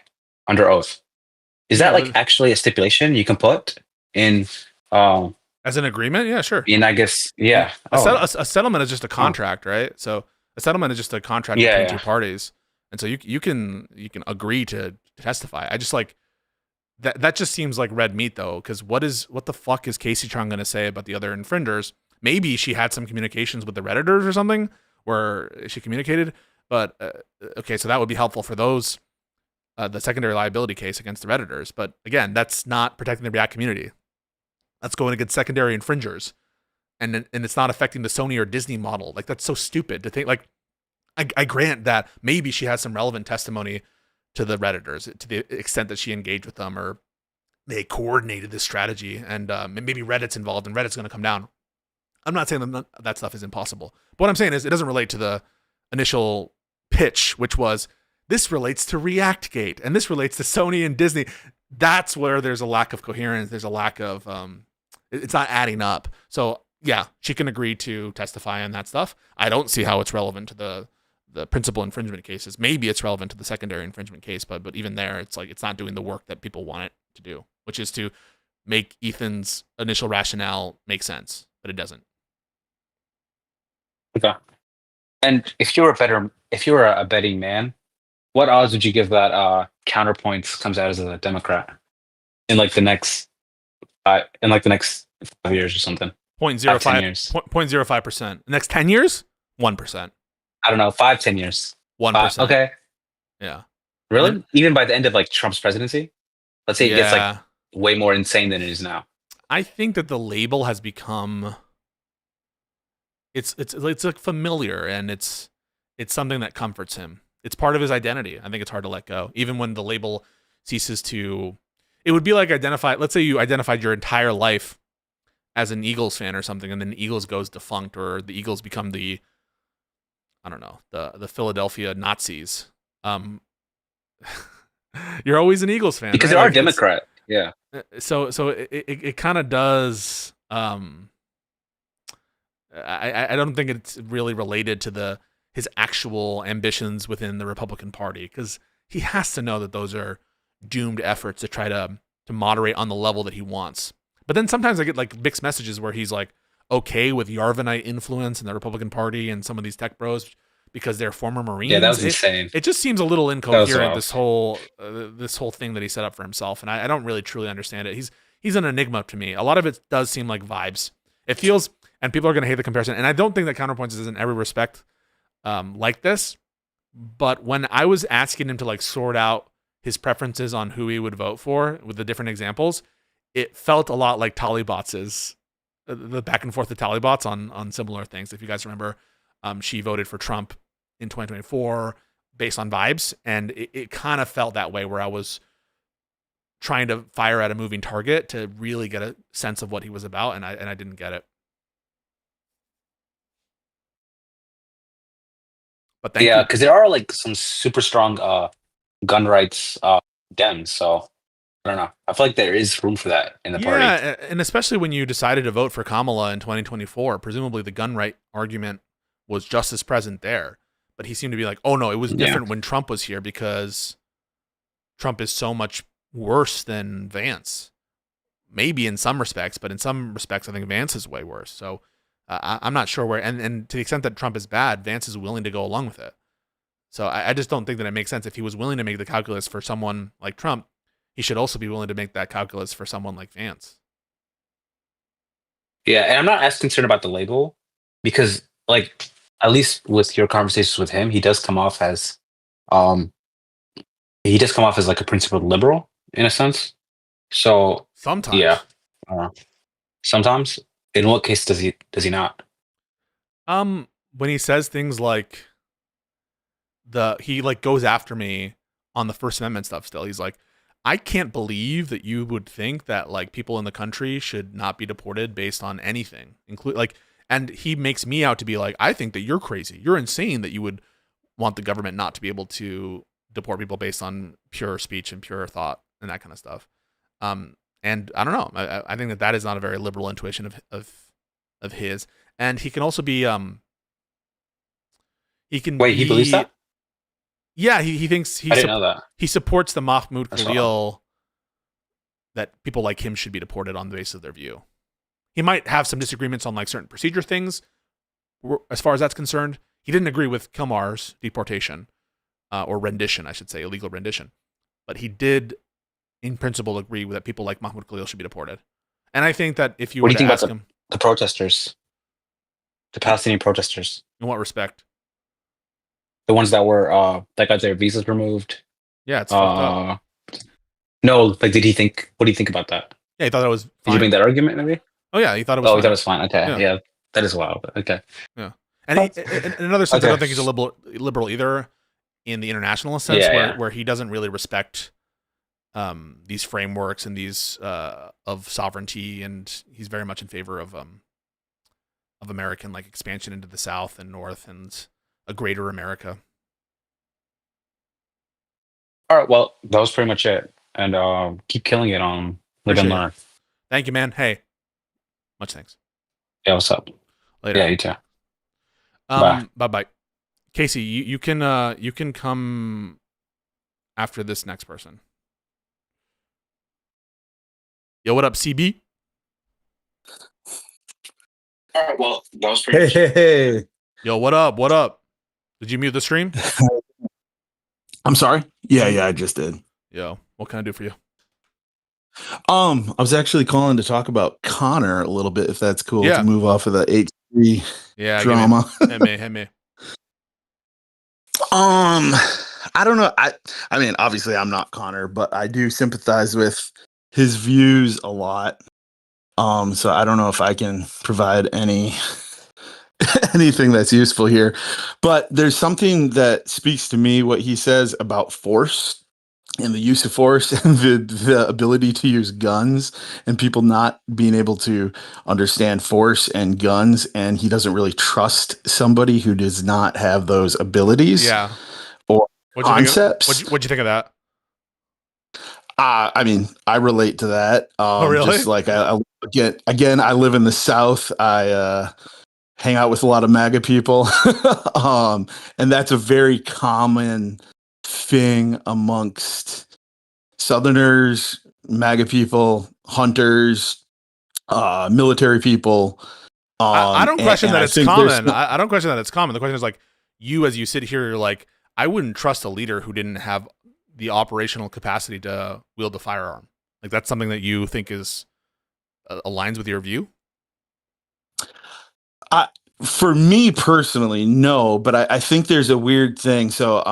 under oath. Is that like actually a stipulation you can put in? As an agreement? Yeah, sure. And I guess, yeah. A settlement is just a contract, right? So a settlement is just a contract between two parties. And so you can agree to testify. I just like, that just seems like red meat though, because what the fuck is Casey Chung going to say about the other infringers? Maybe she had some communications with the Redditors or something where she communicated, but okay, so that would be helpful for those, the secondary liability case against the Redditors. But again, that's not protecting the React community. That's going against secondary infringers. And it's not affecting the Sony or Disney model. Like, that's so stupid to think. Like, I grant that maybe she has some relevant testimony to the Redditors to the extent that she engaged with them or they coordinated this strategy, and maybe Reddit's involved and Reddit's going to come down. I'm not saying that stuff is impossible. But what I'm saying is it doesn't relate to the initial pitch, which was this relates to ReactGate and this relates to Sony and Disney. That's where there's a lack of coherence. There's a lack of, it's not adding up. So yeah, she can agree to testify on that stuff. I don't see how it's relevant to the principal infringement cases. Maybe it's relevant to the secondary infringement case, but even there, it's like it's not doing the work that people want it to do, which is to make Ethan's initial rationale make sense, but it doesn't. Okay. And if you were a betting man, what odds would you give that counterpoints comes out as a Democrat in like the next 5 years or something? 0.05%. Next 10 years, 1%. I don't know, 5-10 years. 1%. Okay. Yeah. Really? Even by the end of like Trump's presidency? Let's say it gets like way more insane than it is now. I think that the label has become it's like familiar, and it's something that comforts him. It's part of his identity. I think it's hard to let go. Even when the label ceases to, it would be like let's say you identified your entire life as an Eagles fan or something, and then the Eagles goes defunct, or the Eagles become the Philadelphia Nazis. You're always an Eagles fan because right? they are Democrat. Yeah. So it kind of does. I don't think it's really related to his actual ambitions within the Republican Party, because he has to know that those are doomed efforts to try to moderate on the level that he wants. But then sometimes I get like mixed messages where he's like okay with Yarvanite influence in the Republican Party and some of these tech bros because they're former Marines. Yeah, that was insane. It just seems a little incoherent, this whole thing that he set up for himself, and I don't really truly understand it. He's an enigma to me. A lot of it does seem like vibes. It feels, and people are going to hate the comparison, and I don't think that Counterpoints is in every respect like this, but when I was asking him to like sort out his preferences on who he would vote for with the different examples, it felt a lot like Talibots' the back and forth of Talibots on similar things. If you guys remember, she voted for Trump in 2024 based on vibes, and it kind of felt that way, where I was trying to fire at a moving target to really get a sense of what he was about, and I didn't get it. But thank you. Yeah, because there are like some super strong gun rights Dems, so I don't know. I feel like there is room for that in the party. Yeah, and especially when you decided to vote for Kamala in 2024, presumably the gun right argument was just as present there. But he seemed to be like, oh no, it was different when Trump was here because Trump is so much worse than Vance. Maybe in some respects, but in some respects, I think Vance is way worse. So I'm not sure where, and to the extent that Trump is bad, Vance is willing to go along with it. So I just don't think that it makes sense. If he was willing to make the calculus for someone like Trump, he should also be willing to make that calculus for someone like Vance. Yeah, and I'm not as concerned about the label because, like, at least with your conversations with him, he does come off as like a principled liberal in a sense. So Sometimes, yeah, sometimes. In what case does he not? When he says things like he like goes after me on the First Amendment stuff. Still, he's like, I can't believe that you would think that like people in the country should not be deported based on anything, and he makes me out to be like, I think that you're crazy. You're insane that you would want the government not to be able to deport people based on pure speech and pure thought and that kind of stuff. And I don't know. I think that is not a very liberal intuition of his. And he can also be he believes that? Yeah, he thinks I didn't know that. He supports the Mahmoud Khalil that people like him should be deported on the basis of their view. He might have some disagreements on like certain procedure things as far as that's concerned. He didn't agree with Kilmar's deportation or rendition, I should say, illegal rendition. But he did in principle agree that people like Mahmoud Khalil should be deported. And I think that if you What were do you to think ask about him, the protesters, the Palestinian protesters, in what respect, the ones that got their visas removed? yeah, it's fucked up. Uh, no, like, did he think? What do you think about that? Yeah, he thought that was Did you fine. make that argument? Maybe. Oh yeah, he thought it was Oh, he thought fine. it was fine. Okay, Yeah, yeah, that is wild. Okay, yeah. And in another sense, I Okay. don't think he's a liberal either, in the internationalist sense, Yeah, where yeah. where he doesn't really respect these frameworks and these of sovereignty, and he's very much in favor of American like expansion into the South and North and a greater America. All right. Well, that was pretty much it. And keep killing it on Live and Appreciate it. Learn. Thank you, man. Hey, much thanks. Yeah, what's up? Later. Yeah, you too. Bye. Bye. Casey, you can come after this next person. Yo, what up, CB? All right. Well, that was pretty much it. Hey. Yo, what up? What up? Did you mute the stream? I'm sorry. Yeah, I just did. Yo, what can I do for you? I was actually calling to talk about Connor a little bit, if that's cool, Yeah. to move off of the H3 Yeah, drama. Hit me. I don't know. I mean, obviously I'm not Connor, but I do sympathize with his views a lot. So I don't know if I can provide anything that's useful here. But there's something that speaks to me, what he says about force and the use of force and the ability to use guns and people not being able to understand force and guns, and he doesn't really trust somebody who does not have those abilities. Yeah. Or What'd you concepts. what'd you think of that? I mean, I relate to that. Oh, really? Just like I I live in the South. I hang out with a lot of MAGA people, and that's a very common thing amongst Southerners, MAGA people, hunters, military people. I don't question and that I it's think common. I don't question that it's common. The question is like, you as you sit here, you're like, I wouldn't trust a leader who didn't have the operational capacity to wield a firearm. Like, that's something that you think is aligns with your view? For me personally, no, but I think there's a weird thing. So,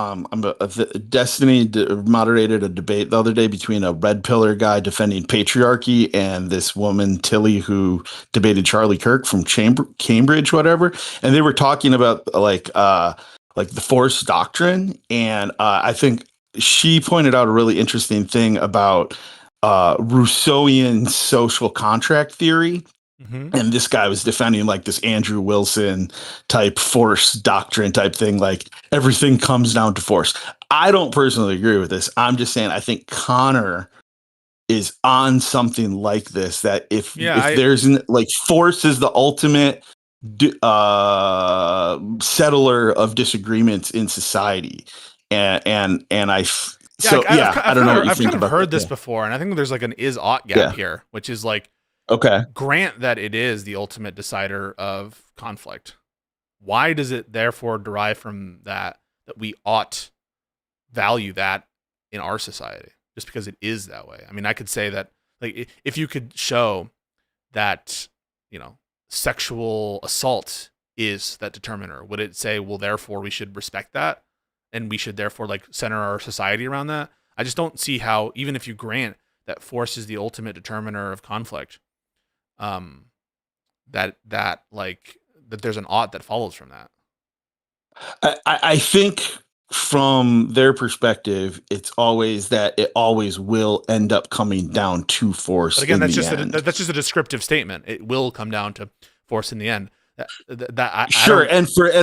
Destiny moderated a debate the other day between a red pillar guy defending patriarchy and this woman Tilly who debated Charlie Kirk from Cambridge, whatever, and they were talking about like the force doctrine, and I think she pointed out a really interesting thing about Rousseauian social contract theory. Mm-hmm. And this guy was defending like this Andrew Wilson type force doctrine type thing, like everything comes down to force. I don't personally agree with this. I'm just saying I think Connor is on something like this, that if there's like force is the ultimate settler of disagreements in society. I don't know what you think about heard this before, and I think there's like an is-ought gap here, which is like, okay, grant that it is the ultimate decider of conflict. Why does it therefore derive from that we ought value that in our society just because it is that way? I mean, I could say that, like, if you could show that, sexual assault is that determiner, would it say, well, therefore we should respect that and we should therefore like center our society around that? I just don't see how, even if you grant that force is the ultimate determiner of conflict, that there's an ought that follows from that. I think from their perspective, it's always that it always will end up coming down to force. But again, that's just end. A descriptive statement. It will come down to force in the end. And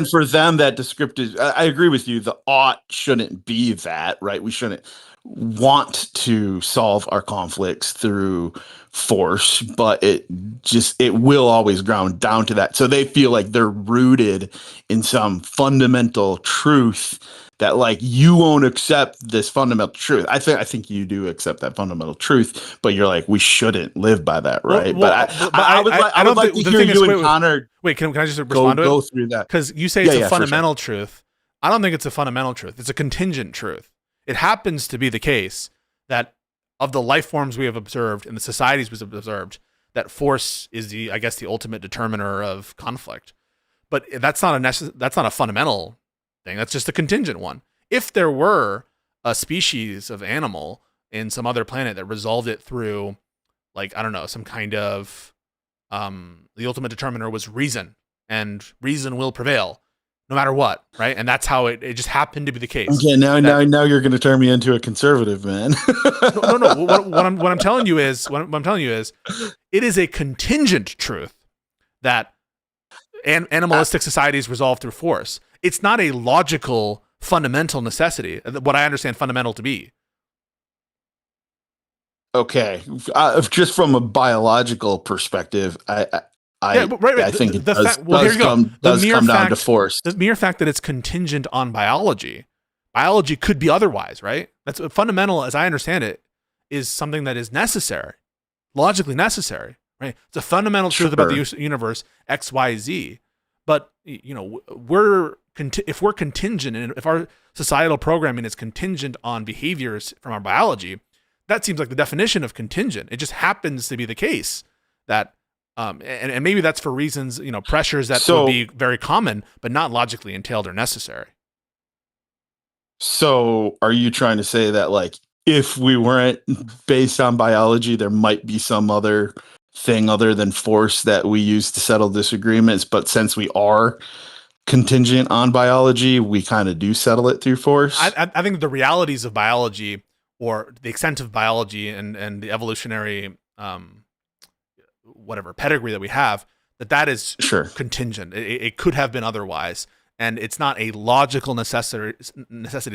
for them, that descriptive, I agree with you. The ought shouldn't be that, right? We shouldn't want to solve our conflicts through force, but it will always ground down to that. So they feel like they're rooted in some fundamental truth that, like, you won't accept this fundamental truth. I think you do accept that fundamental truth, but you're like, we shouldn't live by that, right? I would like to hear you and Connor. Wait, can I just respond to it? Go through that, because you say it's a fundamental truth. I don't think it's a fundamental truth. It's a contingent truth. It happens to be the case that of the life forms we have observed and the societies we've observed, that force is the ultimate determiner of conflict. But that's not a fundamental thing. That's just a contingent one. If there were a species of animal in some other planet that resolved it through, like, I don't know, some kind of the ultimate determiner was reason, and reason will prevail no matter what, right? And that's how it just happened to be the case. Okay, now you're going to turn me into a conservative, man. No. What I'm telling you is, it is a contingent truth that animalistic societies resolve through force. It's not a logical, fundamental necessity. What I understand fundamental to be. Okay, just from a biological perspective, I think it does come down to force. The mere fact that it's contingent on biology could be otherwise, right? That's fundamental, as I understand it, is something that is necessary, logically necessary, right? It's a fundamental truth about the universe, X, Y, Z. But if we're contingent, and if our societal programming is contingent on behaviors from our biology, that seems like the definition of contingent. It just happens to be the case that, and maybe that's for reasons, pressures that would be very common, but not logically entailed or necessary. So are you trying to say that, like, if we weren't based on biology, there might be some other thing other than force that we use to settle disagreements, but since we are contingent on biology, we kind of do settle it through force? I think the realities of biology, or the extent of biology and the evolutionary pedigree that we have, that is contingent. It could have been otherwise, and it's not a logical necessity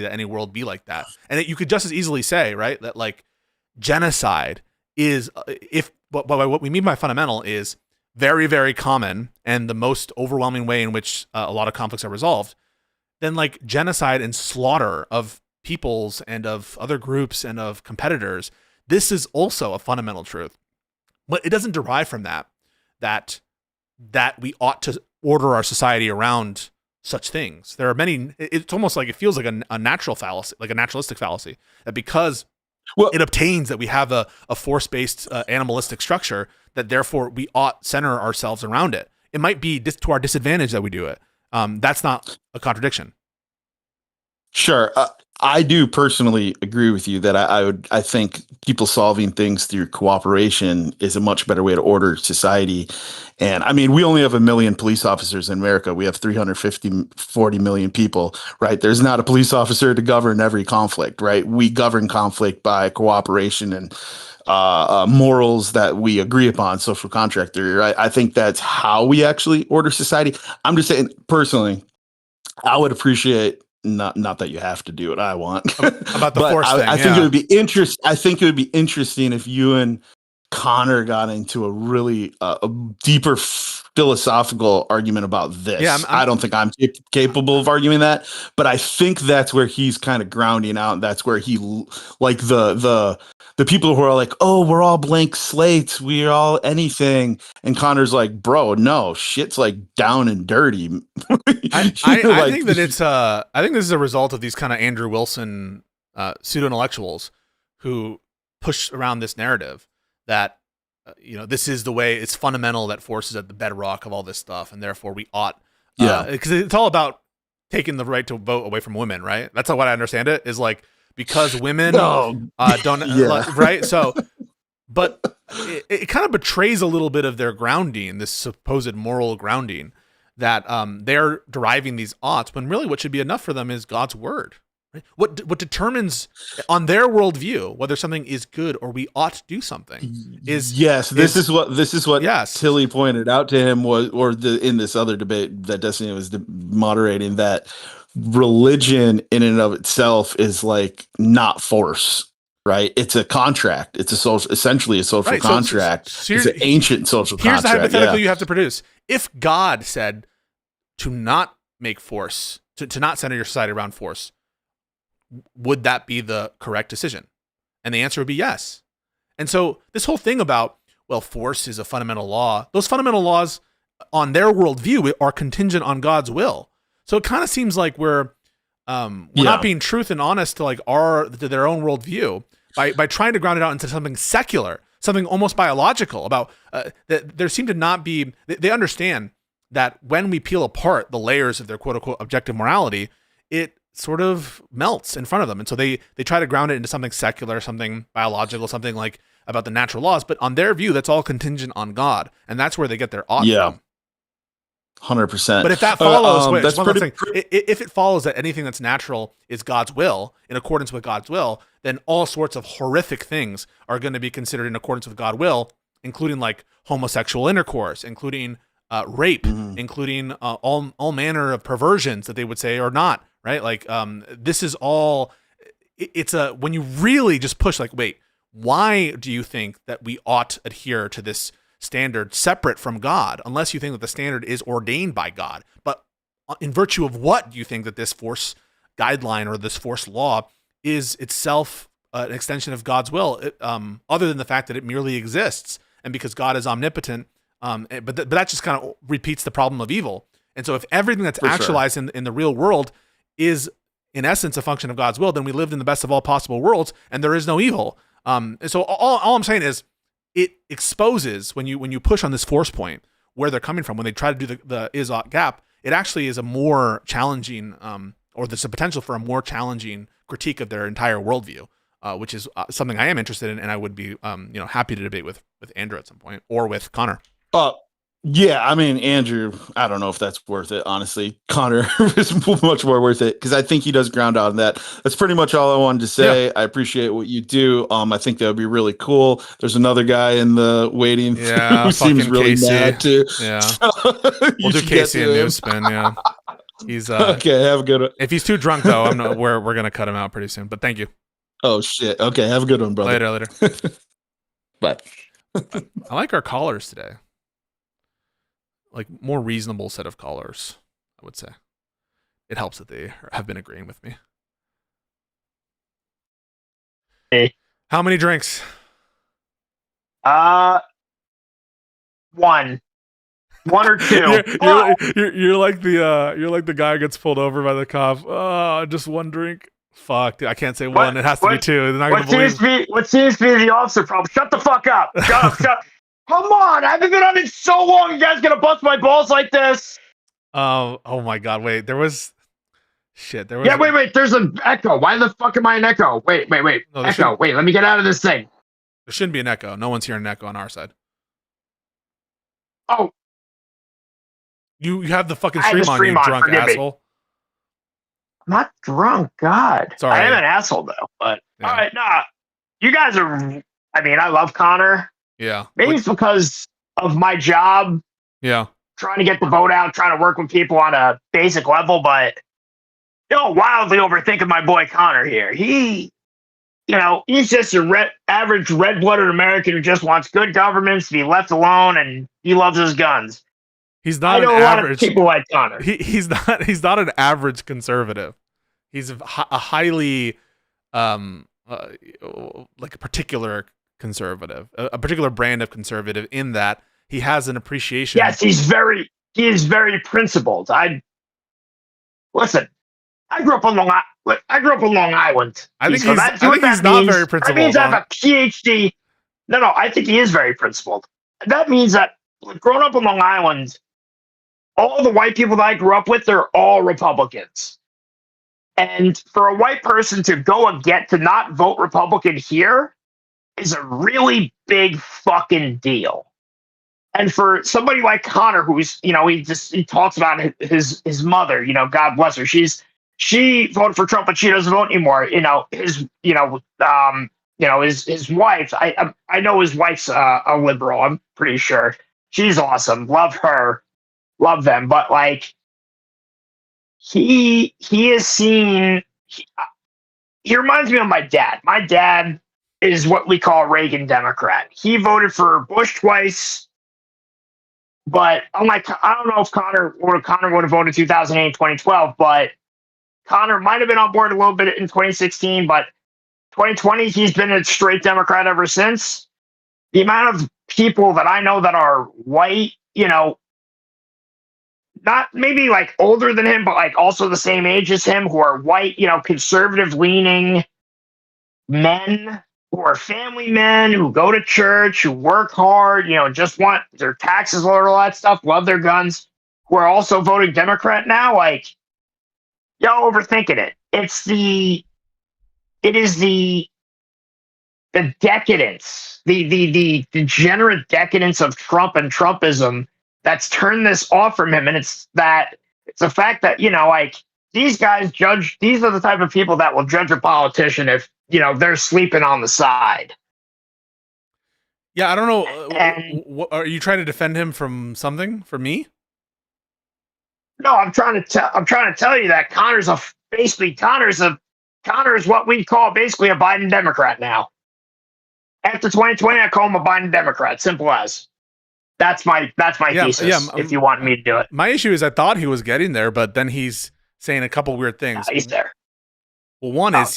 that any world be like that. And you could just as easily say, right, that like genocide is, what we mean by fundamental is very, very common and the most overwhelming way in which a lot of conflicts are resolved, then like genocide and slaughter of peoples and of other groups and of competitors, this is also a fundamental truth. But it doesn't derive from that we ought to order our society around such things. There are many. It's almost like, it feels like a natural fallacy, like a naturalistic fallacy, that because it obtains that we have a force-based animalistic structure, that therefore we ought center ourselves around it. It might be to our disadvantage that we do it. That's not a contradiction. Sure. I do personally agree with you that I think people solving things through cooperation is a much better way to order society. And I mean, we only have 1 million police officers in America. We have 40 million people, right? There's not a police officer to govern every conflict, right? We govern conflict by cooperation and morals that we agree upon, social contract theory, right? I think that's how we actually order society. I'm just saying, personally, I would appreciate, not that you have to do what I want about the force thing. I think it would be I think it would be interesting if you and Connor got into a really a deeper philosophical argument about this. Yeah, I don't think I'm capable of arguing that, but I think that's where he's kind of grounding out. That's where he, like, the people who are like, oh, we're all blank slates, we're all anything, and Connor's like, bro, no, shit's like down and dirty. I think that it's I think this is a result of these kind of Andrew Wilson pseudo intellectuals who push around this narrative that this is the way, it's fundamental that force is at the bedrock of all this stuff, and therefore we ought, because it's all about taking the right to vote away from women, right? That's how what I understand it is, like, because women don't right. So, but it kind of betrays a little bit of their grounding, this supposed moral grounding, that they're deriving these oughts when really what should be enough for them is God's word. Right? What determines on their worldview whether something is good or we ought to do something is this is what Tilly pointed out to him in this other debate that Destiny was moderating, that religion in and of itself is like not force, right? It's a contract. It's essentially a social contract. So it's an ancient social contract. Here's the hypothetical you have to produce. If God said to not make force, to not center your society around force, would that be the correct decision? And the answer would be yes. And so this whole thing about, well, force is a fundamental law, those fundamental laws on their worldview are contingent on God's will. So it kind of seems like we're not being truth and honest to their own worldview. by trying to ground it out into something secular, something almost biological about that there seem to not be, they understand that when we peel apart the layers of their quote unquote objective morality, it sort of melts in front of them. And so they try to ground it into something secular, something biological, something like about the natural laws. But on their view, that's all contingent on God. And that's where they get their ought from. 100%. But if that follows, that's if it follows that anything that's natural is God's will, in accordance with God's will, then all sorts of horrific things are going to be considered in accordance with God's will, including like homosexual intercourse, including rape, including all manner of perversions that they would say are not, right? Like this is all, it's when you really just push like, wait, why do you think that we ought adhere to this standard separate from God, unless you think that the standard is ordained by God? But in virtue of what do you think that this force guideline or this force law is itself an extension of God's will, other than the fact that it merely exists, and because God is omnipotent, but that just kind of repeats the problem of evil. And so if everything that's actualized in the real world is in essence a function of God's will, then we lived in the best of all possible worlds and there is no evil. So all I'm saying is, it exposes when you push on this force point where they're coming from when they try to do the is-ought gap. It actually is a more challenging, or there's a potential for a more challenging critique of their entire worldview, which is something I am interested in, and I would be happy to debate with Andrew at some point, or with Connor. Yeah, I mean, Andrew, I don't know if that's worth it, honestly. Connor is much more worth it because I think he does ground out on that. That's pretty much all I wanted to say. Yeah. I appreciate what you do. I think that would be really cool. There's another guy in the waiting who seems really Casey. Mad too. Yeah, we'll do Casey and Newspin. Yeah, he's okay. Have a good one. If he's too drunk though, we're gonna cut him out pretty soon. But thank you. Oh shit. Okay, have a good one, brother. Later. Bye. I like our callers today. Like more reasonable set of callers, I would say. It helps that they have been agreeing with me. Hey. How many drinks? One or two. You're like the guy who gets pulled over by the cop. Oh, just one drink. Fuck, dude, I can't say one. It has to be two. They're not gonna believe. What seems to be the officer problem? Shut the fuck up. Shut up. Come on, I haven't been on it so long. You guys gonna bust my balls like this? Oh my god, wait. There was. Yeah, wait. There's an echo. Why the fuck am I an echo? Wait. No, echo. Wait, let me get out of this thing. There shouldn't be an echo. No one's hearing an echo on our side. Oh. You have the fucking stream on, you drunk asshole. I'm not drunk, God. Sorry. I am an asshole though, but yeah. All right, nah. You guys are, I love Connor. Yeah. Maybe it's because of my job. Yeah. Trying to get the vote out, trying to work with people on a basic level, but wildly overthinking my boy Connor here. He's just a average red-blooded American who just wants good governments to be left alone, and he loves his guns. He's not an average. People like Connor. He's not an average conservative. He's a highly like a particular conservative, a particular brand of conservative, in that he has an appreciation. Yes, he is very principled. I grew up on Long Island. I think he's not very principled. That means I have a PhD. No, I think he is very principled. That means that growing up on Long Island, all the white people that I grew up with, they're all Republicans. And for a white person to not vote Republican here is a really big fucking deal. And for somebody like Connor, who's, he talks about his mother, God bless her. She voted for Trump, but she doesn't vote anymore. His wife, I know his wife's a liberal. I'm pretty sure. She's awesome. Love her. Love them. But he is seen. He reminds me of my dad. My dad is what we call a Reagan Democrat. He voted for Bush twice, but I don't know if Connor would have voted in 2008 and 2012, but Connor might have been on board a little bit in 2016, but 2020, he's been a straight Democrat ever since. The amount of people that I know that are white, not maybe older than him, but also the same age as him, who are white, conservative leaning men who are family men, who go to church, who work hard, just want their taxes lowered, all that stuff, love their guns, who are also voting Democrat now, like, y'all overthinking it. It is the decadence, the degenerate decadence of Trump and Trumpism that's turned this off from him. And it's the fact that, like, these guys these are the type of people that will judge a politician if, they're sleeping on the side. Yeah, I don't know. And What, are you trying to defend him from something? From me? no, I'm trying to tell you that Connor's what we call basically a Biden Democrat now. After 2020, I call him a Biden Democrat. Simple as. That's my thesis. Yeah, if you want me to do it, my issue is I thought he was getting there, but then he's saying a couple weird things. he's there. Well, one is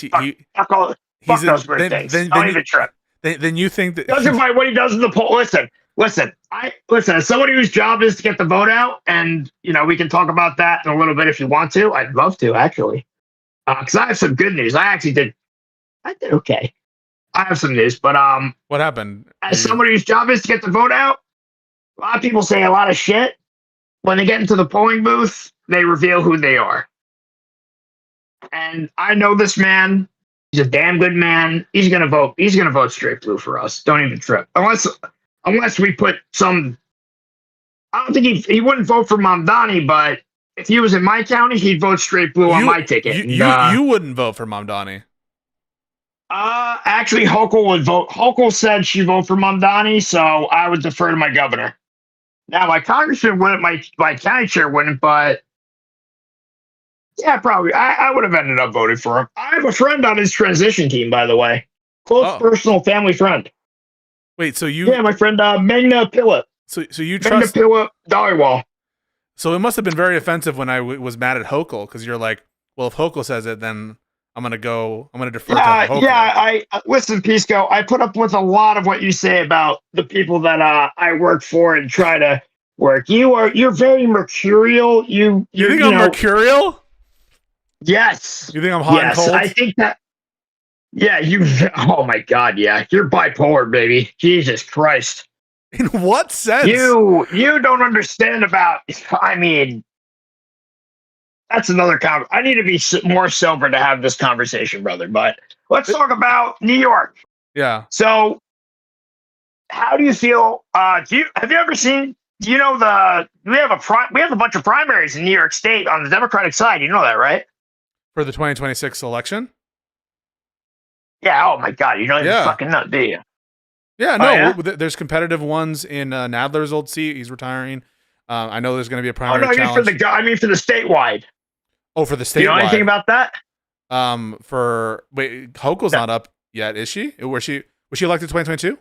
Fuck those weird things. Don't even trip. Then you think that Judging by what he does in the poll. Listen. As somebody whose job is to get the vote out, and we can talk about that in a little bit if you want to. I'd love to, actually, because I have some good news. I did okay. I have some news, but what happened? As somebody whose job is to get the vote out, a lot of people say a lot of shit. When they get into the polling booth, they reveal who they are. And I know this man. He's a damn good man. He's gonna vote. He's gonna vote straight blue for us. Don't even trip. Unless we put some. I don't think he wouldn't vote for Mamdani, but if he was in my county, he'd vote straight blue on my ticket. You wouldn't vote for Mamdani. Actually, Hochul would vote. Hochul said she vote for Mamdani, so I would defer to my governor. Now, my congressman wouldn't, my county chair wouldn't, but yeah, probably. I would have ended up voting for him. I have a friend on his transition team, by the way. Close personal family friend. Wait, so you? Yeah, my friend Megna Pillip. So you trust Megna Pillip Dollywall. So it must have been very offensive when I was mad at Hochul, because you're like, well, if Hochul says it, then I'm gonna defer to Hochul. Yeah, I listen, Pisco. I put up with a lot of what you say about the people that I work for and try to work. You're very mercurial. You think I'm mercurial? Yes. You think I'm hot and cold? I think that. Yeah, oh my God, yeah, you're bipolar, baby. Jesus Christ. In what sense? You don't understand about. I mean, that's another I need to be more sober to have this conversation, brother. But let's talk about New York. Yeah. So, how do you feel? Have you ever seen? We have a bunch of primaries in New York State on the Democratic side. You know that, right? For the 2026 election? Yeah. Oh my God, you don't even fucking know, do you? Yeah. No. There's competitive ones in Nadler's old seat. He's retiring. I know there's going to be a primary challenge. I mean for the statewide. Oh, for the statewide. Do you know anything about that? Hochul's not up yet, is she? Was she elected 2022?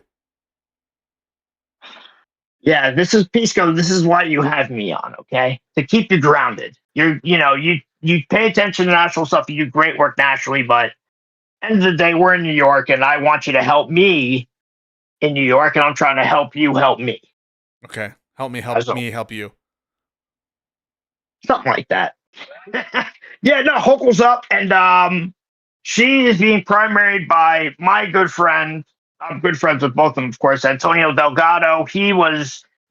Yeah, this is Pisco. This is why you have me on, okay? To keep you grounded. You pay attention to national stuff. You do great work nationally, but end of the day, we're in New York, and I want you to help me in New York, and I'm trying to help you help me. Okay, help me help you. Something like that. Yeah, no, Hochul's up, and she is being primaried by my good friend. I'm good friends with both of them, of course. Antonio Delgado. Do you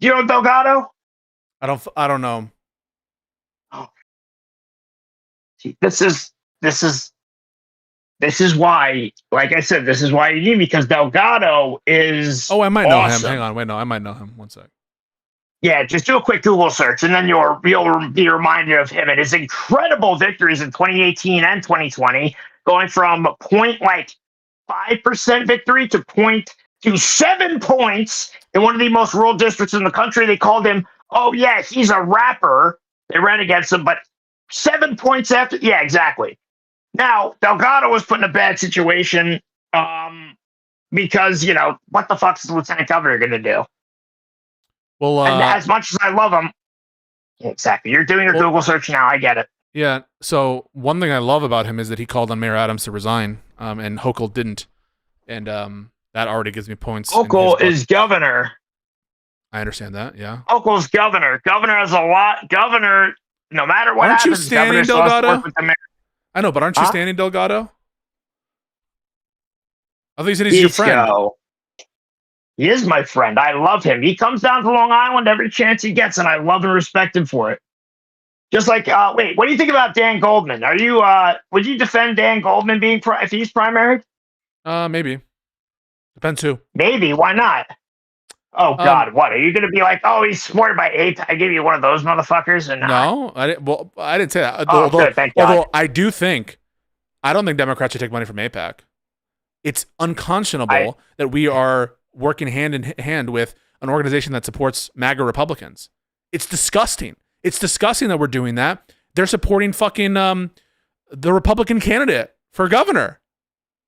know Delgado? I don't know him. Oh. See, this is why, like I said, this is why you need me, because Delgado is. Oh, I might know awesome. him. Hang on, wait, no, I might know him. One sec. Yeah, just do a quick Google search, and then you'll be reminded of him and his incredible victories in 2018 and 2020, going from 0.5% victory to 7 points in one of the most rural districts in the country. They called him, oh yeah, he's a rapper. They ran against him, but 7 points after. Yeah, exactly. Now, Delgado was put in a bad situation because, what the fuck is the lieutenant governor going to do? Well, and as much as I love him, exactly. You're doing your Google search now. I get it. Yeah. So one thing I love about him is that he called on Mayor Adams to resign, and Hochul didn't, and that already gives me points. Hochul is governor. I understand that. Yeah. Hochul's governor. Governor has a lot. Governor, no matter what happens, you standing, Delgado? with the mayor. I know, but aren't you standing, Delgado? I think he said he's your friend. Pisco. He is my friend. I love him. He comes down to Long Island every chance he gets, and I love and respect him for it. Just like, wait, what do you think about Dan Goldman? Are you, would you defend Dan Goldman being if he's primaried? Maybe. Depends who. Maybe. Why not? Oh God, what are you going to be like? Oh, he's supported by AIPAC. I give you one of those motherfuckers, and no, I didn't. Well, I didn't say that. Good, thank God. Although I don't think Democrats should take money from AIPAC. It's unconscionable that we are working hand in hand with an organization that supports MAGA Republicans. It's disgusting. It's disgusting that we're doing that. They're supporting fucking the Republican candidate for governor.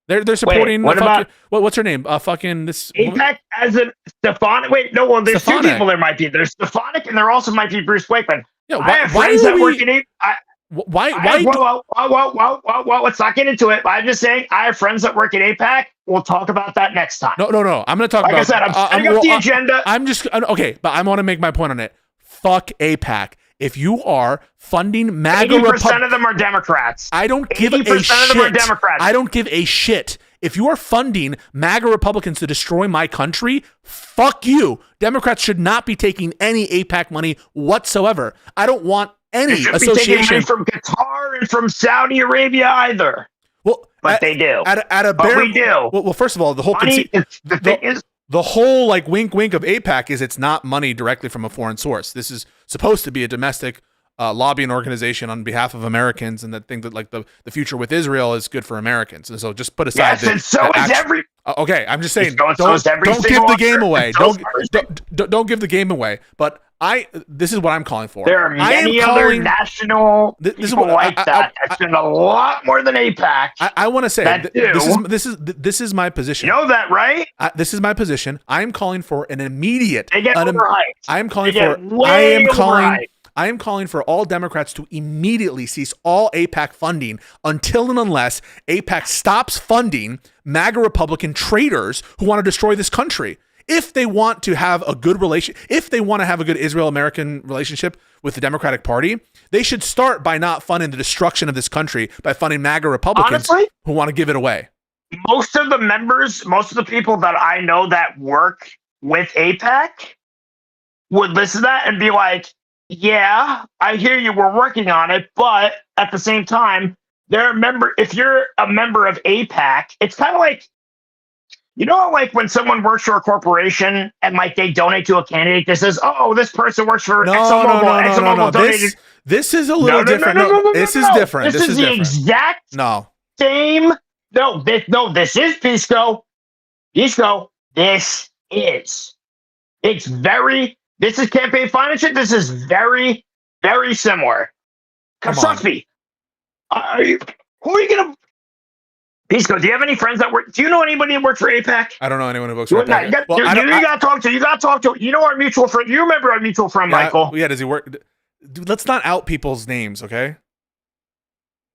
They're supporting. Wait, what about what's her name? Fucking this AIPAC as a Stefanik. Wait, no. Well, there's Stefanik. two people. There might be. There's Stefanik, and there also might be Bruce Wakeman. Yeah, I have friends that work in AIPAC. Why? Whoa, let's not get into it. I'm just saying, I have friends that work at AIPAC. We'll talk about that next time. No. I'm going to talk like about. I said, I'm setting up the agenda. I'm just okay, but I want to make my point on it. Fuck AIPAC. If you are funding MAGA, 80% of them are Democrats. I don't give a shit. 80% of them are Democrats. I don't give a shit. If you are funding MAGA Republicans to destroy my country, fuck you. Democrats should not be taking any AIPAC money whatsoever. I don't want any association. Be taking money from Qatar and from Saudi Arabia either. Well, but they do. We do. Well, first of all, the whole money, the thing is. The whole like wink of AIPAC is it's not money directly from a foreign source. This is supposed to be a domestic lobbying organization on behalf of Americans, and that think that like the future with Israel is good for Americans. And so just put aside. Yes, and so is every. Okay, I'm just saying. Don't give the game away. Don't give the game away. But this is what I'm calling for. There are many other national people like that. I spend a lot more than AIPAC. I want to say this is my position. You know that, right? This is my position. I am calling for an immediate. They get overhyped. I am calling for all Democrats to immediately cease all AIPAC funding until and unless AIPAC stops funding MAGA Republican traitors who want to destroy this country. If they want to have a good if they want to have a good Israel-American relationship with the Democratic Party, they should start by not funding the destruction of this country by funding MAGA Republicans who want to give it away. Most of the people that I know that work with AIPAC would listen to that and be like, yeah, I hear you, we're working on it, but at the same time, if you're a member of AIPAC, it's kind of like, you know, like when someone works for a corporation and like they donate to a candidate that says, "Oh, this person works for ExxonMobil." This is a little different. This is different. This is the exact same. No, this is Pisco. Pisco. This is campaign finance. This is very, very similar. Trust me. Who are you gonna? Pisco, do you have any friends that work? Do you know anybody that works for AIPAC? I don't know anyone who works for AIPAC. You got to talk to. You got to talk to. You know our mutual friend. You remember our mutual friend, Michael? Yeah. Does he work? Dude, let's not out people's names, okay?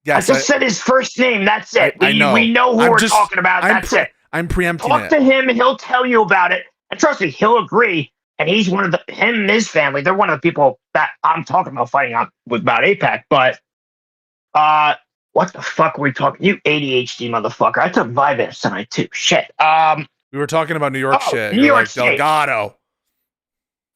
Yes, I just said his first name. That's it. I know. We know who we're talking about. That's it. I'm preempting it. Talk to him, and he'll tell you about it. And trust me, he'll agree. And he's him and his family. They're one of the people that I'm talking about fighting on about AIPAC. But what the fuck are we talking? You ADHD motherfucker. I took Vyvanse tonight too. Shit. We were talking about New York shit. New York State. Delgado.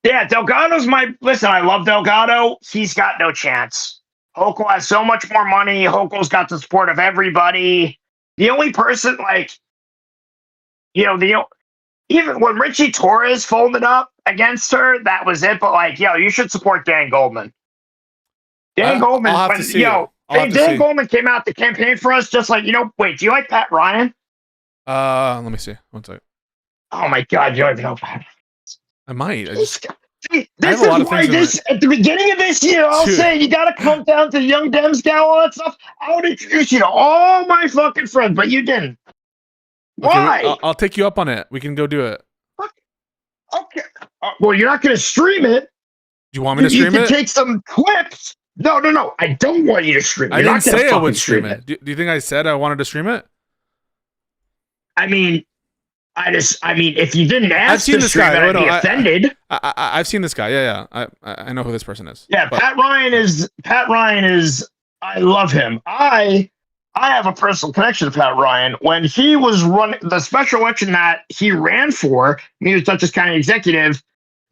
Yeah, Delgado's listen, I love Delgado. He's got no chance. Hochul has so much more money. Hochul's got the support of everybody. The only person even when Richie Torres folded up against her, that was it. But you should support Dan Goldman. Dan Goldman, Dan Goldman came out to campaign for us, just like, wait, do you like Pat Ryan? Let me see. One second. Oh my God, you don't even know Pat. I might. This is why at the beginning of this year, I'll say you got to come down to the Young Dems gal, all that stuff. I would introduce you to all my fucking friends, but you didn't. Why? Okay, I'll take you up on it. We can go do it. Okay. Well, you're not going to stream it. Do you want me to stream it? You can take some clips. No. I don't want you to stream it. I didn't say I would stream it. Do you think I said I wanted to stream it? I mean, if you didn't ask to stream it, I'd be offended. I've seen this guy. Yeah. I know who this person is. Yeah, Pat Ryan is. I love him. I I have a personal connection to Pat Ryan. When he was running the special election that he ran for, he was Dutchess County executive.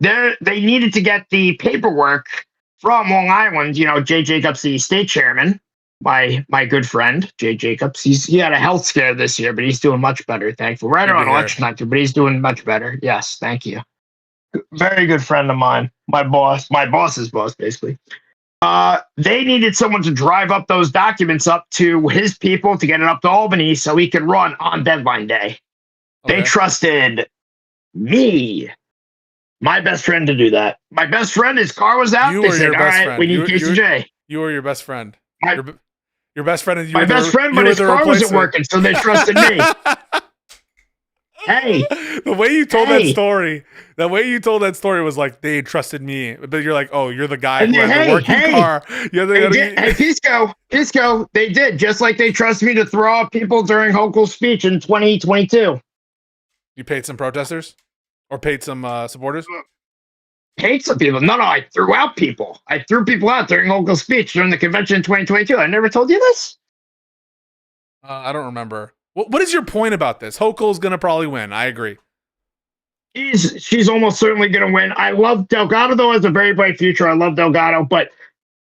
They needed to get the paperwork from Long Island. You know, Jay Jacobs, the state chairman, my good friend Jay Jacobs. He had a health scare this year, but he's doing much better. Thankful. Right around election night, but he's doing much better. Yes, thank you. Very good friend of mine. My boss's boss, basically. They needed someone to drive up those documents up to his people to get it up to Albany so he could run on deadline day. Okay. They trusted me, my best friend, to do that. My best friend, his car was out. They said, all right, we need Casey J. You were your best friend. Your best friend. My best friend, but his car wasn't working, so they trusted me. Hey, the way you told that story was like they trusted me, but you're like, oh, you're the guy who had the working car. Pisco, they did just like they trust me to throw out people during Hochul's speech in 2022. You paid some protesters, or paid some supporters? Paid some people. No, I threw out people. I threw people out during Hochul's speech during the convention in 2022. I never told you this. I don't remember. What is your point about this? Hochul's going to probably win. I agree. She's almost certainly going to win. I love Delgado, though, has a very bright future. I love Delgado, but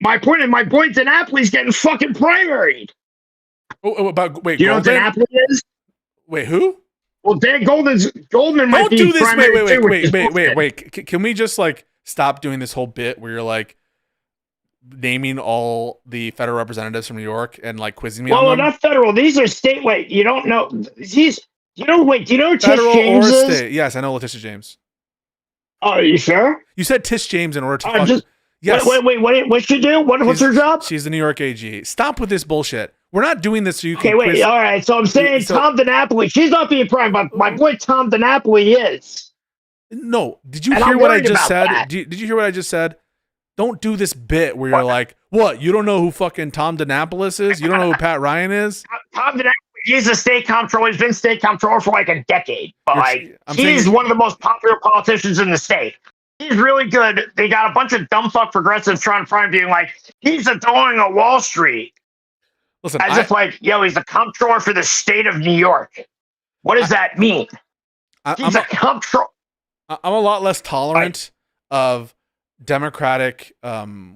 my point, DiNapoli's getting fucking primaried. Wait, you know what DiNapoli is? Wait, who? Well, Dan Goldman might be primaried. Wait. Can we just like stop doing this whole bit where you're like naming all the federal representatives from New York and like quizzing me on them? Well, not federal. These are state. Wait, you don't know these? Do you know who Tish James is? State. Yes, I know Letitia James. Oh, are you sure? You said Tish James in order to yes. Wait. What'd she do? What's her job? She's the New York AG. Stop with this bullshit. We're not doing this so you can. Okay, wait. All right. So I'm saying Tom DiNapoli. She's not being primed, but my boy Tom DiNapoli is. No. Did you hear what I just said? Did you hear what I just said? Don't do this bit where you're like, what? You don't know who fucking Tom DiNapolis is? You don't know who Pat Ryan is? Tom DiNapoli, he's a state comptroller. He's been state comptroller for like a decade. But he's one of the most popular politicians in the state. He's really good. They got a bunch of dumb fuck progressives trying to prime being like, he's adoring a Wall Street. Listen, he's the comptroller for the state of New York. What does that mean? He's a comptroller. I'm a lot less tolerant of Democratic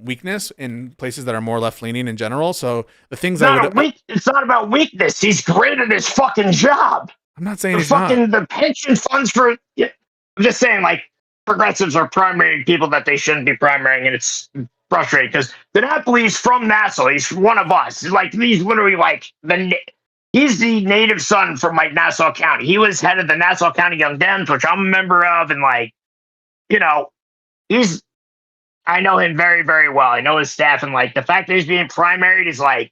weakness in places that are more left-leaning in general. So the things it's not about weakness. He's great at his fucking job. I'm not saying he's not. The pension funds for. I'm just saying, like, progressives are primarying people that they shouldn't be primarying, and it's frustrating because DiNapoli's from Nassau. He's one of us. He's literally like he's the native son from like Nassau County. He was head of the Nassau County Young Dems, which I'm a member of, and I know him very, very well. I know his staff, and like the fact that he's being primaried is like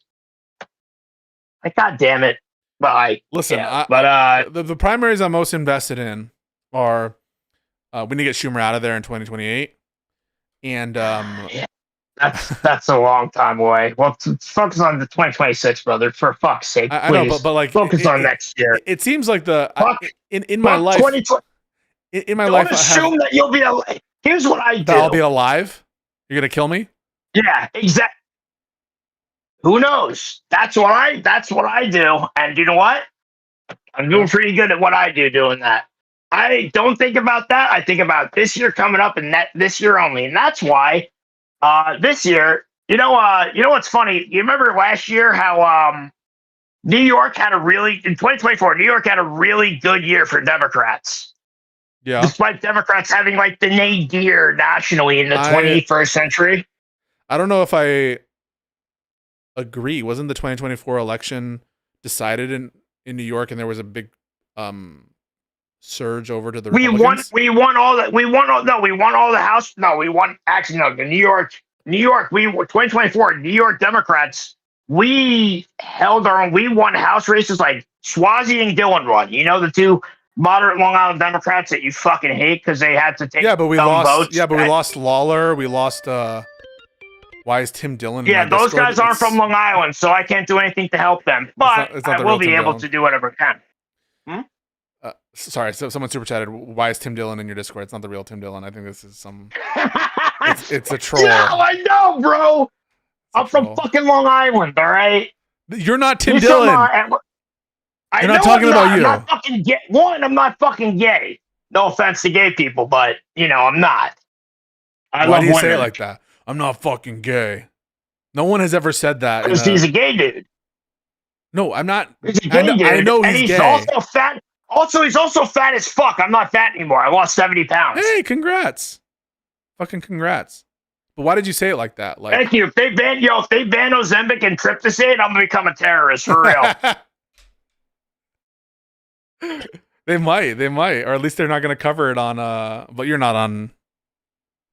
God damn it. But listen, the primaries I'm most invested in are we need to get Schumer out of there in 2028, and that's a long time away. Well, focus on the 2026, brother. For fuck's sake, please. I know, but like focus on next year. It seems like in my life, in my life, don't assume that you'll be. Here's what I do. I'll be alive. You're gonna kill me? Yeah, exactly. Who knows? That's what I do. And you know what? I'm doing pretty good at what I do doing that. I don't think about that. I think about this year coming up and this year only. And that's why this year, you know what's funny? You remember last year how New York had in 2024, New York had a really good year for Democrats. Yeah. Despite Democrats having like the nadir nationally in the 21st century. I don't know if I agree. Wasn't the 2024 election decided in New York, and there was a big surge over to the Republicans? We won all the House. No, we won. Actually, no. The New York. 2024 New York Democrats. We held our own. We won House races like Swazi and Gillen won. You know, the two moderate Long Island Democrats that you fucking hate because they had to take we lost. Yeah, but we lost Lawler. We lost. Why is Tim Dillon? Yeah, those guys aren't from Long Island, so I can't do anything to help them. But it's not I will be able to do whatever I can. Sorry, so someone super chatted. Why is Tim Dillon in your Discord? It's not the real Tim Dillon. I think this is some. It's a troll. Yeah, I know, bro. I'm from fucking Long Island. All right. You're not Tim You're talking Dillon. about- I You're know not talking I'm about I'm you. not fucking gay. One, I'm not fucking gay. No offense to gay people, but you know I'm not. I Why love do you women. say it like that? I'm not fucking gay. No one has ever said that. Because he's a gay dude. No, I'm not. He's a gay dude. I know and he's he's gay. also fat. Also, he's also fat as fuck. I'm not fat anymore. I lost 70 pounds. Hey, congrats. Fucking congrats. But why did you say it like that? Like, Thank you. If they ban Ozempic and tryptophan, I'm gonna become a terrorist for real. they might, or at least they're not going to cover it on. But you're not on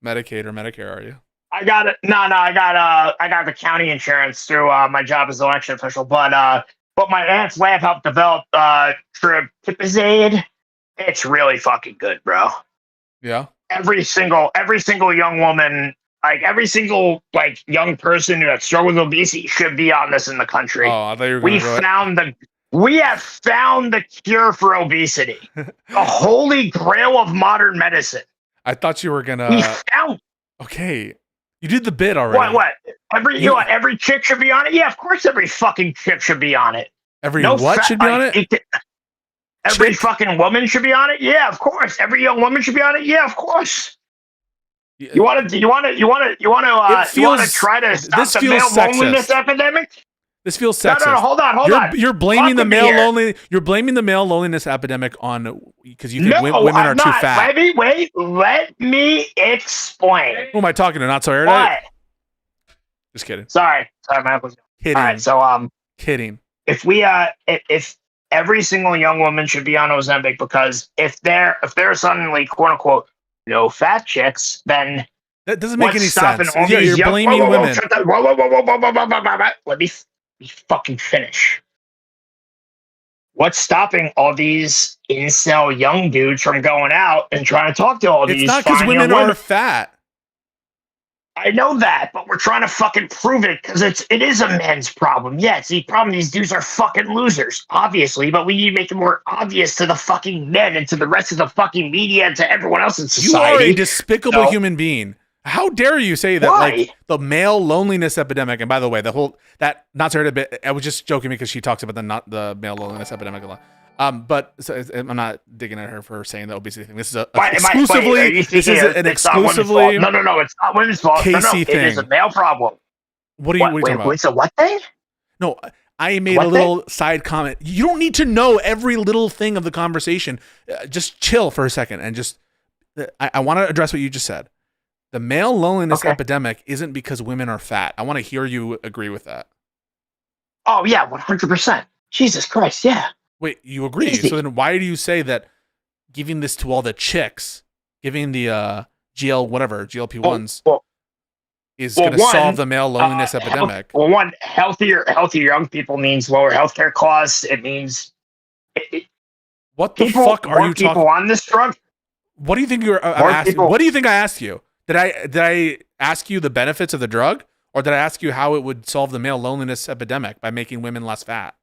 Medicaid or Medicare, are you? I got it. No, I got the county insurance through my job as an election official. But my aunt's lab helped develop tryptophan. It's really fucking good, bro. Yeah. Every single young woman, like every single like young person that struggles with obesity should be on this in the country. Oh, I thought you were going to We have found the cure for obesity, the holy grail of modern medicine. I thought you were gonna. We found. Okay, you did the bit already. What? Every chick should be on it. Yeah, of course, every fucking chick should be on it. Every what should be on it? Every Chick? fucking woman should be on it. Yeah, of course. Every young woman should be on it. Yeah, of course. You want to try to stop the male loneliness epidemic? This feels sexist. No, hold on. You're blaming the male lonely. You're blaming the male loneliness epidemic on because you think women are too fat. Let me explain. Who am I talking to? Not so erudite. What? Just kidding. Sorry, man. Kidding. All right, so kidding. If every single young woman should be on Ozempic, because if they're suddenly quote unquote no fat chicks, then that doesn't make any sense. Yeah, you're blaming women. Let me fucking finish. What's stopping all these incel young dudes from going out and trying to talk to all these? It's not because women are fat. I know that, but we're trying to fucking prove it because it is a men's problem. Yeah, it's the problem. These dudes are fucking losers, obviously, but we need to make it more obvious to the fucking men and to the rest of the fucking media and to everyone else in society. You are a despicable human being. How dare you say that? Why? Like the male loneliness epidemic. And by the way, not heard a bit. I was just joking because she talks about the male loneliness epidemic a lot. But I'm not digging at her for saying the obesity thing. This is exclusively. This is an exclusively. No, it's not women's fault. Casey thing. It is a male problem. What are you talking about? It's a what thing? No, I made a little side comment. You don't need to know every little thing of the conversation. Just chill for a second and just. I want to address what you just said. The male loneliness epidemic isn't because women are fat. I want to hear you agree with that. Oh yeah, 100%. Jesus Christ, yeah. Wait, you agree? Easy. So then why do you say that giving this to all the chicks, giving the GLP-1s is going to solve the male loneliness epidemic? Healthier young people means lower healthcare costs. It means what the fuck are you talking? People on this drug. What do you think what do you think I asked you? Did I ask you the benefits of the drug, or did I ask you how it would solve the male loneliness epidemic by making women less fat?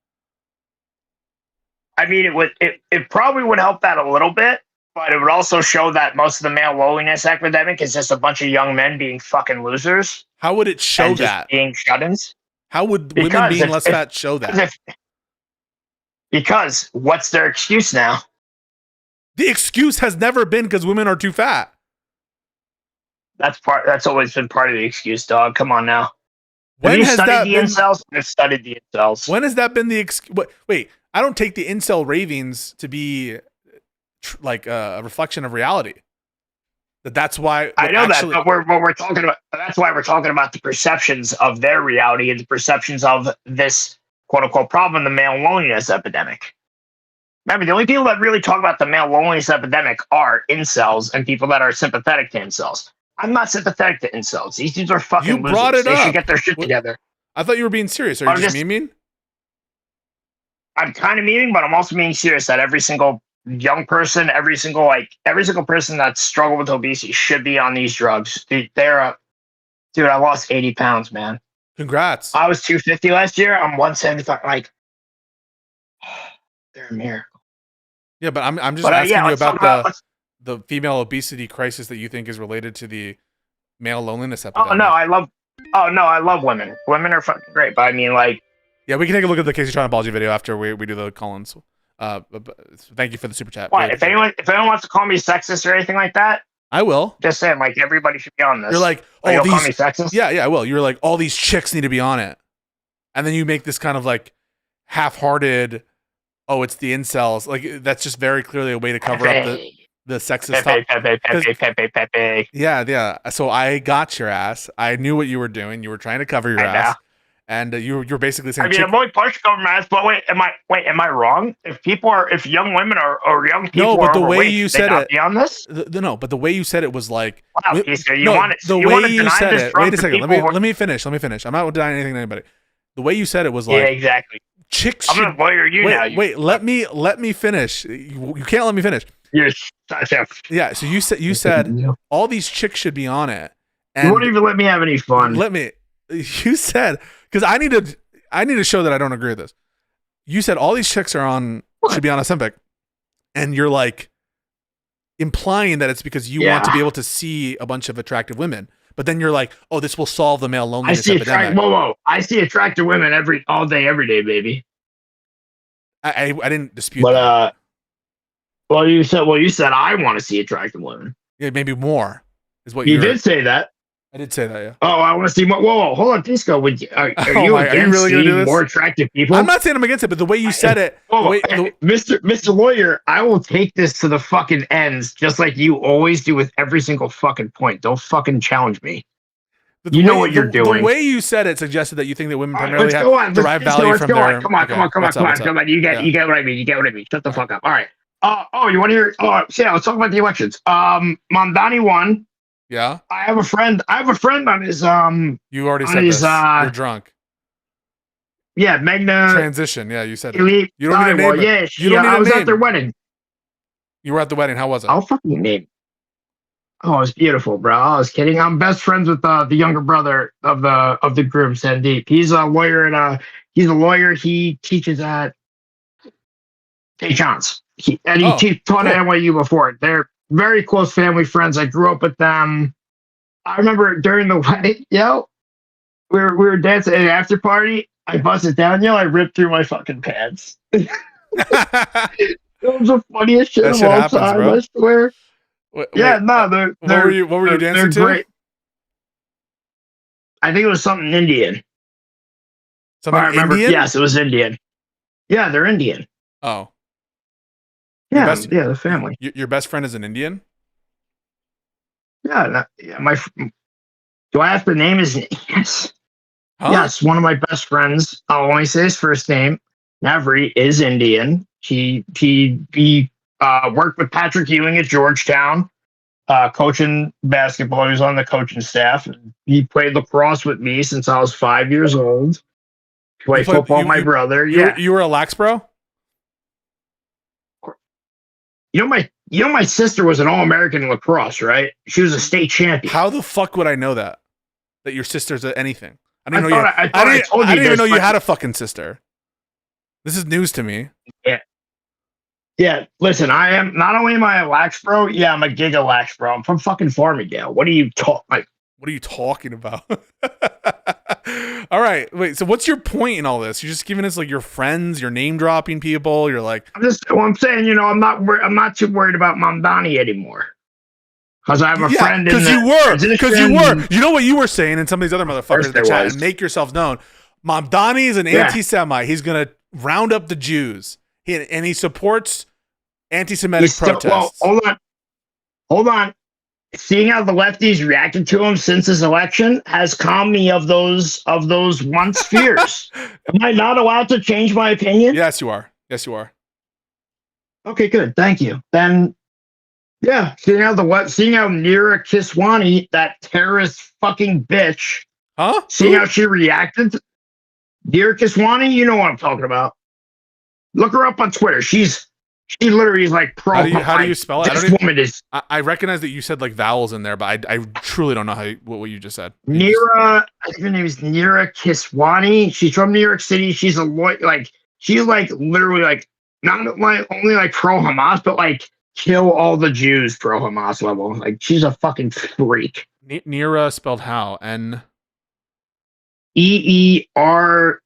I mean, it probably would help that a little bit, but it would also show that most of the male loneliness epidemic is just a bunch of young men being fucking losers. How would it show that? Being shut-ins. How would women being less fat show that? Because what's their excuse now? The excuse has never been because women are too fat. That's always been part of the excuse, dog. Come on now. When Have you has studied that the been? incels? I've studied the incels. When has that been the excuse? Wait, I don't take the incel ravings to be like a reflection of reality. That's why I know that, but we're talking about. That's why we're talking about the perceptions of their reality and the perceptions of this quote unquote problem, the male loneliness epidemic. Remember, the only people that really talk about the male loneliness epidemic are incels and people that are sympathetic to incels. I'm not sympathetic to incels. These dudes are fucking You losers. brought it They up. should get their shit together. I thought you were being serious. Are you just memeing? I'm kind of memeing, but I'm also being serious that every single young person, every single person that's struggled with obesity should be on these drugs. Dude, I lost 80 pounds, man. Congrats. I was 250 last year. I'm 175. Like, they're a miracle. Yeah, but I'm just asking you about the female obesity crisis that you think is related to the male loneliness epidemic. I love women. Women are fucking great, but I mean, like, Yeah, we can take a look at the Casey Tron apology video after we do the Collins. Thank you for the super chat. Why? If anyone wants to call me sexist or anything like that, I will. Just saying, like, everybody should be on this. You're like, oh, you'll call me sexist? Yeah, I will. You're like, all these chicks need to be on it. And then you make this kind of like half-hearted, oh, it's the incels. Like, that's just very clearly a way to cover up the sexist stuff. Yeah. So I got your ass. I knew what you were doing. You were trying to cover your ass. And you're basically saying, I mean, I'm only partially covering my ass, but am I wrong? If young women or young people, no, but the way you said it, on this, no, but the way you said it was like, wow, the way you said it. Wait a second, let me finish. I'm not denying anything to anybody. The way you said it was like, yeah, exactly. Chicks. I'm gonna lawyer you now. Wait, let me finish. You can't let me finish. You're yeah. So you said all these chicks should be on it. And you won't even let me have any fun. You said, because I need to show that I don't agree with this. You said all these chicks should be on Ozempic, and you're like implying that it's because you want to be able to see a bunch of attractive women. But then you're like, oh, this will solve the male loneliness epidemic. Whoa! I see attractive women all day, every day, baby. I didn't dispute that. Well, you said I want to see attractive women. Yeah, maybe more is what you did say that. I did say that, yeah. Oh, I want to see more. Whoa, hold on, Pisco. Are you really going to do this? More attractive people? I'm not saying I'm against it, but the way you said it. Mr. Lawyer, I will take this to the fucking ends, just like you always do with every single fucking point. Don't fucking challenge me. You know what you're doing. The way you said it suggested that you think that women primarily have derived value from their. Come on. You get what I mean. Shut the fuck up. All right. You want to hear? Yeah, let's talk about the elections. Mamdani won. Yeah. I have a friend on his You already said this. You're drunk. Yeah, Magna transition. Yeah, you said it. You don't need a name. I was at their wedding. You were at the wedding. How was it? I'll fucking name. Oh, it was beautiful, bro. I was kidding. I'm best friends with the younger brother of the groom, Sandeep. He's a lawyer He teaches at St. John's. He taught at NYU before. They're very close family friends. I grew up with them. I remember during the wedding, we were dancing at an after party. I busted down, I ripped through my fucking pants. It was the funniest shit of all time, bro. I swear. What were you dancing to? Great. I think it was something Indian. Something Indian? Yes, it was Indian. Yeah, they're Indian. Oh. Yeah, the family. Your best friend is an Indian? Yeah, do I have to name his name? Yes. Huh? Yes, one of my best friends. I'll only say his first name. Navri is Indian. He worked with Patrick Ewing at Georgetown, coaching basketball. He was on the coaching staff. He played lacrosse with me since I was 5 years old. Played football with my brother. You were a lax bro? My sister was an All-American in lacrosse, right? She was a state champion. How the fuck would I know that? That your sister's anything? I didn't even know you had a fucking sister. This is news to me. Yeah. Yeah, listen, I am not only am I a lax bro, I'm a giga lax bro. I'm from fucking Farmingdale. What are you talking about? All right, wait. So, what's your point in all this? You're just giving us like your friends, you're name dropping people. You're like, I'm saying, I'm not too worried about Mamdani anymore because I have a friend. Because you were. You know what you were saying, and some of these other motherfuckers in the chat, and make yourself known. Mamdani is an anti-Semite. He's gonna round up the Jews, and he supports anti-Semitic protests. Well, hold on. Seeing how the lefties reacted to him since his election has calmed me of those once fears. Am I not allowed to change my opinion? Yes, you are. Okay, good. Thank you. Then, seeing how Neera Kiswani, that terrorist fucking bitch, seeing how she reacted. Neera Kiswani, you know what I'm talking about. Look her up on Twitter. She literally is like pro. How do you spell it? This woman is. I recognize that you said like vowels in there, but I truly don't know what you just said. Neera, I think her name is Neera Kiswani. She's from New York City. She's a lawyer. She's literally not only pro Hamas, but kill all the Jews pro Hamas level. She's a fucking freak. Neera spelled how? N. EER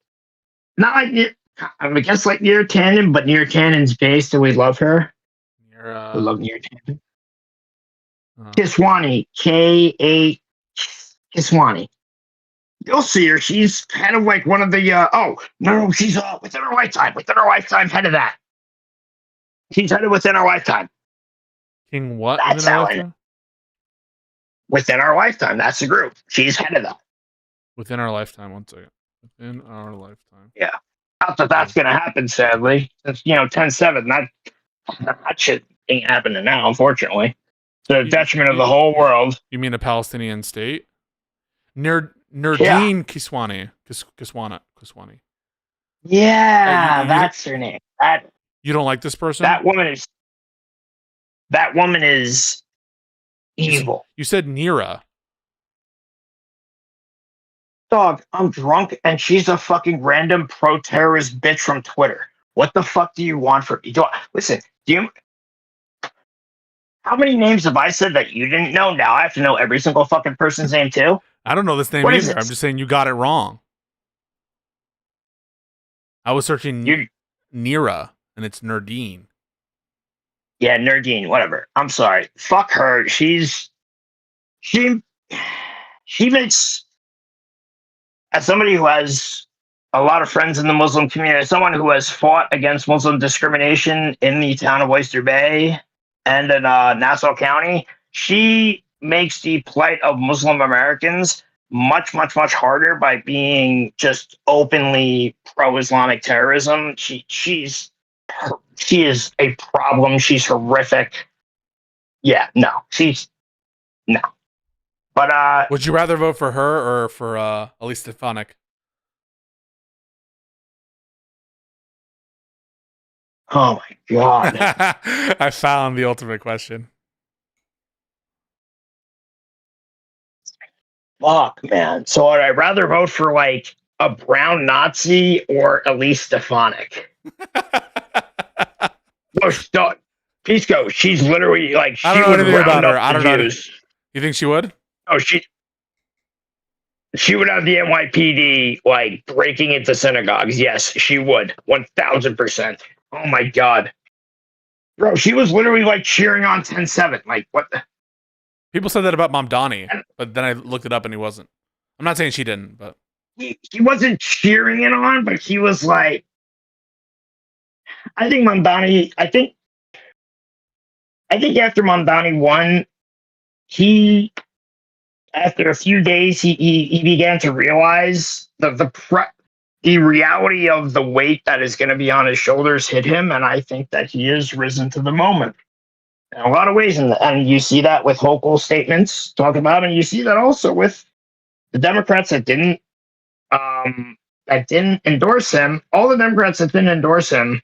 not like I guess like near Tannen, but near Tannen's base, and we love her. You're, We love near Tannen. uh, Kiswani, K-A Kiswani. You'll see her. She's kind of like one of the. Oh no, she's within her lifetime. Within her lifetime, head of that. She's headed within our lifetime. King what? That's within our how lifetime? Within our lifetime, that's the group. She's head of that. Within our lifetime. 1 second. Within our lifetime. Yeah. Not that that's going to happen, sadly. Since, 10-7, that shit ain't happening now, unfortunately. To the detriment of the whole world. You mean a Palestinian state? Nurdeen Kiswani. Kiswani. Yeah, that's her name. You don't like this person? That woman is evil. You said Nira. Dog, I'm drunk and she's a fucking random pro-terrorist bitch from Twitter. What the fuck do you want from me? Listen, how many names have I said that you didn't know? Now I have to know every single fucking person's name too? I don't know this name What is either. this? I'm just saying you got it wrong. I was searching Nira, and it's Nurdeen. Yeah, Nurdeen, whatever. I'm sorry. Fuck her. She makes, as somebody who has a lot of friends in the Muslim community, as someone who has fought against Muslim discrimination in the town of Oyster Bay and in Nassau County, she makes the plight of Muslim Americans much, much, much harder by being just openly pro-Islamic terrorism. She is a problem. She's horrific. Yeah, no. But would you rather vote for her or for Elise Stefanik? Oh my god. I found the ultimate question. Fuck, man. So would I rather vote for like a brown Nazi or Elise Stefanik? No, stop. Pisco, she's literally like, she I don't know would anything round about her. up I the don't know. Jews. You think she would? Oh, she would have the NYPD like breaking into synagogues. Yes, she would. 1000%. Oh my god. Bro, she was literally like cheering on 10-7. Like, what the? People said that about Mamdani, but then I looked it up and he wasn't. I'm not saying she didn't, but He wasn't cheering it on, but he was like, I think Mamdani, I think after Mamdani won, after a few days, he began to realize the reality of the weight that is going to be on his shoulders hit him, and I think that he has risen to the moment in a lot of ways, and you see that with Hochul's statements talk about, and you see that also with the Democrats that didn't endorse him. All the Democrats that didn't endorse him,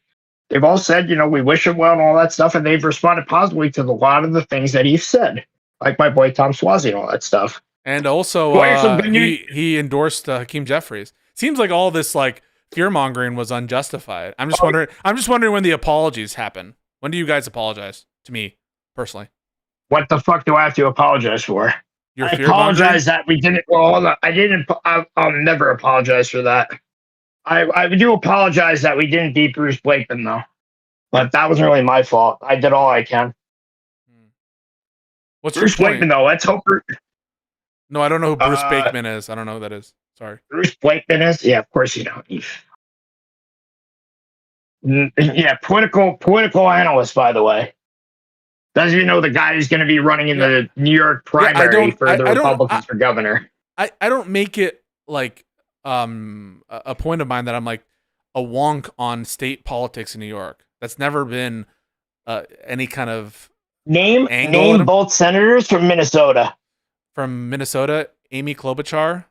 they've all said, we wish him well and all that stuff, and they've responded positively to a lot of the things that he's said, like my boy Tom Suozzi and all that stuff. and also he endorsed Hakeem Jeffries. Seems like all this like fear mongering was unjustified. I'm just wondering when the apologies happen. When do you guys apologize to me personally? What the fuck do I have to apologize for? Your I fear apologize that we didn't. Well, hold on. I didn't. I'll never apologize for that. I do apologize that we didn't beat Bruce Blakeman though, but that wasn't really my fault. I did all I can. What's Bruce your point? Blakeman though? Let's hope. No, I don't know who Bruce Bakeman is. I don't know who that is. Sorry. Bruce Blakeman is? Yeah, of course you don't. Yeah, political analyst, by the way. Doesn't even know the guy who's going to be running in the New York primary for the Republicans for governor. I don't make it like a point of mine that I'm like a wonk on state politics in New York. That's never been any kind of name both senators from Minnesota. From Minnesota, Amy Klobuchar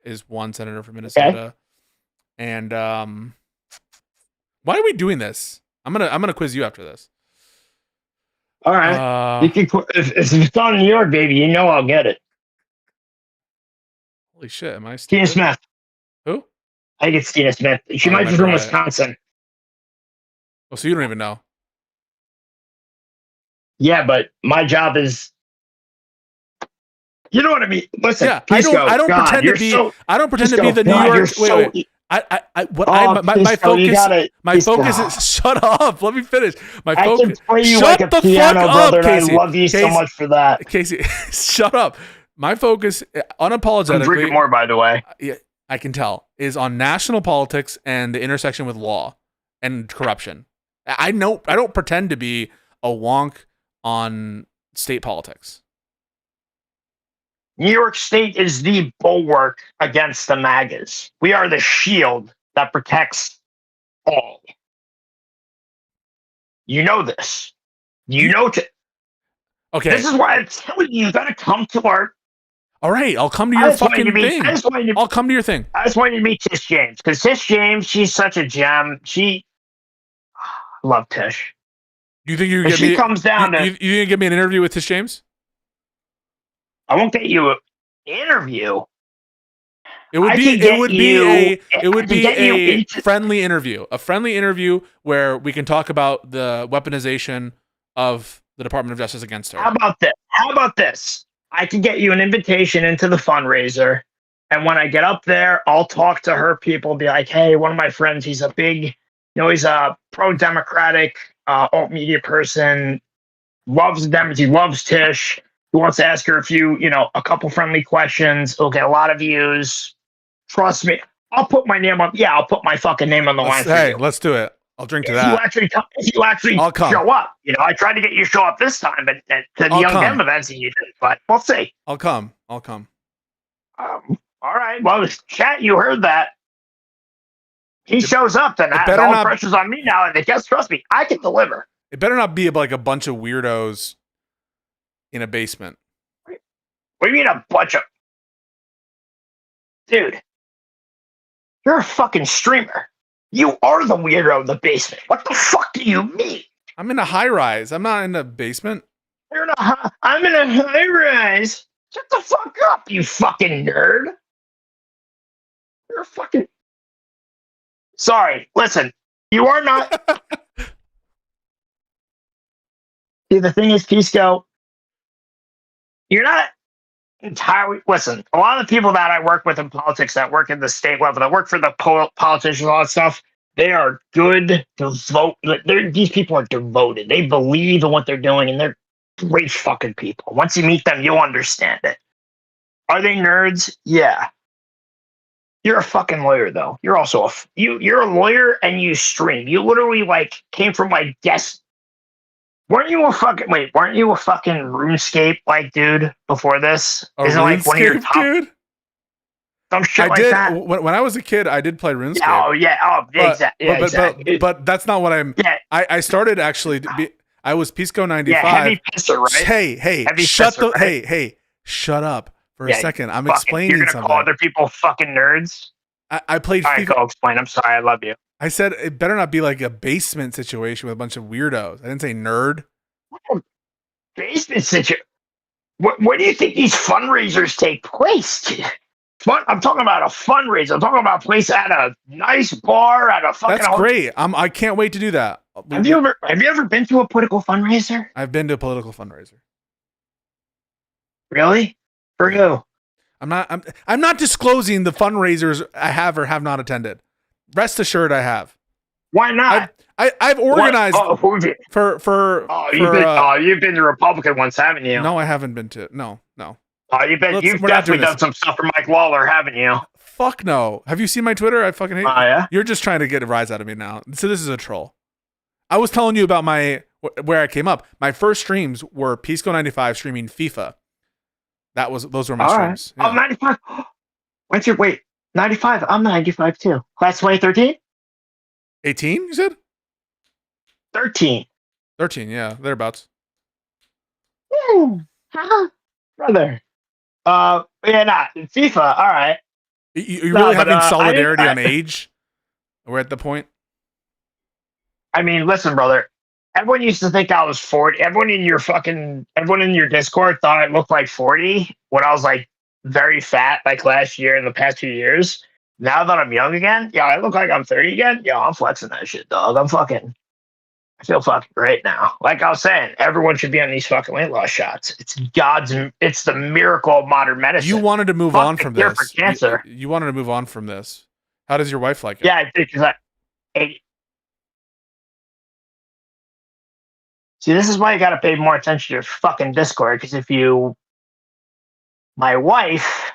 is one senator from Minnesota. Okay. And why are we doing this? I'm gonna quiz you after this. All right. You can, if it's on New York, baby, I'll get it. Holy shit, am I Stina Smith. Who? I think it's Stina Smith. She might be from Wisconsin. Oh, so you don't even know. Yeah, but my job is, you know what I mean? Listen, yeah, Pisco, I don't pretend to be the New York. my Pisco, you focus gotta- my Pisco. focus is shut up. Let me finish. My I can focus. play you Shut like a the fuck piano, up, brother, and Casey. I love you so much for that. Casey, shut up. My focus, I'm drinking unapologetically, more, by the way. yeah, I can tell, is on national politics and the intersection with law and corruption. I don't pretend to be a wonk on state politics. New York State is the bulwark against the MAGAs. We are the shield that protects all. You know this. You know it. Okay. This is why I'm telling you, you gotta come to our. All right, I'll come to I your just wanted fucking to meet- thing. I just wanted to- I'll come to your thing. I just wanted to meet Tish James because Tish James, she's such a gem. I love Tish. Do you think you If get she me? comes down to, you think you get me an interview with Tish James? I won't get you an interview. It would I be can get you- a I can get you into- friendly interview. A friendly interview where we can talk about the weaponization of the Department of Justice against her. How about this? I can get you an invitation into the fundraiser. And when I get up there, I'll talk to her people, be like, hey, one of my friends, he's a pro-democratic alt media person, loves them, he loves Tish. He wants to ask her a couple friendly questions. He'll get a lot of views. Trust me. I'll put my name on. Yeah, I'll put my fucking name on the line for you. Let's do it. I'll drink to If that. you actually I'll come. show up. I tried to get you to show up this time, but to the I'll Young come. Dem events, and you didn't. But we'll see. I'll come. All right. Well, chat, you heard that. He shows up, then all the pressure's on me now. And I guess, trust me, I can deliver. It better not be like a bunch of weirdos in a basement. What do you mean a bunch of... Dude, you're a fucking streamer. You are the weirdo in the basement. What the fuck do you mean? I'm in a high rise. I'm not in a basement. I'm in a high rise. Shut the fuck up, you fucking nerd. You're a fucking... Sorry, listen. You are not... See, the thing is, Pisco, you're not entirely... Listen, a lot of the people that I work with in politics that work in the state level, that work for the politicians, all that stuff, they are good, these people are devoted. They believe in what they're doing, and they're great fucking people. Once you meet them, you'll understand it. Are they nerds? Yeah. You're a fucking lawyer, though. You're also you're a lawyer and you stream. You literally came from guest. Weren't you a fucking RuneScape dude before this? Isn't one of your top dude? Some shit that? When I was a kid, I did play RuneScape. Oh yeah. Exactly. But that's not what I'm. Yeah. I started actually. I was Pisco 95. Yeah, heavy pisser, right? Hey, heavy shut pisser, right? Hey, shut up for a second. I'm explaining You're gonna something. call other people fucking nerds? I played. All right, go explain. I'm sorry. I love you. I said it better not be like a basement situation with a bunch of weirdos. I didn't say nerd. Basement situation. Where do you think these fundraisers take place? I'm talking about a fundraiser. I'm talking about a place at a nice bar at a fucking. That's great. I can't wait to do that. Have you ever been to a political fundraiser? I've been to a political fundraiser. Really? For who? I'm not disclosing the fundraisers I have or have not attended. Rest assured, I have. Why not? I've organized for. You've been to Republican ones, haven't you? No, I haven't been to. No. You've definitely done some stuff for Mike Lawler, haven't you? Fuck no. Have you seen my Twitter? I fucking hate. Yeah? You're just trying to get a rise out of me now. So this is a troll. I was telling you about where I came up. My first streams were Pisco 95 streaming FIFA. Those were my streams. Right. Yeah. Oh, 95. Wait, 95. I'm 95 too. Class 2013? 18, you said? 13. 13, yeah, thereabouts. Brother. FIFA, all right. You really having solidarity on age? We're at the point. I mean, listen, brother. Everyone used to think I was 40. Everyone in your Discord thought I looked like 40 when I was very fat last year and the past 2 years. Now that I'm young again, I look like I'm 30 again. I'm flexing that shit, dog. I feel fucking great now. Like I was saying, everyone should be on these fucking weight loss shots. It's the miracle of modern medicine. You wanted to move on from this. For cancer. You wanted to move on from this. How does your wife like it? Yeah, I think because see, this is why you got to pay more attention to your fucking Discord. Because my wife,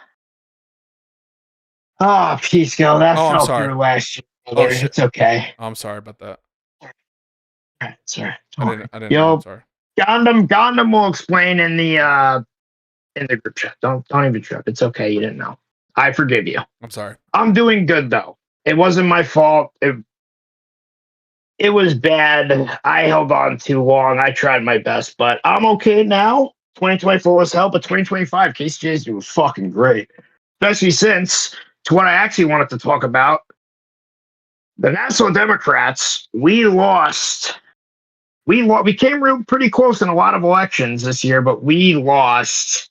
oh, Pisco, that Oh, I'm fell sorry. through last year. Oh, shit. It's okay. Oh, I'm sorry about that. It's all right. I didn't know. I'm sorry. Gundam will explain in the group chat. Don't even trip. It's okay. You didn't know. I forgive you. I'm sorry. I'm doing good though. It wasn't my fault. It was bad. I held on too long. I tried my best, but I'm okay now. 2024 was hell, but 2025 KCJ's was fucking great. Especially since, to what I actually wanted to talk about, the Nassau Democrats, we lost. We came real pretty close in a lot of elections this year, but we lost.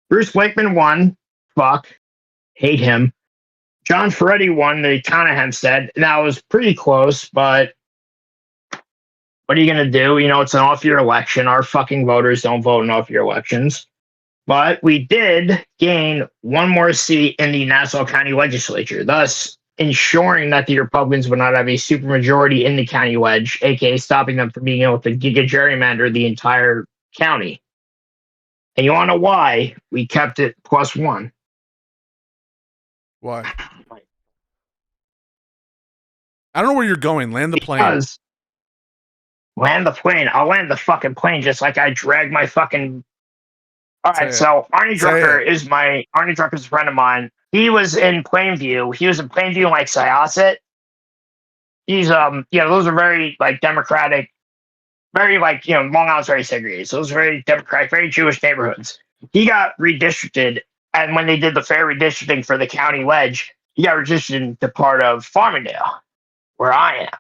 Bruce Blakeman won. Fuck. Hate him. John Ferretti won the town of Hempstead. Now it was pretty close, but what are you going to do? You know, it's an off-year election. Our fucking voters don't vote in off-year elections. But we did gain one more seat in the Nassau County Legislature, thus ensuring that the Republicans would not have a supermajority in the county ledge, aka stopping them from being able to giga gerrymander the entire county. And you want to know why we kept it +1? Why? I don't know where you're going. Land the plane. Because land the plane. I'll land the fucking plane just like I dragged my fucking. All right, so Arnie Drucker is a friend of mine. He was in Plainview. He was in Plainview and like Syosset. He's those are very like Democratic, very like Long Island's very segregated. So those are very Democratic, very Jewish neighborhoods. He got redistricted, and when they did the fair redistricting for the county ledge, he got redistricted into part of Farmingdale, where I am.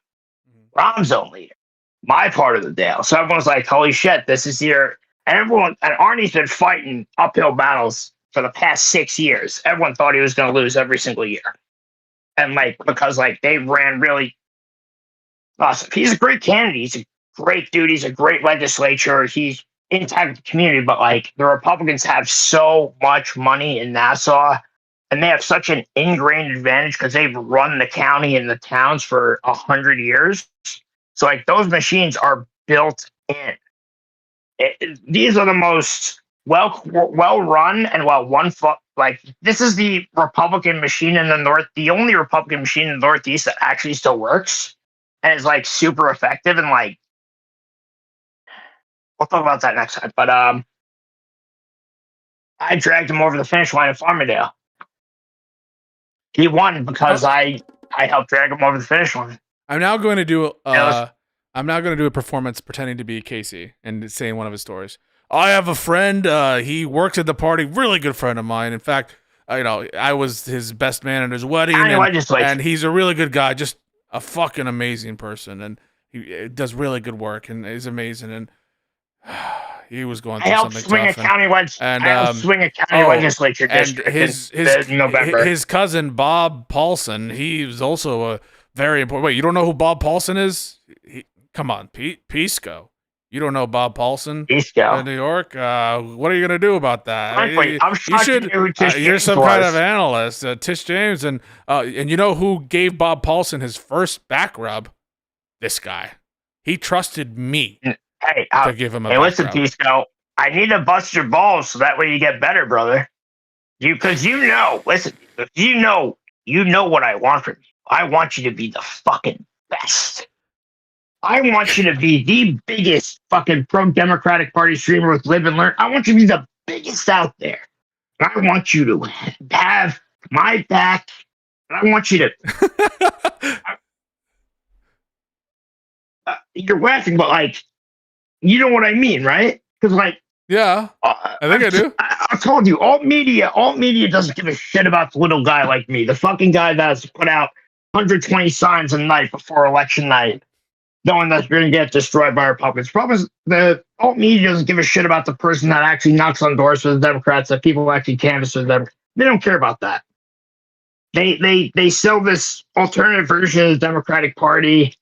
Where I'm zone leader. My part of the Dale. So everyone's like, holy shit, this is here. And Arnie's been fighting uphill battles for the past 6 years. Everyone thought he was going to lose every single year. And because they ran really awesome. He's a great candidate. He's a great dude. He's a great legislature. He's in touch with the community. But the Republicans have so much money in Nassau, and they have such an ingrained advantage because they've run the county and the towns for 100 years. So those machines are built in. These are the most well run and well won. This is the Republican machine in the North, the only Republican machine in the Northeast that actually still works and is super effective. And we'll talk about that next time. But I dragged him over the finish line in Farmingdale. He won because I helped drag him over the finish line. I'm now going to do a performance pretending to be Casey and saying one of his stories. I have a friend. He works at the party. Really good friend of mine. In fact, I was his best man at his wedding, and he's a really good guy. Just a fucking amazing person, and he does really good work, and is amazing. And he was going through something tough. I helped swing a county legislature district in November. His cousin Bob Paulson. He's also a very important. Wait, you don't know who Bob Paulson is? Come on, Pisco. You don't know Bob Paulson Pisco in New York? What are you gonna do about that? You're some kind of analyst, Tish James, and you know who gave Bob Paulson his first back rub? This guy. He trusted me to give him a back listen, rub. Pisco, I need to bust your balls so that way you get better, brother. Because listen, you know what I want from you. I want you to be the fucking best. I want you to be the biggest fucking pro-Democratic Party streamer with Live and Learn. I want you to be the biggest out there. I want you to have my back. And I want you to... you're laughing, but you know what I mean, right? Because yeah, I think I do. I told you, alt media doesn't give a shit about the little guy like me, the fucking guy that's put out 120 signs a night before election night, knowing that you're going to get destroyed by Republicans. Problem is, the alt media doesn't give a shit about the person that actually knocks on doors for the Democrats, that people actually canvass for them. They don't care about that. They sell this alternative version of the Democratic Party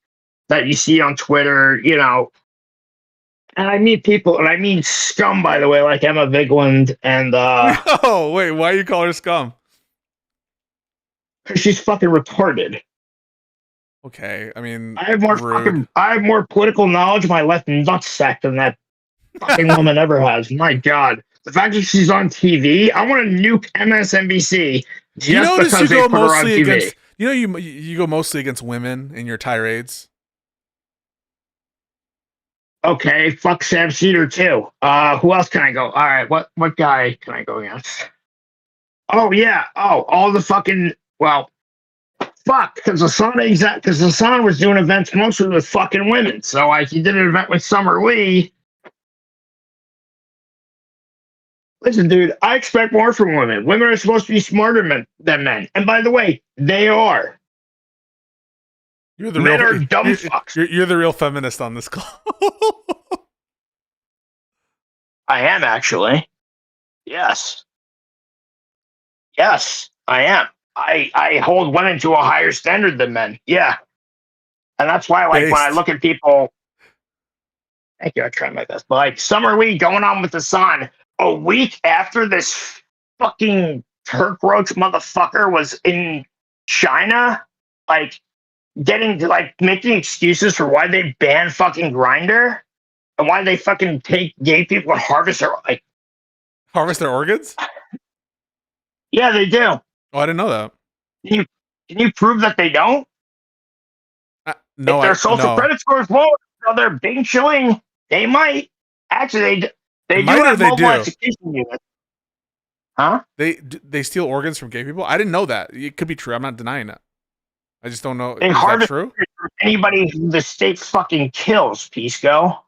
that you see on Twitter, And I mean people, and I mean scum, by the way, like Emma Vigeland and... Oh, wait, why you call her scum? Because she's fucking retarded. Okay, I mean, I have more political knowledge in my left nutsack than that fucking woman ever has. My God. The fact that she's on TV, I want to nuke MSNBC just because they put her on TV. Against, you go mostly against women in your tirades. Okay, fuck Sam Cedar too. Who else can I go? All right, what guy can I go against? Oh yeah. Oh, all the fucking fuck, because Hassan was doing events mostly with fucking women. So he did an event with Summer Lee. Listen, dude, I expect more from women. Women are supposed to be smarter than men, and by the way, they are. Men are dumb fucks. You're the real feminist on this call. I am actually. Yes. Yes, I am. I hold women to a higher standard than men. Yeah. And that's why, when I look at people, thank you, I try my best. But Summer Lee going on with Hassan a week after this fucking Turk Roach motherfucker was in China, getting to making excuses for why they banned fucking Grindr and why they fucking take gay people and harvest their organs? Yeah, they do. Oh, I didn't know that. Can you prove that they don't? No, if their social credit score is low, so they're Bing chilling, they might. Actually, they do have mobile execution units. Huh? They steal organs from gay people? I didn't know that. It could be true. I'm not denying it. I just don't know. They Is that true? Anybody who the state fucking kills, Pisco.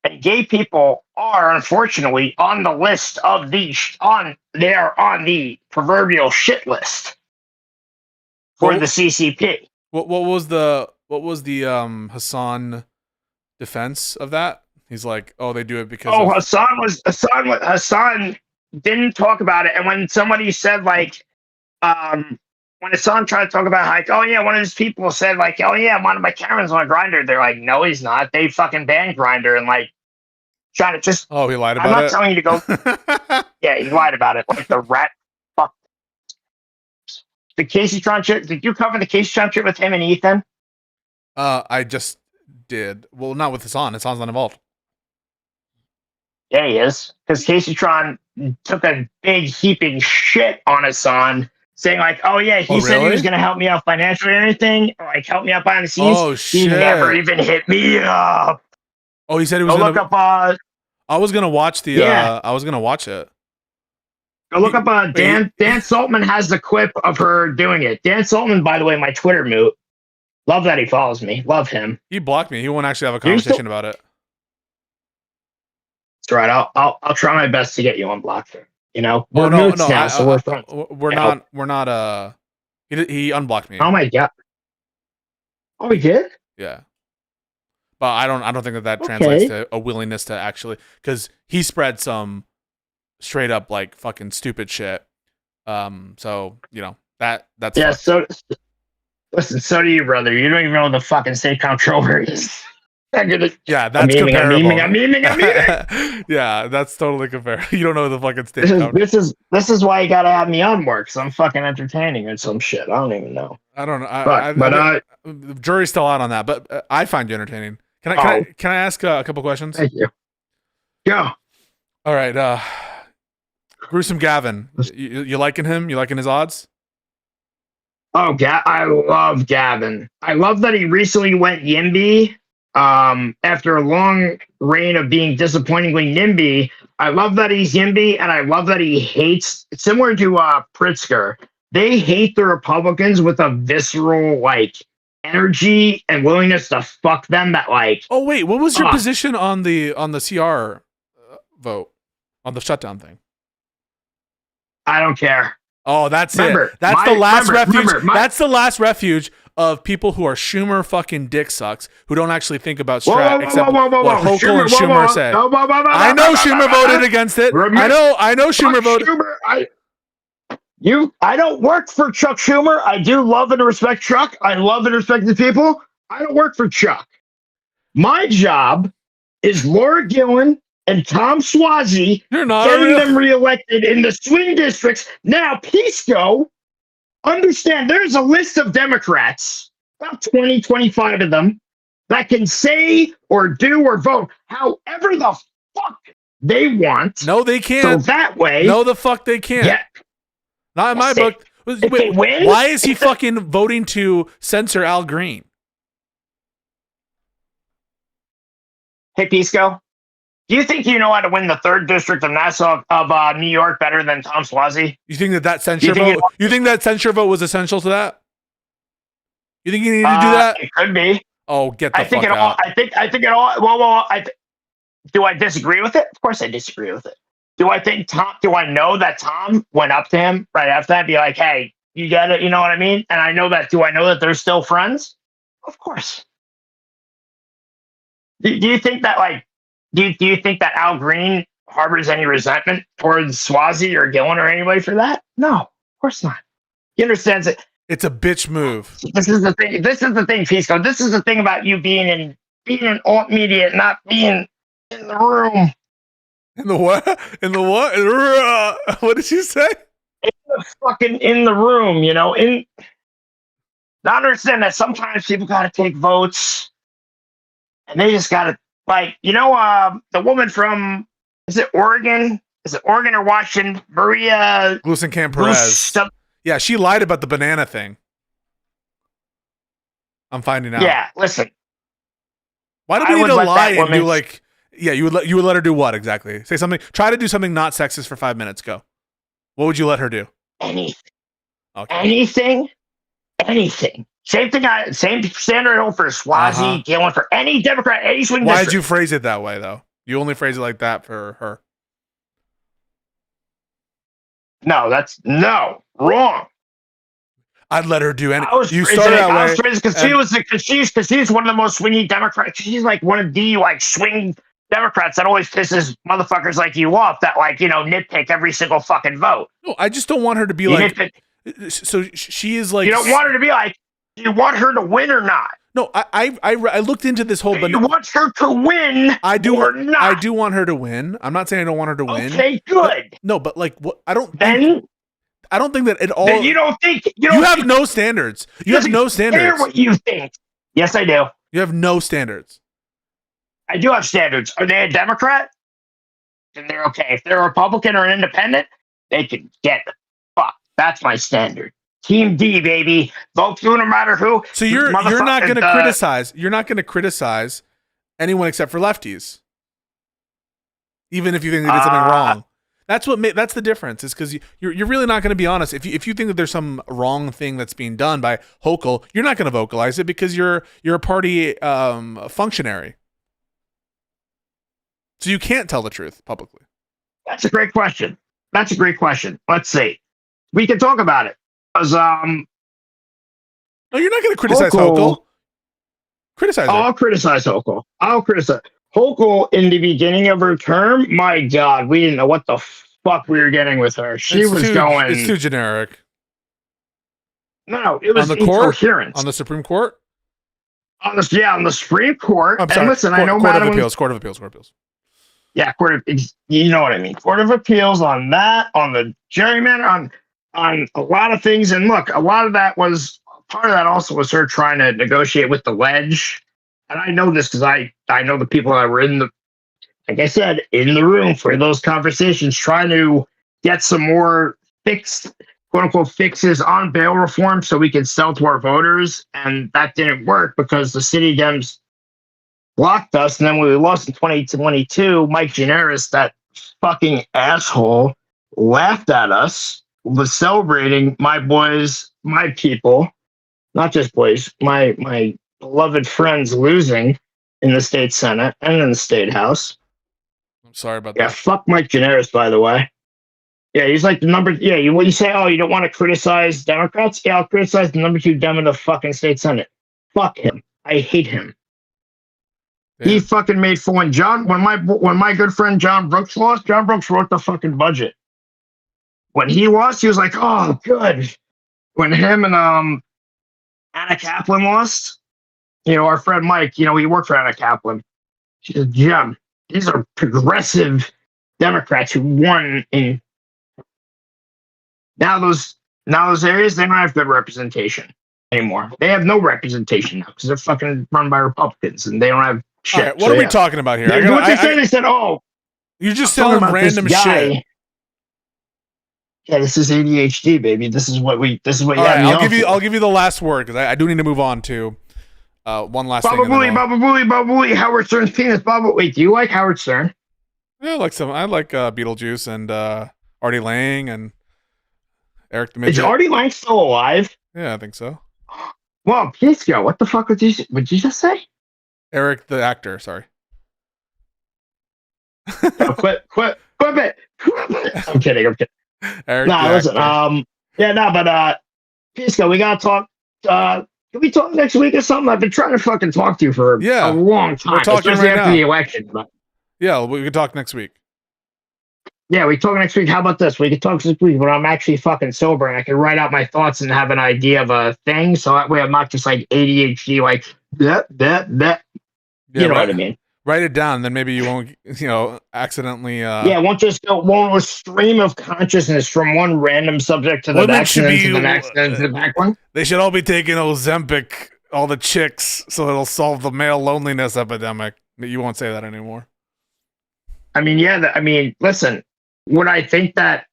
And gay people are unfortunately on the list of they are on the proverbial shit list for the CCP. What was the Hassan defense of that? He's like, oh, they do it because Hassan didn't talk about it, and when somebody said when Hassan tried to talk about oh yeah, one of his people said oh yeah, one of my Karen's on Grindr, they're like, no, he's not. They fucking banned Grindr and trying to just. Oh, he lied about it. I'm not telling you to go. Yeah, he lied about it. The rat. Fuck. The Casey Tron shit. Did you cover the Casey Tron shit with him and Ethan? I just did. Well, not with Hassan. Hassan's not involved. Yeah, he is. Because Casey Tron took a big heaping shit on Hassan, saying oh yeah, he said he was going to help me out financially or anything, or help me out behind the scenes. Oh shit! He never even hit me up. Oh, he said he was going to look up. I was gonna watch the. Yeah. I was gonna watch it. Go look up. Dan Saltman has the clip of her doing it. Dan Saltman, by the way, my Twitter moot. Love that he follows me. Love him. He blocked me. He won't actually have a conversation about it. That's right. I'll try my best to get you unblocked. We're moots now, so we're friends. We're not. He unblocked me. Oh my God. Oh, he did? Yeah. But I don't think that translates to a willingness to actually, because he spread some straight up fucking stupid shit. So that's yeah. So listen, so do you, brother. You don't even know the fucking state comptroller is. Yeah, that's comparable. I'm memeing. Yeah, that's totally comparable. You don't know the fucking state. This is why you gotta have me on work, because I'm fucking entertaining or some shit. I don't even know. I don't know. The jury's still out on that, but I find you entertaining. Can I ask a couple questions? Thank you. Go. All right. Gruesome Gavin. You liking him? You liking his odds? Oh, I love Gavin. I love that he recently went YIMBY. After a long reign of being disappointingly NIMBY, I love that he's YIMBY, and I love that he hates, similar to Pritzker, they hate the Republicans with a visceral, energy and willingness to fuck them that Oh wait, what was your position on the CR vote on the shutdown thing? I don't care. Oh, that's it. That's the last refuge. That's the last refuge of people who are Schumer fucking dick sucks, who don't actually think about strat except what Hochul and Schumer say. I know Schumer voted against it. I know Schumer voted. I don't work for Chuck Schumer. I do love and respect Chuck. I love and respect the people. I don't work for Chuck. My job is Laura Gillen and Tom Suozzi getting them reelected in the swing districts. Now, Pisco, understand there's a list of Democrats, about 20, 25 of them, that can say or do or vote however the fuck they want. No, they can't. So that way, no, the fuck they can't. yeah, Not in my Yes, book. if they Wait, win- why is he fucking voting to censor Al Green? hey Pisco, do you think you know how to win the 3rd district of Nassau of New York better than Tom Suozzi? You think that censure think vote? You think that censure vote was essential to that? You think you needed to do that? It could be. Oh, get the I think fuck it all. out! I think it all. Well. Do I disagree with it? Of course, I disagree with it. Do I think Tom? Do I know that Tom went up to him right after that, be like, "Hey, you get it," you know what I mean? And I know that. Do I know that they're still friends? Of course. Do you think that do you think that Al Green harbors any resentment towards Swazi or Gillen or anybody for that? No, of course not. He understands it. It's a bitch move. This is the thing. This is the thing, Pisco. This is the thing about you being in alt media, not being in the room. In the what? In the what? What did you say? Fucking in the room, you know. I understand that sometimes people got to take votes, and they just got to the woman from is it Oregon? Is it Oregon or Washington? Maria Glusenkamp Perez. Yeah, she lied about the banana thing. I'm finding out. Yeah, listen. Why do we need to lie and do like? Yeah, you would let her do what exactly? Say something. Try to do something not sexist for 5 minutes. Go. What would you let her do? Anything. Okay. Anything. Same thing. Same standard for Swazi, Gillen, for any Democrat, any swing Why district. did you phrase it that way though? You only phrase it like that for her. No, that's wrong. I'd let her do any. You started started that way because she's one of the most swingy Democrats. She's like one of the swing Democrats that always pisses motherfuckers like you off. That nitpick every single fucking vote. No, I just don't want her to be So she is like. You don't want her to be like. You want her to win or not? No, I looked into this whole. You want her to win? I do or not? I do want her to win. I'm not saying I don't want her to win. Okay, good. But what? I don't think that at all. Then you don't think you have no standards. You have no standards. Care what you think? Yes, I do. You have no standards. I do have standards. Are they a Democrat? Then they're okay. If they're a Republican or an independent, they can get fucked. That's my standard. Team D, baby. Vote through no matter who. So you're not going to criticize. You're not going to criticize anyone except for lefties, even if you think they did something wrong. That's the difference. Is because you're really not going to be honest. If you think that there's some wrong thing that's being done by Hochul, you're not going to vocalize it because you're a party functionary. So you can't tell the truth publicly. That's a great question. Let's see. We can talk about it. Because no, you're not going to criticize Hochul. Criticize her. I'll criticize Hochul. Hochul in the beginning of her term. My God, we didn't know what the fuck we were getting with her. It's too generic. No, it was on the incoherent. On the Supreme Court. On the Supreme Court. I'm sorry. And listen, I know Court of Appeals. Yeah, you know what I mean. Court of Appeals on that, on the gerrymander, on a lot of things. And look, a lot of that was part of that also was her trying to negotiate with the ledge. And I know this because I know the people that were like I said, in the room for those conversations, trying to get some more fixed, quote unquote, fixes on bail reform so we could sell to our voters. And that didn't work because the city Dems blocked us. And then when we lost in 2022, Mike Gianaris, that fucking asshole, laughed at us, was celebrating my boys, my people, not just boys, my beloved friends losing in the state Senate and in the state House. I'm sorry about Yeah, that. fuck Mike Gianaris, by the way. Yeah, he's like the number. Yeah, you say, oh, you don't want to criticize Democrats? Yeah, I'll criticize the number 2 Dem in the fucking state Senate. Fuck him. I hate him. Yeah. He fucking made when my good friend John Brooks lost. John Brooks wrote the fucking budget. When he lost, he was like, oh, good. When him and Anna Kaplan lost, our friend Mike, he worked for Anna Kaplan. She's a gem. These are progressive Democrats who won in. Now those Now those areas, they don't have good representation anymore. They have no representation now because they're fucking run by Republicans and they don't have shit. All right, what are we talking about here? They said, oh, you're just talking telling about this random guy. shit. Yeah, this is ADHD, baby. This is what you All right, I'll give you the last word because I do need to move on to one last thing. Baba Booey, Howard Stern's penis. Wait, do you like Howard Stern? Yeah, I like Beetlejuice and Artie Lang and Eric the Midget. Is Artie Lang still alive? Yeah, I think so. Well, Pisco, what the fuck would you just say? Eric the actor, sorry. No, quit it. I'm kidding. Eric listen. actor. Pisco, we gotta talk. Can we talk next week or something? I've been trying to fucking talk to you for a long time. We're talking especially right after now. the election. But Yeah, we can talk next week. yeah, we talk next week. How about this? We can talk next week when I'm actually fucking sober and I can write out my thoughts and have an idea of a thing. So that way I'm not just like ADHD, like that. Yeah, You know what I mean? Write it down, then maybe you won't, accidentally. Yeah, won't a stream of consciousness from one random subject to the Women next, should and be- to the next, and to the next one. They should all be taking Ozempic, all the chicks, so it'll solve the male loneliness epidemic. You won't say that anymore. I mean, listen, would I think that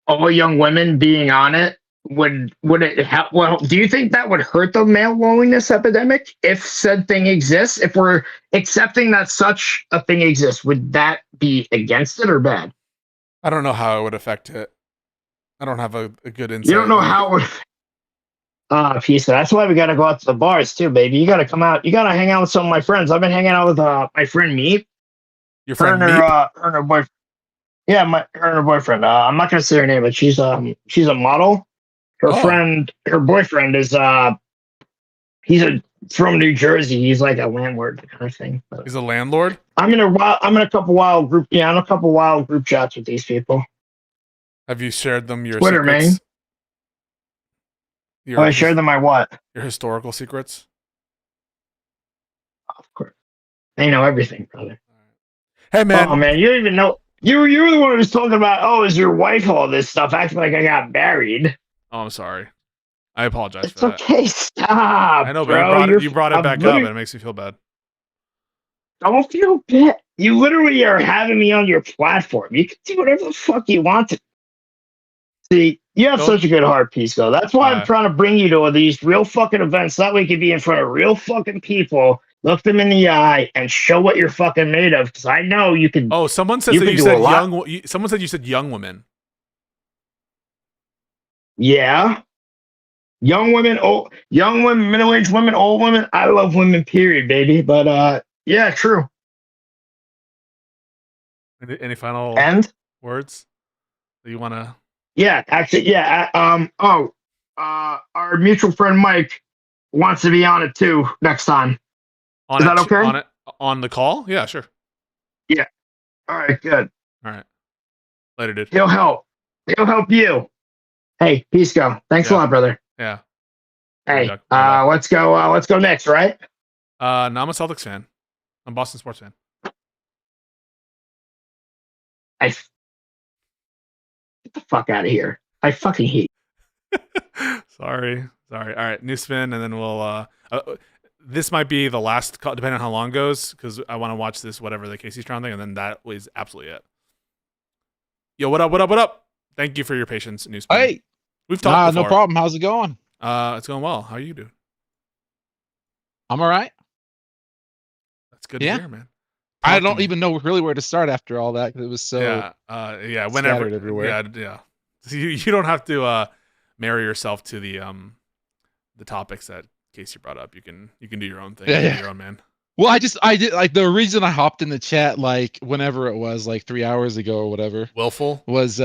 all young women being on it would it help? Well, do you think that would hurt the male loneliness epidemic if said thing exists? If we're accepting that such a thing exists, would that be against it or bad? I don't know how it would affect it. I don't have a good insight. You don't know how it would. Pisa. That's why we got to go out to the bars too, baby. You got to come out. You got to hang out with some of my friends. I've been hanging out with my friend Meep. Your friend her and her boyfriend. Yeah, her and her boyfriend. I'm not gonna say her name, but she's a model. Her boyfriend is from New Jersey. He's like a landlord kind of thing. But he's a landlord. I'm in a couple wild group chats with these people. Have you shared them your Twitter, secrets? man? I shared them my what? Your historical secrets. Of course, they know everything, brother. Hey, man. Oh man, you don't even know. You were the one who was talking about. Oh, is your wife all this stuff? Acting like I got married. Oh, I'm sorry. I apologize It's for that. okay. Stop. I know, bro. but you brought it back up, and it makes me feel bad. Don't feel bad. You literally are having me on your platform. You can do whatever the fuck you want to. See, you have such a good heart, Pisco. That's why I'm trying to bring you to these real fucking events. That way you can be in front of real fucking people, look them in the eye, and show what you're fucking made of. Because I know you can. Oh, someone said you said young. Someone said you said young women. Yeah. Young women, middle-aged women, old women. I love women, period, baby. But yeah, true. Any final words that you want to? Yeah, actually, yeah. Our mutual friend Mike wants to be on it too next time. Is that okay? On the call? Yeah, sure. Yeah. All right, good. All right. Later, dude. He'll help you. Hey, Pisco. Thanks a lot, brother. Yeah. Hey, let's go next, right? No, I'm a Celtics fan. I'm a Boston sports fan. Get the fuck out of here. I fucking hate you. Sorry. All right, new spin, and then we'll. This might be the last call, depending on how long it goes, because I want to watch this, whatever the Casey Strong thing, and then that was absolutely it. Yo, what up? Thank you for your patience, new spin. Hey, we've talked before. No problem. How's it going? It's going well. How are you doing? I'm all right. That's good to hear, man. I don't even know really where to start after all that because it was so whenever everywhere. Yeah. So you don't have to marry yourself to the topics that Casey brought up. You can do your own thing. Yeah. Your own man. Well, I did like the reason I hopped in the chat like whenever it was like 3 hours ago or whatever. Willful was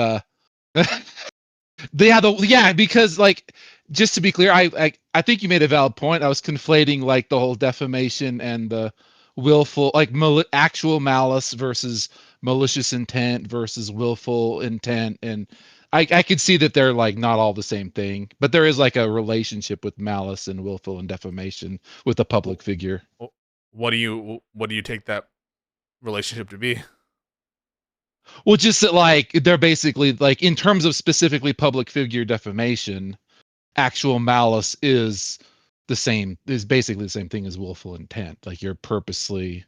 because like just to be clear, I think you made a valid point. I was conflating like the whole defamation and the willful, like actual malice versus malicious intent versus willful intent, and I could see that they're like not all the same thing, but there is like a relationship with malice and willful and defamation with a public figure. What do you take that relationship to be? Well, just that, like, they're basically like, in terms of specifically public figure defamation, actual malice is basically the same thing as willful intent. Like, you're purposely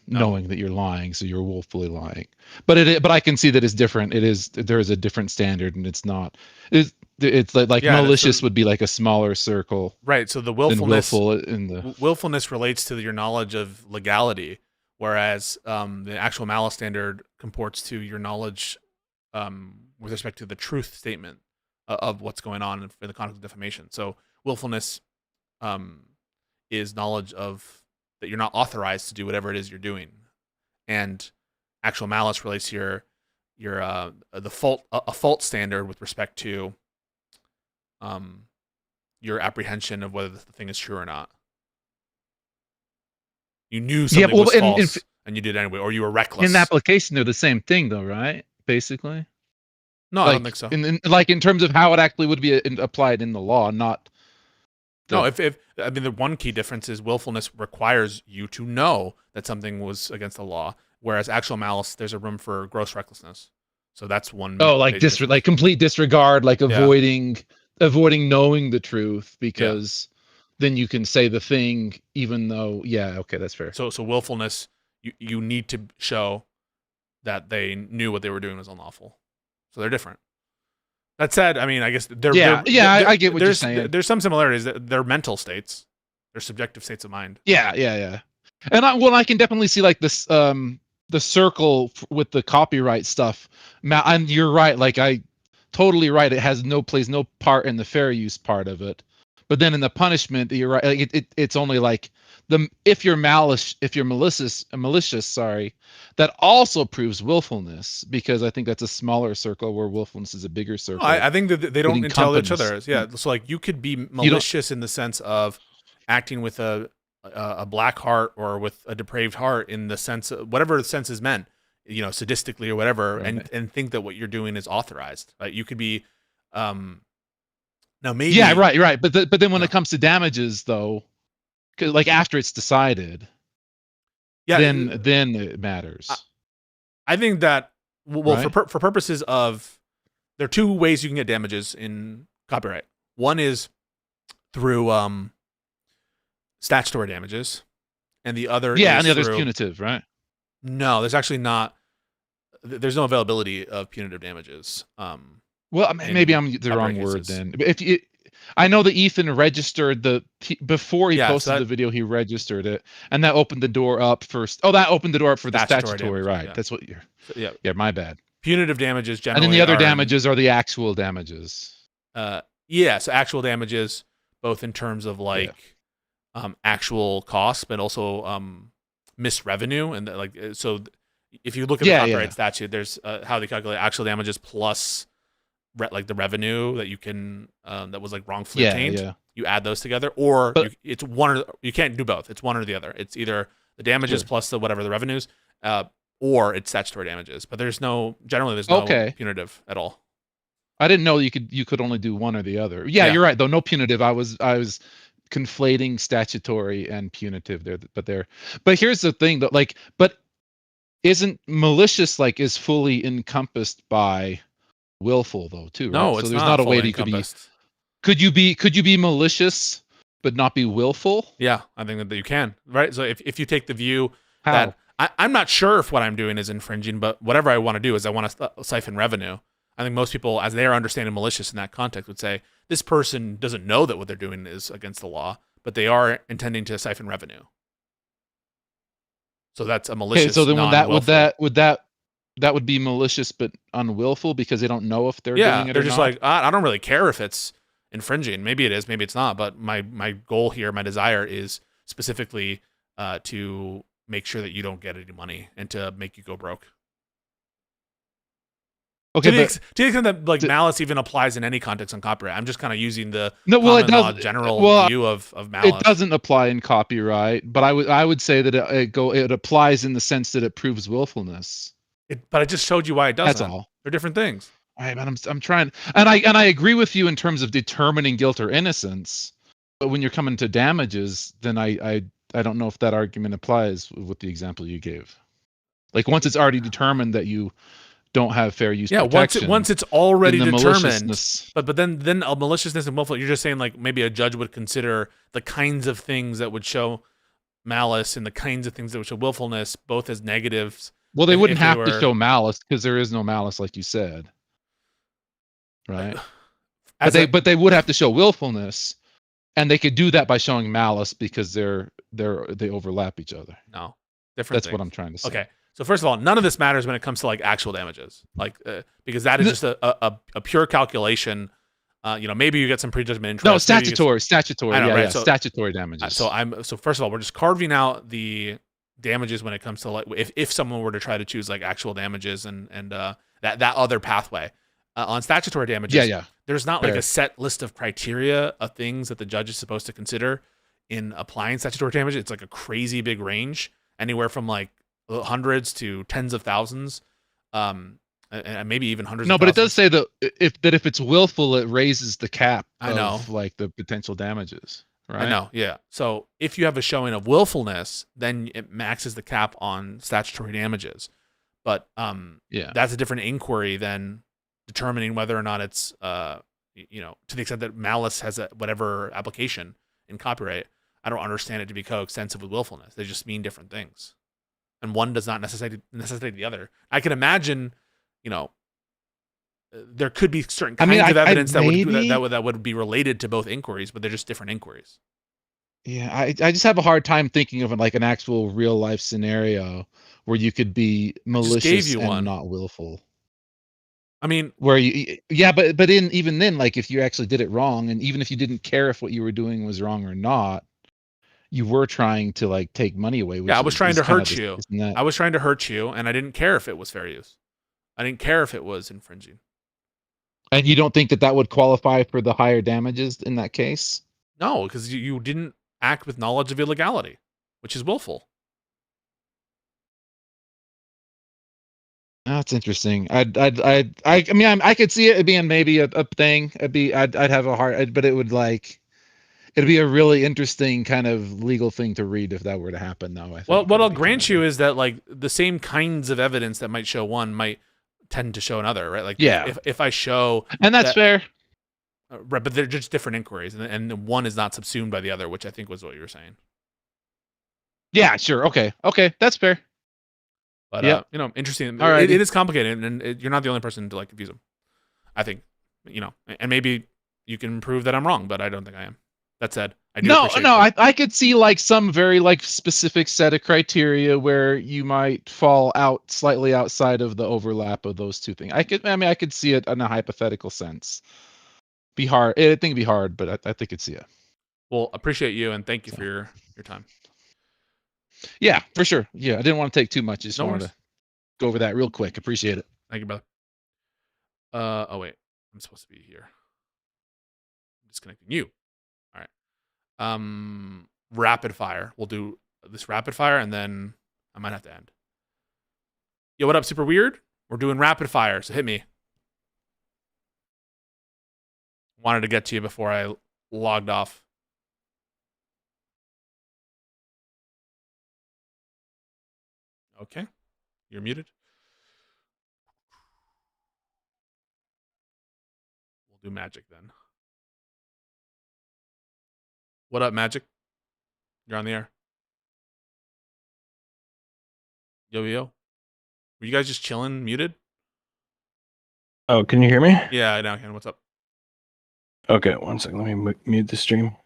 knowing that you're lying, so you're willfully lying. But I can see that it's different. There is a different standard, and it's not. It's like Yeah, malicious would be like a smaller circle, right. So the than willful in the. willfulness relates to your knowledge of legality, whereas the actual malice standard comports to your knowledge with respect to the truth statement of what's going on in the context of defamation. So willfulness is knowledge of that you're not authorized to do whatever it is you're doing, and actual malice relates to a fault standard with respect to your apprehension of whether the thing is true or not. You knew something was false, and you did it anyway, or you were reckless. In application, they're the same thing, though, right? Basically. No, I don't think so. In terms of how it actually would be applied in the law, not. No, if I mean, the one key difference is willfulness requires you to know that something was against the law, whereas actual malice, there's a room for gross recklessness. So that's one. Oh, like like complete disregard, like avoiding knowing the truth, because then you can say the thing even though. Yeah, okay, that's fair. So willfulness, you need to show that they knew what they were doing was unlawful. So they're different. That said, I mean, I guess I get what you're saying. There's some similarities. They're mental states. They're subjective states of mind. Yeah. And I can definitely see like this, the circle with the copyright stuff. And you're right. Like, totally right. It plays no part in the fair use part of it. But then in the punishment, you're right. Like it's only like if you're malicious, that also proves willfulness, because I think that's a smaller circle where willfulness is a bigger circle. I think that they don't entail each other. Yeah. So like you could be malicious in the sense of acting with a black heart or with a depraved heart, in the sense of whatever the sense is meant, sadistically or whatever, right. and think that what you're doing is authorized. Right? You could be, now maybe. Yeah, right. But then when it comes to damages, though, like after it's decided, then it matters. I think that right? for purposes of, there are two ways you can get damages in copyright. One is through statutory damages, and the other and the other is punitive, right? No, there's actually not. There's no availability of punitive damages. Well, maybe I'm the wrong word then. I know that Ethan registered before he posted the video, he registered it, and that opened the door up first. Oh, that opened the door up for the statutory, right? Yeah. That's what you're. Yeah, my bad. Punitive damages generally, and then the other damages are the actual damages. So actual damages, both in terms of actual costs, but also missed revenue, and so if you look at the copyright statute, there's how they calculate actual damages plus the revenue that you can that was wrongfully obtained. Yeah. You add those together, or it's one, or you can't do both. It's one or the other. It's either the damages plus the revenues, or it's statutory damages. But there's no punitive at all. I didn't know you could only do one or the other. Yeah, you're right though. No punitive. I was conflating statutory and punitive there, but here's the thing though, but isn't malicious is fully encompassed by willful though too, right? No, it's so there's not a way that could you be malicious but not be willful? Yeah, I think that you can, right? So if you take the view that I'm not sure if what I'm doing is infringing, but whatever I want to do is I want to siphon revenue. I think most people, as they are understanding malicious in that context, would say this person doesn't know that what they're doing is against the law, but they are intending to siphon revenue. So that's a malicious. Okay, so then that would be malicious but unwillful, because they don't know if they're doing it or not. Yeah, they're just I don't really care if it's infringing. Maybe it is, maybe it's not. But my goal here, my desire is specifically to make sure that you don't get any money and to make you go broke. Okay, to the extent that malice even applies in any context on copyright, I'm just kind of using the general view of malice. It doesn't apply in copyright, but I would say that it applies in the sense that it proves willfulness. But I just showed you why it doesn't. That's all. They're different things. All right, man. I'm trying, and I agree with you in terms of determining guilt or innocence. But when you're coming to damages, then I don't know if that argument applies with the example you gave. Like once it's already determined that you don't have fair use Yeah, protection. once it's already then the determined. maliciousness- But then a maliciousness and willful. You're just saying like maybe a judge would consider the kinds of things that would show malice and the kinds of things that would show willfulness both as negatives. Well, they if- wouldn't if they have were- to show malice because there is no malice, like you said, right? as But they would have to show willfulness, and they could do that by showing malice because they overlap each other. no different. That's what I'm trying to say. Okay. So first of all, none of this matters when it comes to like actual damages, like because that is just a pure calculation. Maybe you get some prejudgment interest. No, maybe you get statutory. I know, Yeah, right? yeah, So- statutory damages. So first of all, we're just carving out the damages when it comes to like if someone were to try to choose like actual damages and that other pathway on statutory damages. yeah. There's not like Fair. a set list of criteria of things that the judge is supposed to consider in applying statutory damage. It's like a crazy big range, anywhere from like hundreds to tens of thousands, and maybe even hundreds. No, of but it thousands. does say that if it's willful, it raises the cap. I know. Of, like the potential damages. Right. I know, yeah. So if you have a showing of willfulness, then it maxes the cap on statutory damages. But Yeah. that's a different inquiry than determining whether or not it's to the extent that malice has whatever application in copyright. I don't understand it to be coextensive with willfulness. They just mean different things, and one does not necessitate the other. I can imagine, there could be certain kinds of evidence that would be related to both inquiries, but they're just different inquiries. Yeah, I just have a hard time thinking of like an actual real life scenario where you could be malicious you and one. not willful. I mean, Where but even then, like if you actually did it wrong, and even if you didn't care if what you were doing was wrong or not, you were trying to like take money away. Which I was trying to hurt you. I was trying to hurt you, and I didn't care if it was fair use. I didn't care if it was infringing. And you don't think that would qualify for the higher damages in that case? No, because you didn't act with knowledge of illegality, which is willful. That's interesting. I mean, I could see it being maybe a thing. I'd have a hard, but it would it'd be a really interesting kind of legal thing to read if that were to happen, though. I think Well, what I'll grant you is that like the same kinds of evidence that might show one might tend to show another, right? Like Yeah. if I show and that's that- fair. Right, but they're just different inquiries, and one is not subsumed by the other, which I think was what you were saying. Yeah, sure. Okay, that's fair. But Yep. interesting. Alrighty. It is complicated, and you're not the only person to like confuse them. I think, and maybe you can prove that I'm wrong, but I don't think I am. That said, I do. No, appreciate no, that. I could see like some very like specific set of criteria where you might fall out slightly outside of the overlap of those two things. I could see it in a hypothetical sense. Be hard. I think it'd be hard, but I think I'd see it. Well, appreciate you, and thank you for your time. Yeah, for sure. Yeah, I didn't want to take too much. Just No wanted worries. to go over that real quick. Appreciate it. Thank you, brother. Oh wait, I'm supposed to be here. I'm disconnecting you. All right. Rapid fire. We'll do this rapid fire, and then I might have to end. Yo, what up, super weird? We're doing rapid fire, so hit me. Wanted to get to you before I logged off. Okay, you're muted. We'll do magic then. What up, magic? You're on the air. Yo. Were you guys just chilling, muted? Oh, can you hear me? Yeah, I know. Ken, what's up? Okay, one second. Let me mute the stream.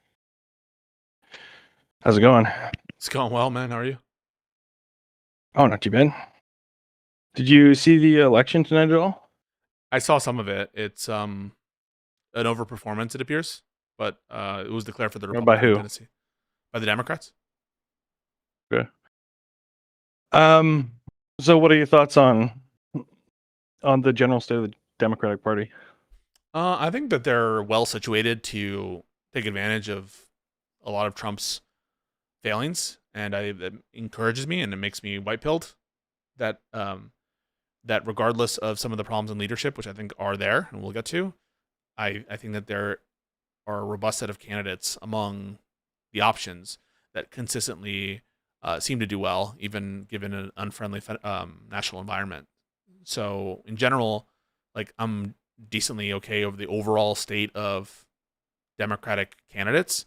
How's it going? It's going well, man. How are you? Oh, not too bad. Did you see the election tonight at all? I saw some of it. It's an overperformance, it appears, but it was declared for the By Republican who? candidacy. By the Democrats. Okay. So what are your thoughts on the general state of the Democratic Party? I think that they're well situated to take advantage of a lot of Trump's failings, and that encourages me and it makes me white-pilled that that regardless of some of the problems in leadership, which I think are there, and we'll get to, I think that there are a robust set of candidates among the options that consistently seem to do well, even given an unfriendly national environment. So in general, like I'm decently okay over the overall state of Democratic candidates.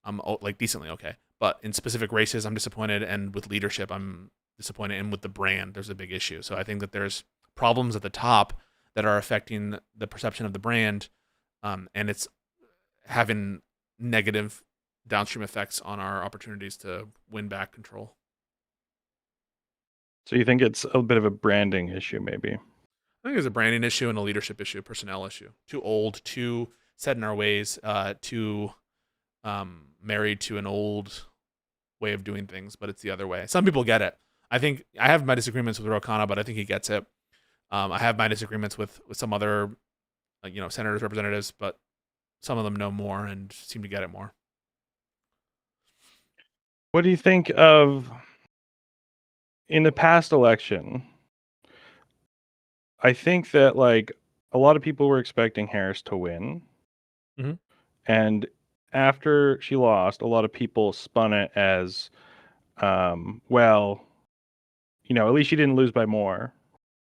I'm like decently okay, but in specific races, I'm disappointed, and with leadership, I'm disappointed, and with the brand, there's a big issue. So I think that there's problems at the top that are affecting the perception of the brand, and it's having negative downstream effects on our opportunities to win back control. So you think it's a bit of a branding issue, maybe? I think it's a branding issue and a leadership issue, a personnel issue. Too old, too set in our ways, too married to an old way of doing things, but it's the other way. Some people get it. I think I have my disagreements with Ro Khanna, but I think he gets it. I have my disagreements with some other, senators, representatives, but some of them know more and seem to get it more. What do you think of in the past election? I think that like a lot of people were expecting Harris to win. Mhm. And after she lost, a lot of people spun it as, well, at least she didn't lose by more,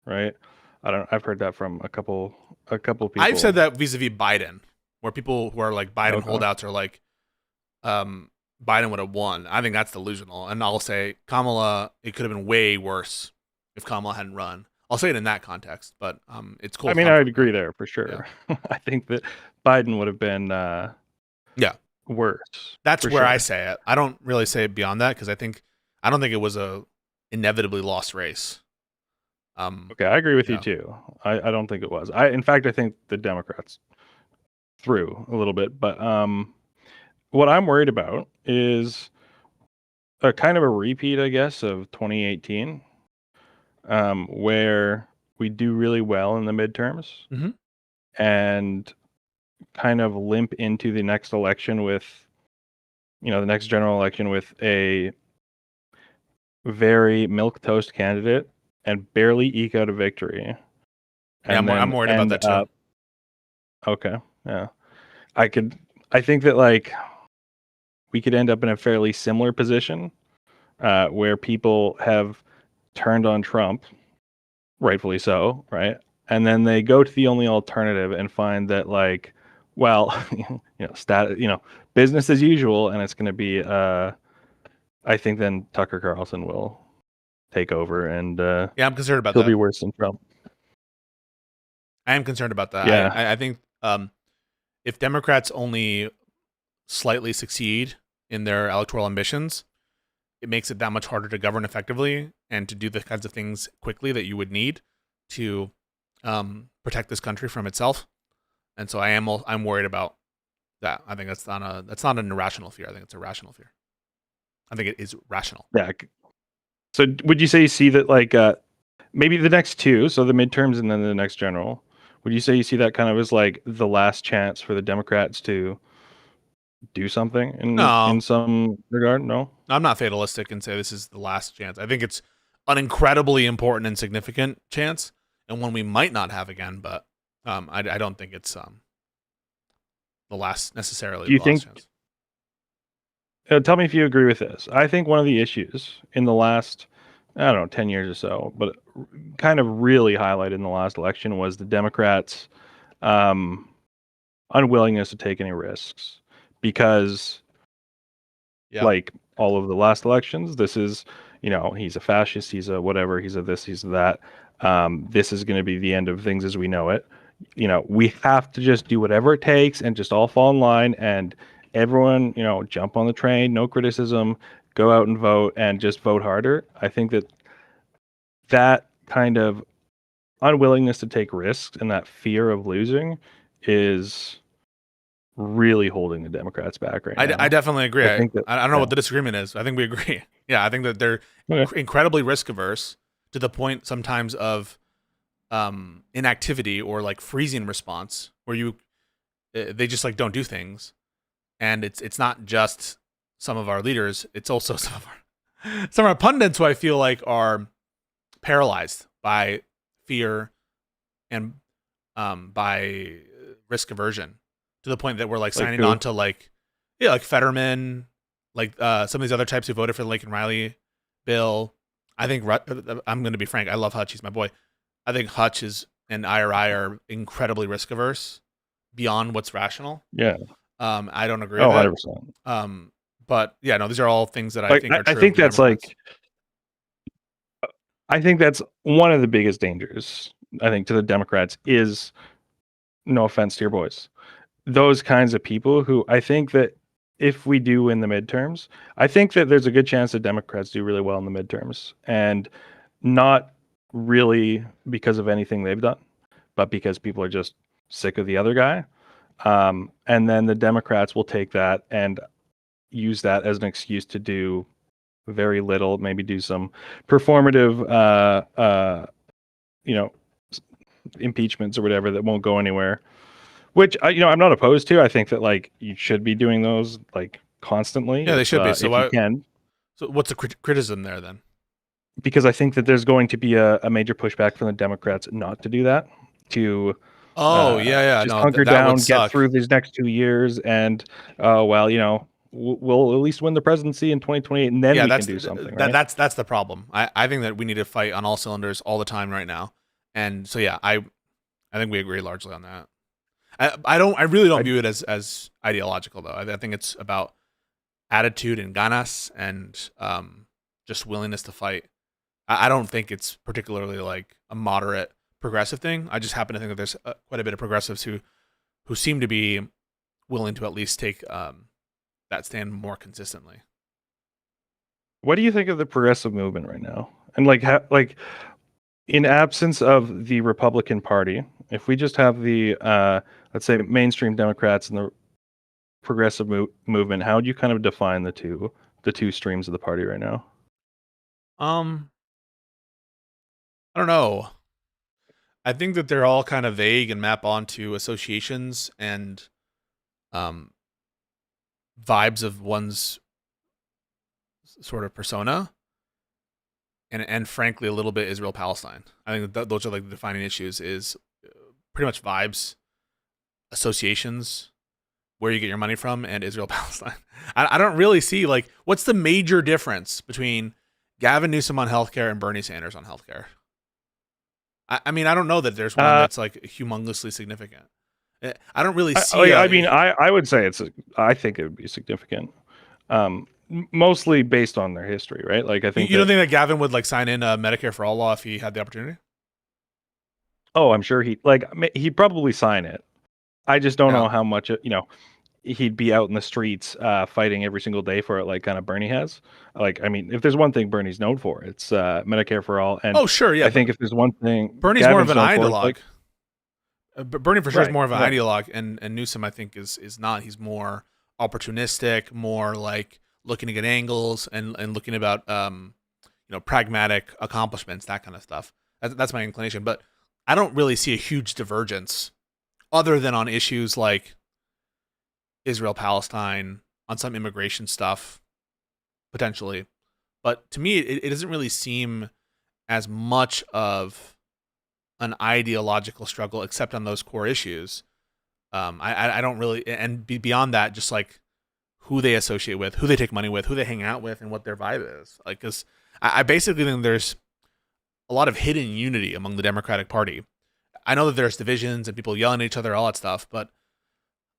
right? I've heard that from a couple people. I've said that vis-a-vis Biden, where people who are like Biden Okay. holdouts are like, Biden would have won. I think that's delusional. And I'll say Kamala, it could have been way worse if Kamala hadn't run. I'll say it in that context, but it's cool. I mean, I'd agree there for sure. Yeah. I think that Biden would have been worse. That's where I say it. I don't really say it beyond that because I don't think it was a inevitably lost race. Okay, I agree with you too. I don't think it was. In fact, I think the Democrats threw a little bit, but what I'm worried about is a kind of a repeat, I guess, of 2018, where we do really well in the midterms and kind of limp into the next election with, the next general election with a very milquetoast candidate and barely eke out a victory. Yeah, I'm worried about that too. Okay, yeah. I think that like we could end up in a fairly similar position where people have turned on Trump, rightfully so, right? And then they go to the only alternative and find that like, well, business as usual, and it's going to be, I think then Tucker Carlson will take over, and yeah, I'm concerned about he'll that. be worse than Trump. I am concerned about that. Yeah. I think if Democrats only slightly succeed in their electoral ambitions, it makes it that much harder to govern effectively and to do the kinds of things quickly that you would need to protect this country from itself. And so I'm worried about that. I think that's not an irrational fear. I think it's a rational fear. I think it is rational. Yeah. So would you say you see that like maybe the next two, so the midterms and then the next general, would you say you see that kind of as like the last chance for the Democrats to do something in some regard? No, I'm not fatalistic and say this is the last chance. I think it's an incredibly important and significant chance, and one we might not have again. But I don't think it's the last necessarily. Do you the think? Last chance. Tell me if you agree with this. I think one of the issues in the last, 10 years or so, but kind of really highlighted in the last election was the Democrats' unwillingness to take any risks. Because, like all of the last elections, this is, he's a fascist, he's a whatever, he's a this, he's a that. This is going to be the end of things as we know it. We have to just do whatever it takes and just all fall in line and everyone, jump on the train, no criticism, go out and vote and just vote harder. I think that kind of unwillingness to take risks and that fear of losing is really holding the Democrats back right now. I definitely agree. I think that, don't know what the disagreement is. I think we agree. Yeah, I think that they're incredibly risk averse to the point sometimes of inactivity or like freezing response, where they just like don't do things, and it's not just some of our leaders; it's also some of our pundits who I feel like are paralyzed by fear and by risk aversion. To the point that we're like signing on to like Fetterman, like some of these other types who voted for the Lincoln Riley bill. I think I'm going to be frank. I love Hutch. He's my boy. I think Hutch and IRI are incredibly risk averse beyond what's rational. Yeah. I don't agree Oh, with 100%. it. But yeah, no, these are all things that I Like, think are true. I think of that's Democrats. I think that's one of the biggest dangers, I think, to the Democrats is, no offense to your boys, those kinds of people who I think that if we do win the midterms, I think that there's a good chance that Democrats do really well in the midterms, and not really because of anything they've done, but because people are just sick of the other guy. And then the Democrats will take that and use that as an excuse to do very little, maybe do some performative, you know, impeachments or whatever that won't go anywhere. Which I'm not opposed to. I think that like you should be doing those like constantly. Yeah, they should be. So if you can. So what's the criticism there then? Because I think that there's going to be a major pushback from the Democrats not to do that. To just hunker down, get through these next 2 years, and we'll at least win the presidency in 2028, and then we can do something. Right? That's the problem. I think that we need to fight on all cylinders all the time right now. And so yeah, I think we agree largely on that. I really don't view it as ideological though. I think it's about attitude and ganas and just willingness to fight. I don't think it's particularly like a moderate progressive thing. I just happen to think that there's quite a bit of progressives who seem to be willing to at least take that stand more consistently. What do you think of the progressive movement right now? And like in absence of the Republican Party, if we just have the let's say mainstream Democrats and the progressive movement, how would you kind of define the two streams of the party right now? I don't know. I think that they're all kind of vague and map onto associations and vibes of one's sort of persona, and frankly a little bit Israel Palestine. I think that those are like the defining issues. Is pretty much vibes, associations, where you get your money from, and Israel Palestine. I don't really see like what's the major difference between Gavin Newsom on healthcare and Bernie Sanders on healthcare. I mean, I don't know that there's one that's like humongously significant. I don't really see. I would say I think it would be significant, mostly based on their history, right? Like, I think you don't think that Gavin would like sign in a Medicare for all law if he had the opportunity? Oh, I'm sure he'd probably sign it. I just don't know how much he'd be out in the streets fighting every single day for it, like kind of Bernie has. Like, I mean, if there's one thing Bernie's known for, it's Medicare for all. And I think if there's one thing Bernie's Gavin's more of an ideologue. Bernie for sure is Right, more of an right. ideologue, and Newsom I think is not. He's more opportunistic, more like looking to get angles and looking about pragmatic accomplishments, that kind of stuff. That's my inclination, but I don't really see a huge divergence other than on issues like Israel Palestine, on some immigration stuff potentially. But to me it doesn't really seem as much of an ideological struggle except on those core issues. I don't really, and beyond that, just like who they associate with, who they take money with, who they hang out with, and what their vibe is. Like, because I basically think there's a lot of hidden unity among the Democratic Party. I know that there's divisions and people yelling at each other, all that stuff, but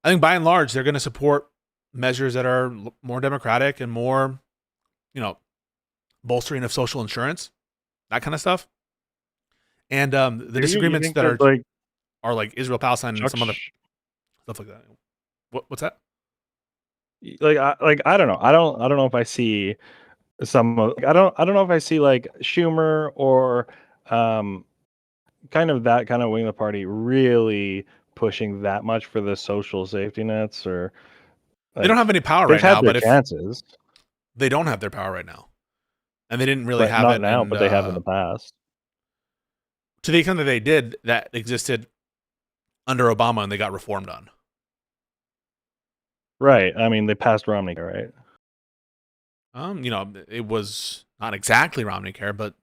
I think by and large they're going to support measures that are more democratic and more, bolstering of social insurance, that kind of stuff. And the disagreements that are like Israel Palestine and some other stuff like that. What's that? I don't know. I don't know if I see I don't know if I see like Schumer or kind of that kind of wing of the party really pushing that much for the social safety nets, or they don't have any power right now. But chances, they don't have their power right now, and they didn't really have not it now, but they have in the past. To the extent that they did, that existed under Obama, and they got reformed on. Right. I mean, they passed Romney, right? It was not exactly Romney care, but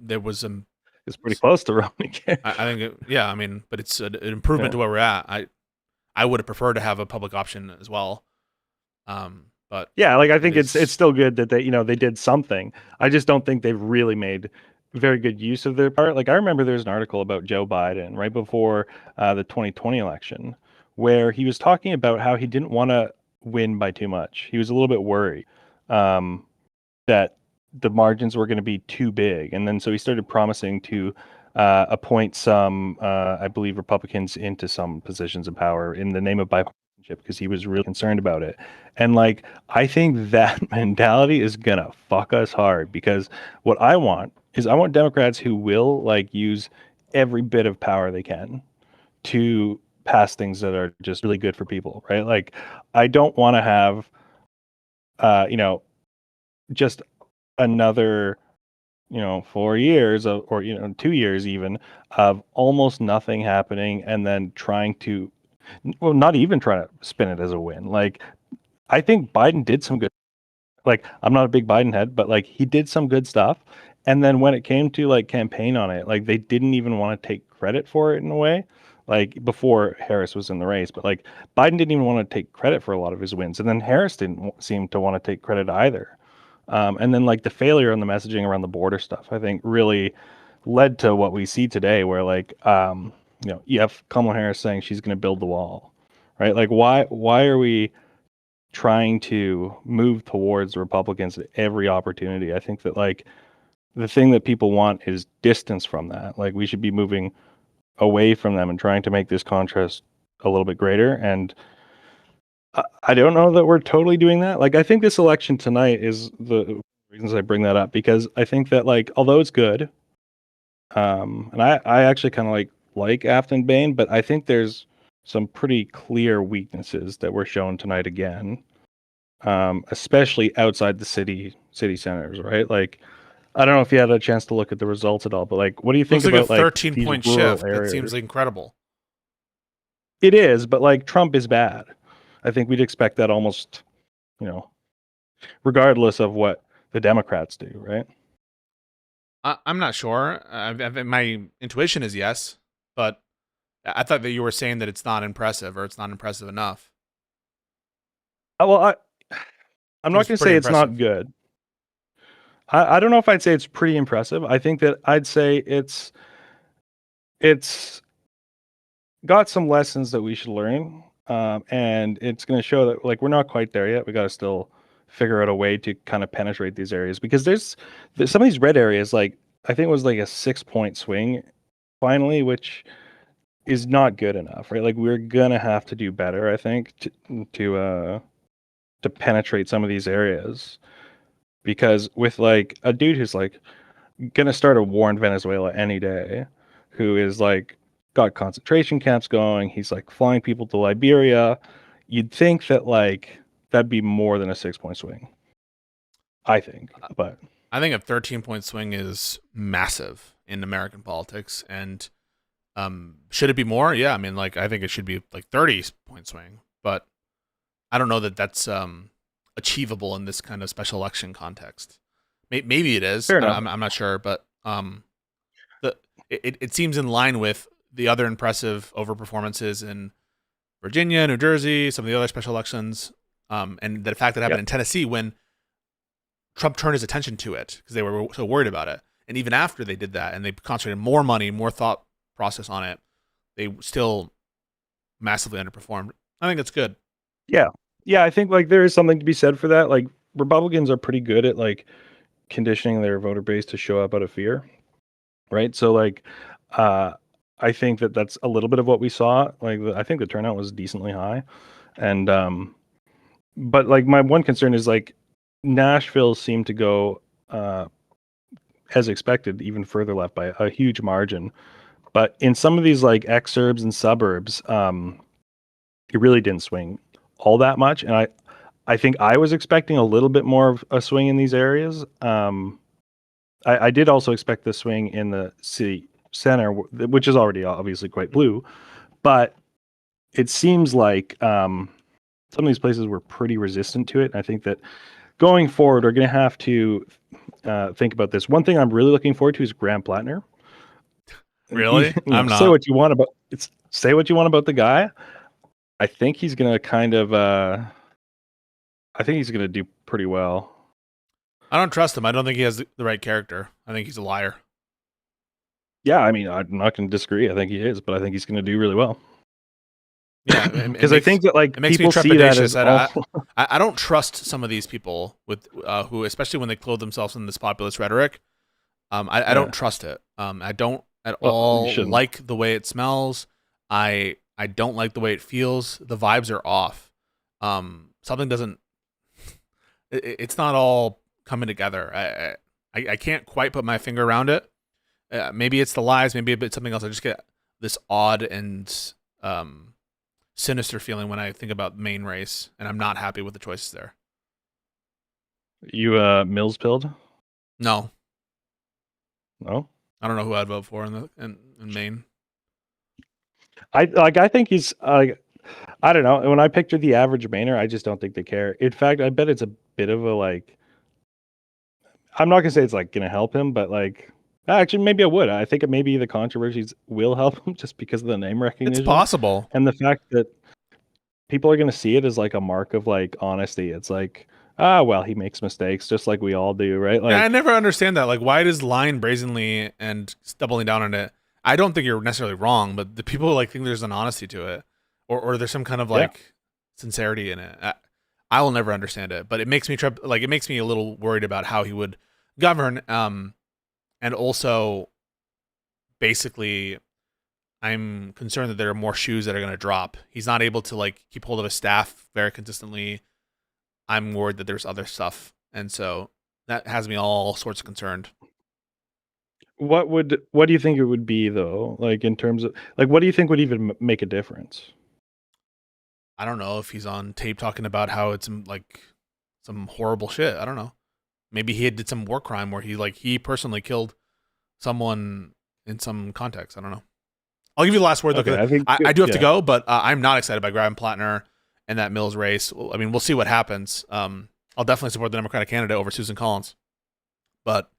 there was some. It's pretty close to Romney care. I think, but it's an improvement to where we're at. I would have preferred to have a public option as well. But yeah, like I think is- it's still good that they did something. I just don't think they've really made very good use of their part. Like I remember there's an article about Joe Biden right before the 2020 election where he was talking about how he didn't want to win by too much. He was a little bit worried that the margins were going to be too big, and then so he started promising to appoint some, I believe, Republicans into some positions of power in the name of bipartisanship because he was really concerned about it. And like, I think that mentality is gonna fuck us hard because what I want is I want Democrats who will like use every bit of power they can to pass things that are just really good for people, right? Like, I don't want to have, just another 4 years of, or 2 years even of almost nothing happening and then trying to, well, not even trying to spin it as a win. Like I think Biden did some good, like I'm not a big Biden head, but like he did some good stuff, and then when it came to like campaign on it, like they didn't even want to take credit for it in a way, like before Harris was in the race. But like Biden didn't even want to take credit for a lot of his wins, and then Harris didn't seem to want to take credit either. And then like the failure on the messaging around the border stuff, I think really led to what we see today, where like you have Kamala Harris saying she's going to build the wall, right? Like why are we trying to move towards Republicans at every opportunity? I think that like the thing that people want is distance from that. Like we should be moving away from them and trying to make this contrast a little bit greater. And I don't know that we're totally doing that. Like I think this election tonight is the reasons I bring that up, because I think that like although it's good, and I actually kind of like Afton Bain, but I think there's some pretty clear weaknesses that were shown tonight again, especially outside the city centers, right? Like I don't know if you had a chance to look at the results at all, but like what do you think looks like about a 13 these point rural shift. That areas? seems incredible. It is, but like Trump is bad. I think we'd expect that almost, regardless of what the Democrats do, right? I'm not sure. My intuition is yes, but I thought that you were saying that it's not impressive or it's not impressive enough. Well, I'm not going to pretty say it's impressive. not good. I don't know if I'd say it's pretty impressive. I think that I'd say it's got some lessons that we should learn, and it's going to show that like we're not quite there yet. We got to still figure out a way to kind of penetrate these areas, because there's some of these red areas. Like I think it was like a 6-point swing finally, which is not good enough, right? Like we're gonna have to do better, I think, to penetrate some of these areas, because with like a dude who's like gonna start a war in Venezuela any day, who is like got concentration camps going, he's like flying people to Liberia, you'd think that like that'd be more than a 6-point swing, I think. But I think a 13-point swing is massive in American politics, and should it be more? Yeah, I mean, like I think it should be like 30-point swing, but I don't know that that's achievable in this kind of special election context. Maybe it is. fair enough. I'm not sure, but it seems in line with the other impressive overperformances in Virginia, New Jersey, some of the other special elections, and the fact that it happened in Tennessee when Trump turned his attention to it because they were so worried about it. And even after they did that and they concentrated more money, more thought process on it, they still massively underperformed. I think that's good. Yeah, I think like there is something to be said for that. Like Republicans are pretty good at like conditioning their voter base to show up out of fear, right? So like I think that that's a little bit of what we saw. Like I think the turnout was decently high, and but like my one concern is like Nashville seemed to go as expected even further left by a huge margin, but in some of these like exurbs and suburbs, it really didn't swing all that much, and I think I was expecting a little bit more of a swing in these areas. I did also expect the swing in the city center, which is already obviously quite blue, but it seems like some of these places were pretty resistant to it. And I think that going forward, we're going to have to think about this. One thing I'm really looking forward to is Graham Plattner. Really? I'm not. Say what you want about the guy. I think he's going to kind of I think he's going to do pretty well. I don't trust him. I don't think he has the right character. I think he's a liar. Yeah, I mean, I'm not going to disagree. I think he is, but I think he's going to do really well. Yeah, because I think that like it makes people me see that trepidatious. as I don't trust some of these people with who, especially when they clothe themselves in this populist rhetoric. I don't trust it. I don't at all like the way it smells. I don't like the way it feels. The vibes are off. Something doesn't. It's not all coming together. I can't quite put my finger around it. Maybe it's the lies. Maybe it's something else. I just get this odd and sinister feeling when I think about the main race, and I'm not happy with the choices there. You Mills pilled? No. No? I don't know who I'd vote for in Maine. I think he's I don't know. When I picture the average Mainer, I just don't think they care. In fact, I bet it's a bit of a like. I'm not gonna say it's like gonna help him, but like actually maybe I would. I think maybe the controversies will help him just because of the name recognition. It's possible, and the fact that people are gonna see it as like a mark of like honesty. It's like, well, he makes mistakes just like we all do, right? Like, yeah, I never understand that. Like, why does lying brazenly and doubling down on it? I don't think you're necessarily wrong, but the people like think there's an honesty to it, or there's some kind of like sincerity in it. I will never understand it, but it makes me it makes me a little worried about how he would govern. And also, basically, I'm concerned that there are more shoes that are going to drop. He's not able to like keep hold of his staff very consistently. I'm worried that there's other stuff, and so that has me all sorts of concerned. What do you think it would be though? Like in terms of like, what do you think would even make a difference? I don't know if he's on tape talking about how it's like some horrible shit. I don't know. Maybe he did some war crime where he personally killed someone in some context. I don't know. I'll give you the last word though. Okay, I do have to go, but I'm not excited by Graham Plattner and that Mills race. I mean, we'll see what happens. I'll definitely support the Democratic candidate over Susan Collins, but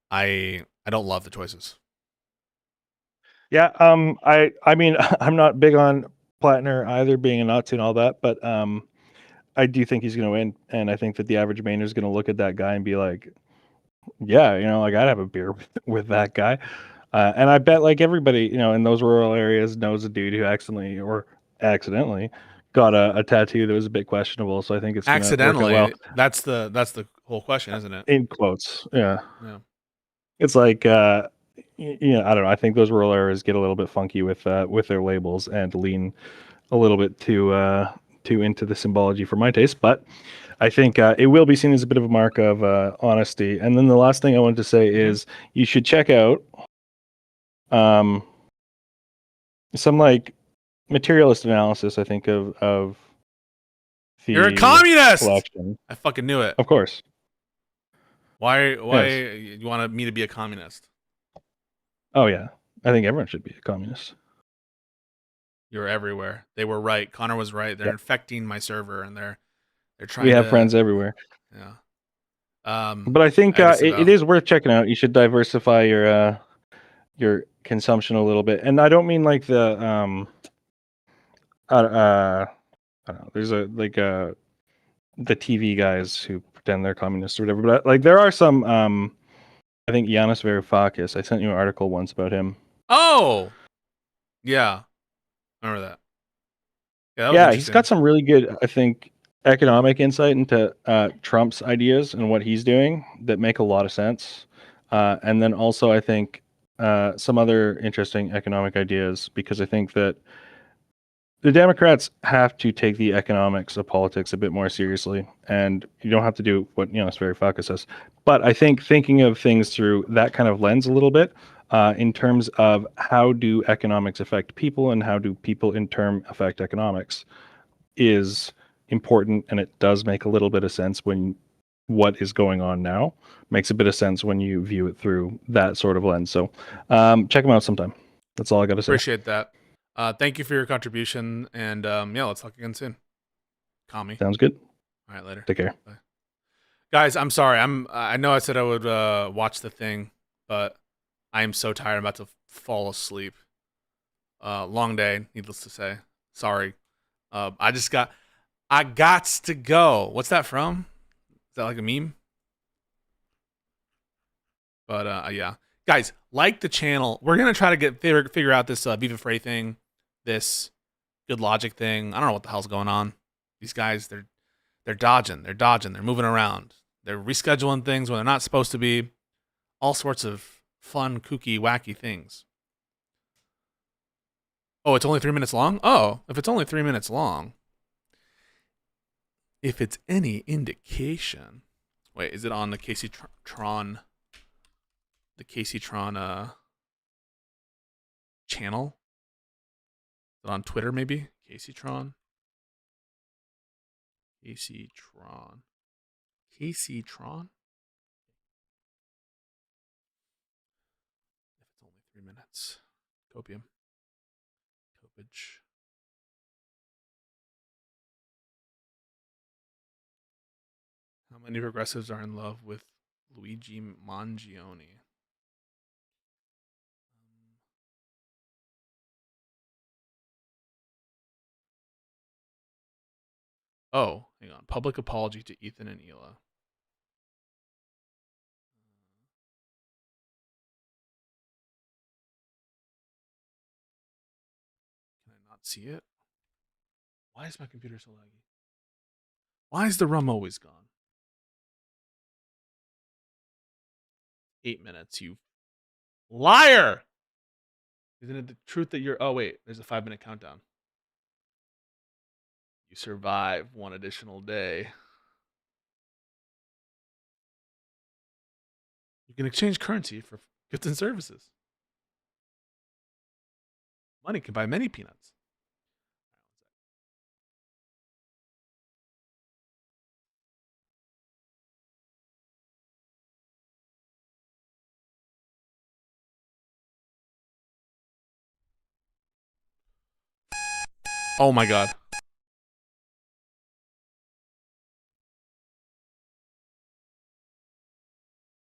I don't love the choices. Yeah, I mean, I'm not big on Plattner either, being a Nazi and all that, but I do think he's going to win, and I think that the average Mainer is going to look at that guy and be like, yeah, like I'd have a beer with that guy. And I bet like everybody, in those rural areas knows a dude who accidentally got a tattoo that was a bit questionable. So I think it's accidentally. Well. That's the whole question, isn't it? In quotes, yeah. Yeah. It's like, I don't know. I think those rural areas get a little bit funky with their labels and lean a little bit too into the symbology for my taste, but I think it will be seen as a bit of a mark of honesty. And then the last thing I wanted to say is you should check out some like materialist analysis, I think, of the You're a communist! Election. I fucking knew it. Of course. Why you want me to be a communist? Oh yeah. I think everyone should be a communist. You're everywhere. They were right. Connor was right. They're infecting my server, and they're trying. We have friends everywhere. Yeah. But I think it is worth checking out. You should diversify your consumption a little bit, and I don't mean like the I don't know. There's the TV guys who pretend they're communists or whatever. But like there are some. I think Yanis Varoufakis. I sent you an article once about him. Oh, yeah, remember that. Yeah, he's got some really good, I think, economic insight into Trump's ideas and what he's doing that make a lot of sense. And then also, I think some other interesting economic ideas, because I think that the Democrats have to take the economics of politics a bit more seriously, and you don't have to do what Yanis Varoufakis says. But I think thinking of things through that kind of lens a little bit, in terms of how do economics affect people and how do people in turn affect economics, is important, and it does make a little bit of sense when what is going on now makes a bit of sense when you view it through that sort of lens. So check them out sometime. That's all I got to say. Appreciate that. Thank you for your contribution, and let's talk again soon. Commie. Sounds good. All right, later. Take care. Bye. Guys, I'm sorry. I know I said I would watch the thing, but I am so tired. I'm about to fall asleep. Long day, needless to say. Sorry. I I gots to go. What's that from? Is that like a meme? But yeah, guys, like the channel. We're gonna try to figure out this Viva Frey thing, this Good Logic thing. I don't know what the hell's going on. These guys, they're dodging, they're moving around, they're rescheduling things when they're not supposed to be. All sorts of fun, kooky, wacky things. Oh, it's only 3 minutes long? Oh, if it's only 3 minutes long, if it's any indication. Wait, is it on the Casey Tron? The Casey Tron channel? Is it on Twitter maybe? Casey Tron? Casey Tron. Casey Tron? If it's only 3 minutes. Copium. Copage. How many progressives are in love with Luigi Mangione? Oh, hang on. Public apology to Ethan and Hila. Can I not see it? Why is my computer so laggy? Why is the rum always gone? 8 minutes, you liar! Isn't it the truth that you're... Oh, wait. There's a 5-minute countdown. You survive one additional day. You can exchange currency for goods and services. Money can buy many peanuts. Oh my god.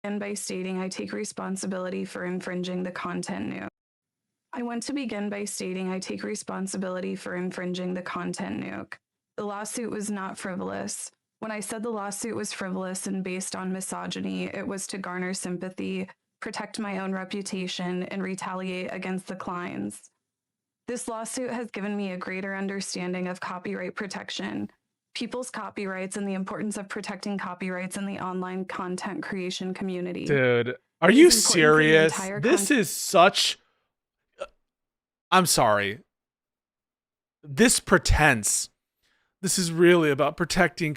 And by stating I take responsibility for infringing the content nuke. I want to begin by stating I take responsibility for infringing the content nuke. The lawsuit was not frivolous. When I said the lawsuit was frivolous and based on misogyny, it was to garner sympathy, protect my own reputation, and retaliate against the Callins. This lawsuit has given me a greater understanding of copyright protection, people's copyrights, and the importance of protecting copyrights in the online content creation community. Dude, are you serious? This is such... I'm sorry. This pretense. This is really about protecting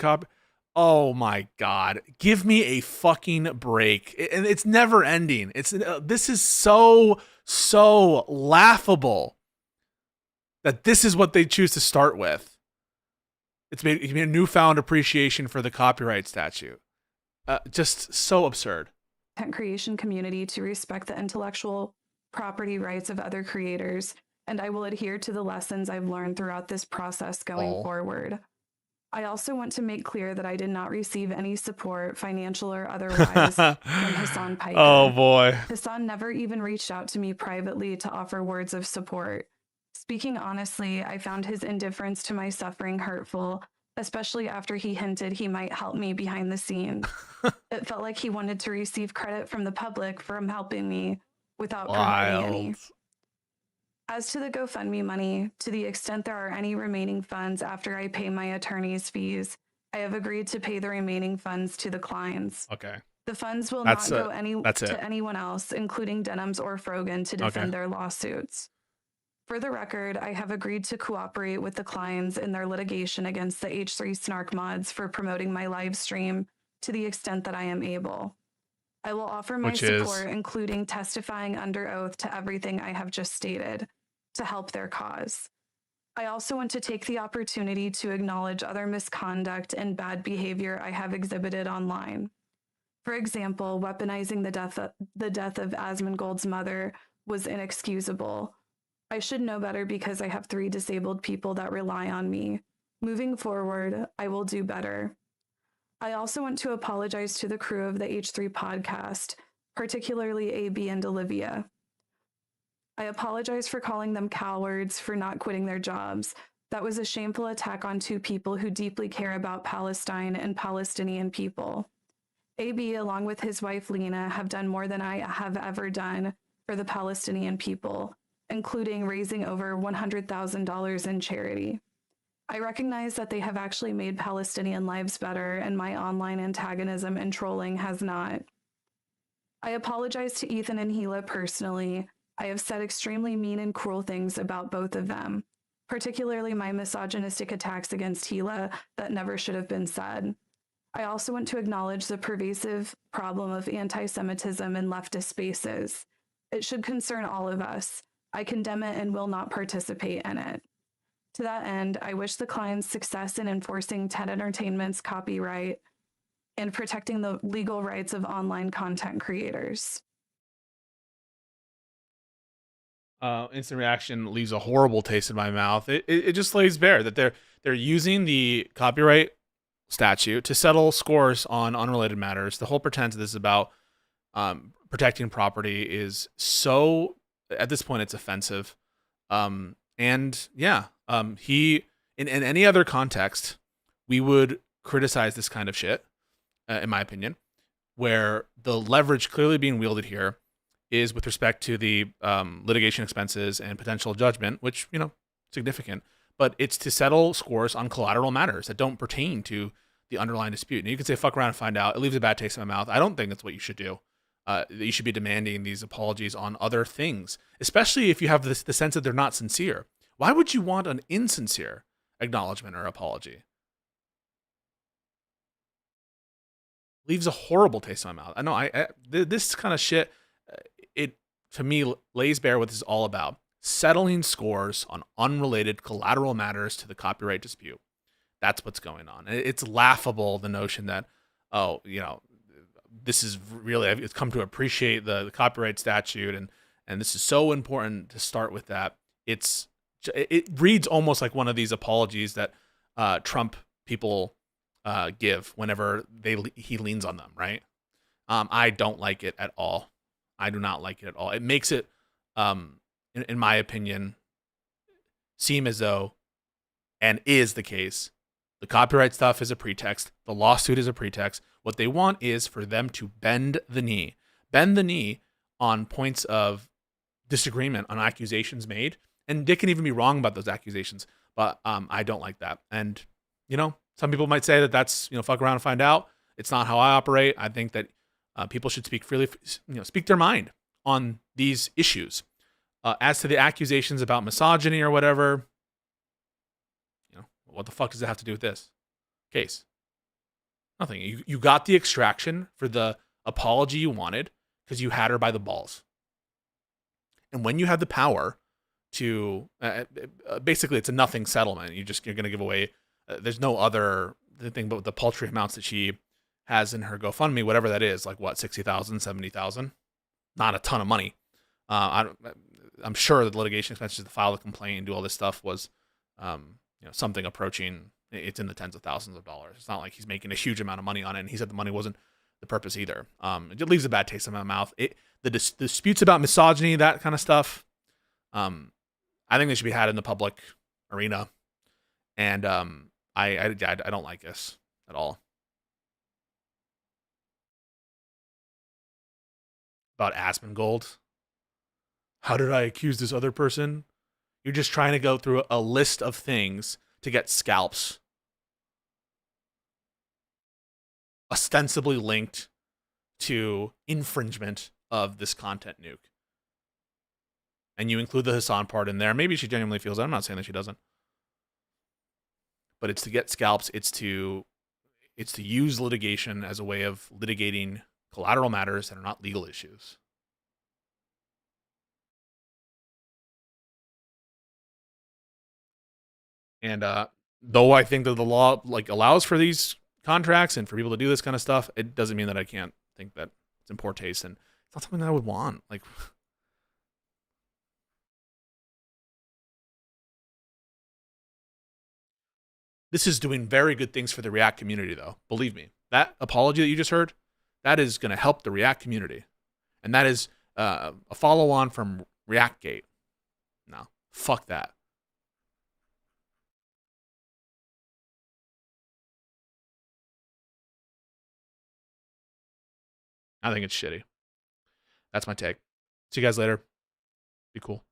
Oh my god. Give me a fucking break. And it's never ending. This is so laughable that this is what they choose to start with. It's made a newfound appreciation for the copyright statute. Just so absurd. Content creation community to respect the intellectual property rights of other creators, and I will adhere to the lessons I've learned throughout this process going forward. I also want to make clear that I did not receive any support, financial or otherwise, from Hassan Piker. Oh boy. Hassan never even reached out to me privately to offer words of support. Speaking honestly, I found his indifference to my suffering hurtful, especially after he hinted he might help me behind the scenes. It felt like he wanted to receive credit from the public for helping me without providing any. As to the GoFundMe money, to the extent there are any remaining funds after I pay my attorney's fees, I have agreed to pay the remaining funds to the Callins. Okay. The funds will not go to anyone else, including Denims or Frogan, to defend their lawsuits. For the record, I have agreed to cooperate with the Callins in their litigation against the H3 Snark mods for promoting my live stream to the extent that I am able. I will offer my support, including testifying under oath to everything I have just stated, to help their cause. I also want to take the opportunity to acknowledge other misconduct and bad behavior I have exhibited online. For example, weaponizing the death of Asmongold's mother was inexcusable. I should know better because I have 3 disabled people that rely on me. Moving forward, I will do better. I also want to apologize to the crew of the H3 podcast, particularly AB and Olivia. I apologize for calling them cowards for not quitting their jobs, That was a shameful attack on two people who deeply care about Palestine and Palestinian people. AB, along with his wife Lena, have done more than I have ever done for the Palestinian people, including raising over $100,000 in charity. I recognize that they have actually made Palestinian lives better, and my online antagonism and trolling has not. I apologize to Ethan and Gila personally. I have said extremely mean and cruel things about both of them, particularly my misogynistic attacks against Gila that never should have been said. I also want to acknowledge the pervasive problem of anti-Semitism in leftist spaces. It should concern all of us. I condemn it and will not participate in it. To that end, I wish the clients success in enforcing TED Entertainment's copyright and protecting the legal rights of online content creators. Instant reaction leaves a horrible taste in my mouth. It just lays bare that they're using the copyright statute to settle scores on unrelated matters. The whole pretense of this is about protecting property is so, at this point, it's offensive. And yeah, he in any other context, we would criticize this kind of shit, in my opinion, where the leverage clearly being wielded here is with respect to the litigation expenses and potential judgment, which, you know, significant, but it's to settle scores on collateral matters that don't pertain to the underlying dispute. And you can say, fuck around and find out. It leaves a bad taste in my mouth. I don't think that's what you should do. You should be demanding these apologies on other things, especially if you have the sense that they're not sincere. Why would you want an insincere acknowledgement or apology? Leaves a horrible taste in my mouth. I know this kind of shit, it to me lays bare what this is all about. Settling scores on unrelated collateral matters to the copyright dispute. That's what's going on. It's laughable, the notion that, oh, you know, this is really, it's come to appreciate the copyright statute, and this is so important to start with that. It reads almost like one of these apologies that Trump people give whenever he leans on them, right? I don't like it at all. I do not like it at all. It makes it, in my opinion, seem as though, and is the case, the copyright stuff is a pretext. The lawsuit is a pretext. What they want is for them to bend the knee on points of disagreement, on accusations made. And they can even be wrong about those accusations, but I don't like that. And, you know, some people might say that that's, you know, fuck around and find out. It's not how I operate. I think that people should speak freely, you know, speak their mind on these issues. As to the accusations about misogyny or whatever, you know, what the fuck does it have to do with this case? Nothing. You got the extraction for the apology you wanted because you had her by the balls. And when you have the power to, basically it's a nothing settlement. You're going to give away, there's no other thing but the paltry amounts that she has in her GoFundMe, whatever that is, like what, 60,000, 70,000? Not a ton of money. I'm sure that litigation expenses to file the complaint and do all this stuff was, you know, something approaching, it's in the tens of thousands of dollars. It's not like he's making a huge amount of money on it, and he said the money wasn't the purpose either. It leaves a bad taste in my mouth. The disputes about misogyny, that kind of stuff, I think they should be had in the public arena, and I don't like this at all. About Asmongold. How did I accuse this other person? You're just trying to go through a list of things to get scalps, ostensibly linked to infringement of this content nuke. And you include the Hassan part in there. Maybe she genuinely feels that. I'm not saying that she doesn't. But it's to get scalps. It's to use litigation as a way of litigating collateral matters that are not legal issues. And though I think that the law like allows for these contracts and for people to do this kind of stuff, it doesn't mean that I can't think that it's in poor taste, and it's not something that I would want. Like, this is doing very good things for the React community, though. Believe me, that apology that you just heard, that is going to help the React community, and that is a follow-on from ReactGate. No, fuck that. I think it's shitty. That's my take. See you guys later. Be cool.